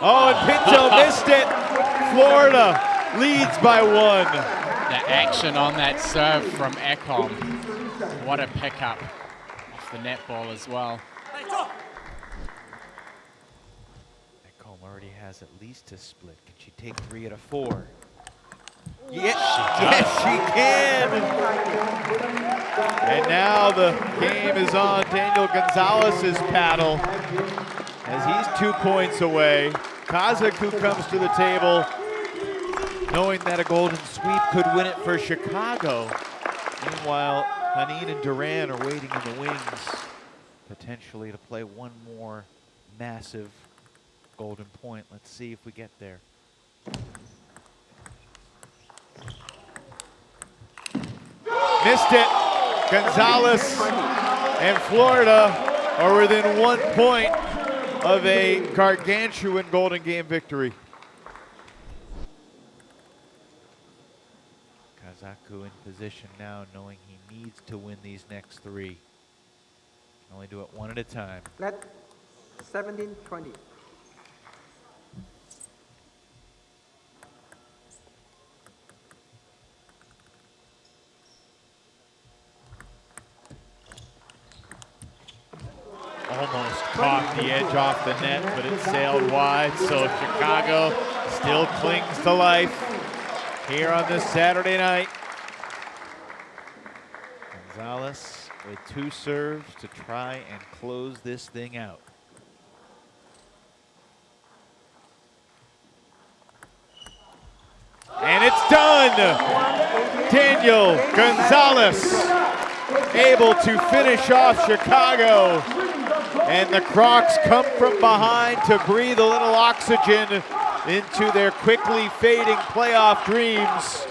Oh, and Pinto missed it. Florida leads by 1. The action on that serve from Ekholm. What a pickup off the net ball as well. Already has at least a split. Can she take 3 out of 4? Yes, she can. And now the game is on Daniel Gonzalez's paddle as he's 2 points away. Kaku comes to the table knowing that a golden sweep could win it for Chicago. Meanwhile, Hanin and Duran are waiting in the wings, potentially to play one more massive golden point. Let's see if we get there. Missed it. Gonzalez and Florida are within 1 point of a gargantuan golden game victory. Kaku in position now, knowing he needs to win these next 3. Can only do it 1 at a time. Let 17-20. Almost caught the edge off the net, but it sailed wide, so Chicago still clings to life here on this Saturday night. Gonzalez with 2 serves to try and close this thing out. And it's done! Daniel Gonzalez able to finish off Chicago. And the Crocs come from behind to breathe a little oxygen into their quickly fading playoff dreams.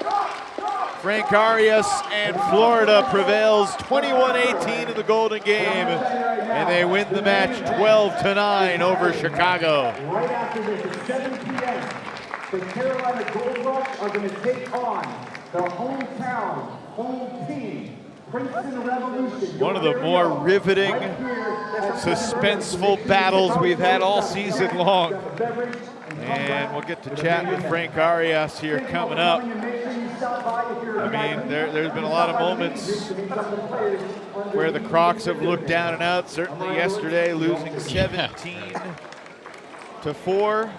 Frank Arias and Florida prevails 21-18 in the Golden Game, and they win the match 12-9 over Chicago. Right after this at 7 p.m., the Carolina Gorak are going to take on the hometown, home team, Princeton Revolution. One of the more riveting, suspenseful battles we've had all season long. And we'll get to chat with Frank Arias here coming up. I mean, there's been a lot of moments where the Crocs have looked down and out. Certainly yesterday, losing 17-4.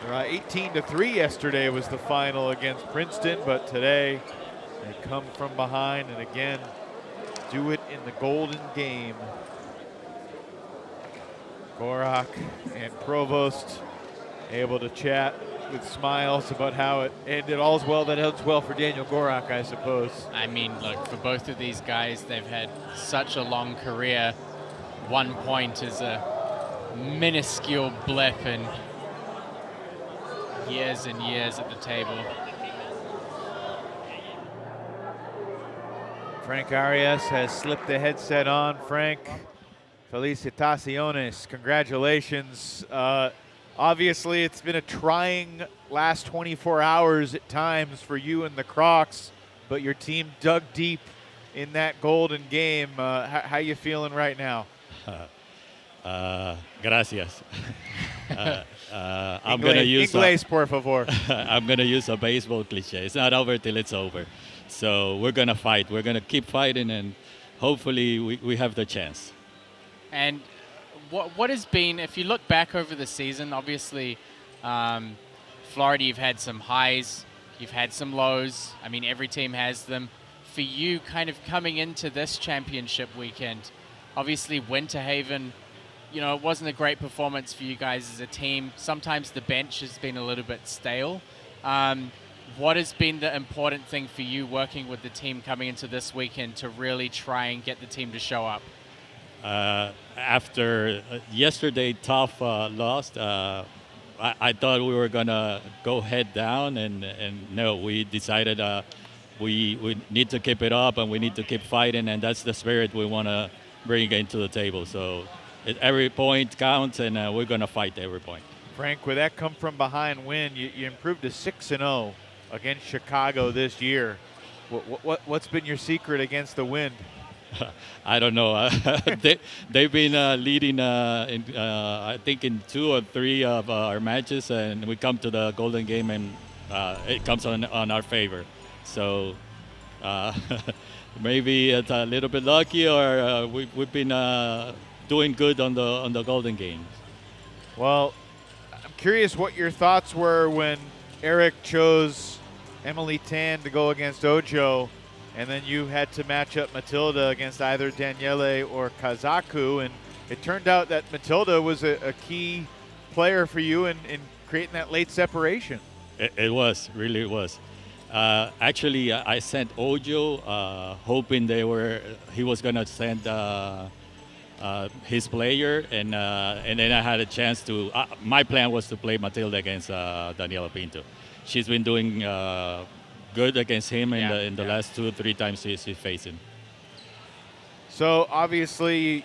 18-3 yesterday was the final against Princeton, but today they come from behind and again do it in the Golden Game. Gorak and Provost able to chat with smiles about how it ended. All's well that ends well for Daniel Gorak, I suppose. I mean, look, for both of these guys, they've had such a long career. 1 point is a minuscule blip in years and years at the table. Frank Arias has slipped the headset on. Frank, felicitaciones, congratulations. Obviously, it's been a trying last 24 hours at times for you and the Crocs, but your team dug deep in that golden game. How you feeling right now? Gracias. I'm gonna use Inglés, por favor. I'm gonna use a baseball cliche. It's not over till it's over. So we're gonna fight. We're gonna keep fighting, and hopefully we have the chance. And what has been, if you look back over the season, obviously, Florida, you've had some highs, you've had some lows. I mean, every team has them. For you, kind of coming into this championship weekend, obviously Winter Haven, you know, it wasn't a great performance for you guys as a team. Sometimes the bench has been a little bit stale. What has been the important thing for you working with the team coming into this weekend to really try and get the team to show up? After yesterday tough loss, I thought we were gonna go head down, and no, we decided we need to keep it up and we need to keep fighting, and that's the spirit we want to bring into the table. So every point counts, and we're gonna fight every point. Frank, with that come from behind win, you improved to 6-0 against Chicago this year. What's been your secret against the wind? I don't know. They've been leading, I think, in 2 or 3 of our matches, and we come to the golden game, and it comes on our favor. So maybe it's a little bit lucky, or we've been doing good on the golden games. Well, I'm curious what your thoughts were when Eric chose Emily Tan to go against Ojo, and then you had to match up Matilda against either Daniele or Kazaku, and it turned out that Matilda was a key player for you in creating that late separation. It was, really it was. Actually, I sent Ojo, hoping he was gonna send his player, and then I had a chance to. My plan was to play Matilda against Daniela Pinto. She's been doing good against him in the last 2 or 3 times he's faced him. So obviously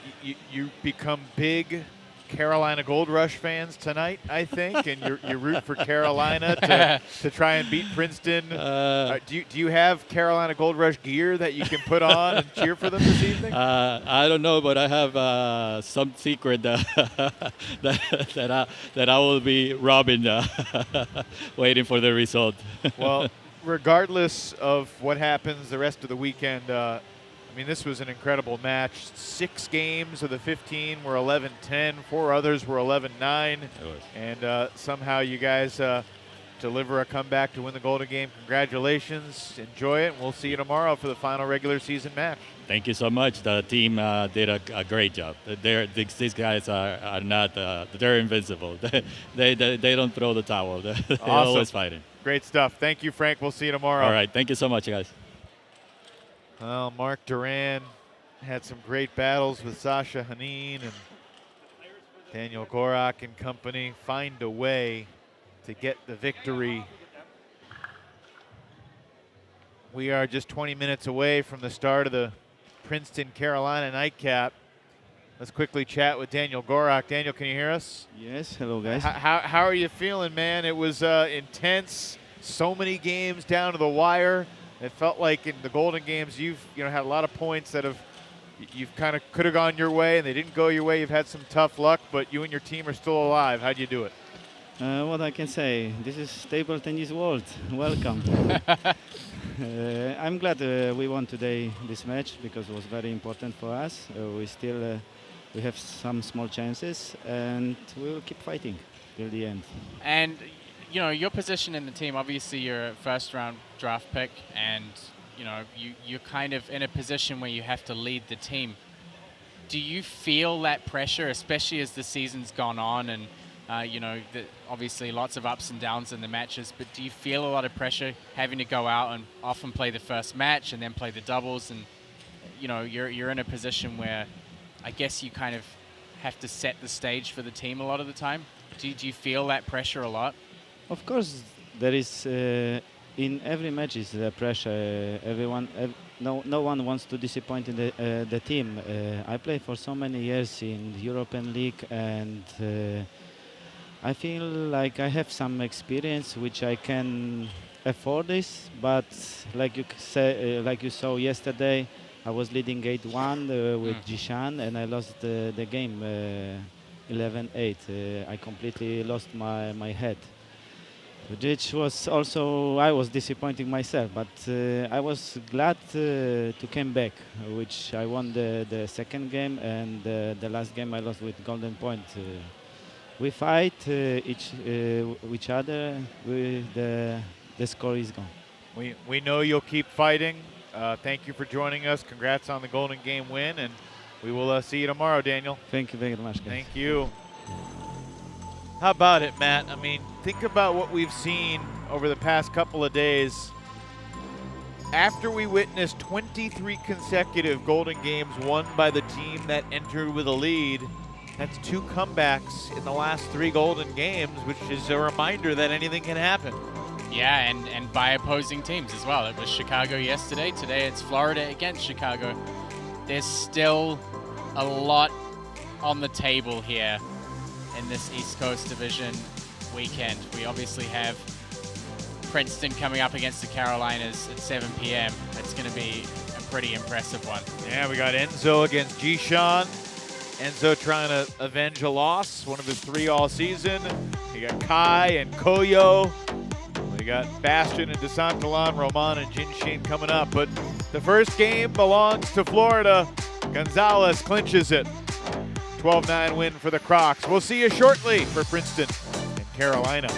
you become big Carolina Gold Rush fans tonight, I think, and you root for Carolina to try and beat Princeton. Do you have Carolina Gold Rush gear that you can put on and cheer for them this evening? I don't know, but I have some secret that I will be robbing, waiting for the result. Well, regardless of what happens the rest of the weekend, I mean, this was an incredible match. 6 games of the 15 were 11-10. 4 others were 11-9. And somehow you guys deliver a comeback to win the Golden Game. Congratulations. Enjoy it. And we'll see you tomorrow for the final regular season match. Thank you so much. The team did a great job. These guys are not, they're invincible. They don't throw the towel. They're Awesome. always fighting. Great stuff. Thank you, Frank. We'll see you tomorrow. All right. Thank you so much, guys. Well, Mark Duran had some great battles with Sasha Hanin and Daniel Gorak and company. Find a way to get the victory. We are just 20 minutes away from the start of the Princeton-Carolina nightcap. Let's quickly chat with Daniel Gorak. Daniel, can you hear us? Yes, hello guys. How are you feeling, man? It was intense, so many games down to the wire. It felt like in the Golden Games you've had a lot of points that you've kind of could have gone your way and they didn't go your way. You've had some tough luck, but you and your team are still alive. How'd you do it? What I can say, this is table tennis world. Welcome. I'm glad we won today this match because it was very important for us. We have some small chances and we will keep fighting till the end. And you know, your position in the team, obviously you're a first-round draft pick, and you know, you're kind of in a position where you have to lead the team. Do you feel that pressure, especially as the season's gone on and You know, obviously lots of ups and downs in the matches, but do you feel a lot of pressure having to go out and often play the first match and then play the doubles? And, you know, you're in a position where I guess you kind of have to set the stage for the team a lot of the time. Do you feel that pressure a lot? Of course, there is in every match is the pressure. No one wants to disappoint in the team. I played for so many years in the European League, and I feel like I have some experience which I can afford this. But like you saw yesterday, I was leading 8-1 with Jishan, and I lost the game 11-8. I completely lost my head, which was also, I was disappointing myself, but I was glad to come back, which I won the second game, and the last game I lost with Golden Point. We fight each other, the score is gone. We know you'll keep fighting. Thank you for joining us. Congrats on the Golden Game win, and we will see you tomorrow, Daniel. Thank you very much, guys. Thank you. How about it, Matt? I mean, think about what we've seen over the past couple of days. After we witnessed 23 consecutive Golden Games won by the team that entered with a lead, that's 2 comebacks in the last 3 Golden Games, which is a reminder that anything can happen. Yeah, and by opposing teams as well. It was Chicago yesterday. Today it's Florida against Chicago. There's still a lot on the table here in this East Coast Division weekend. We obviously have Princeton coming up against the Carolinas at 7 p.m. It's going to be a pretty impressive one. Yeah, we got Enzo against Jishan. Enzo trying to avenge a loss, one of his 3 all season. You got Kai and Koyo. We got Bastion and DeSantalan, Roman and Jinshin coming up. But the first game belongs to Florida. Gonzalez clinches it. 12-9 win for the Crocs. We'll see you shortly for Princeton and Carolina.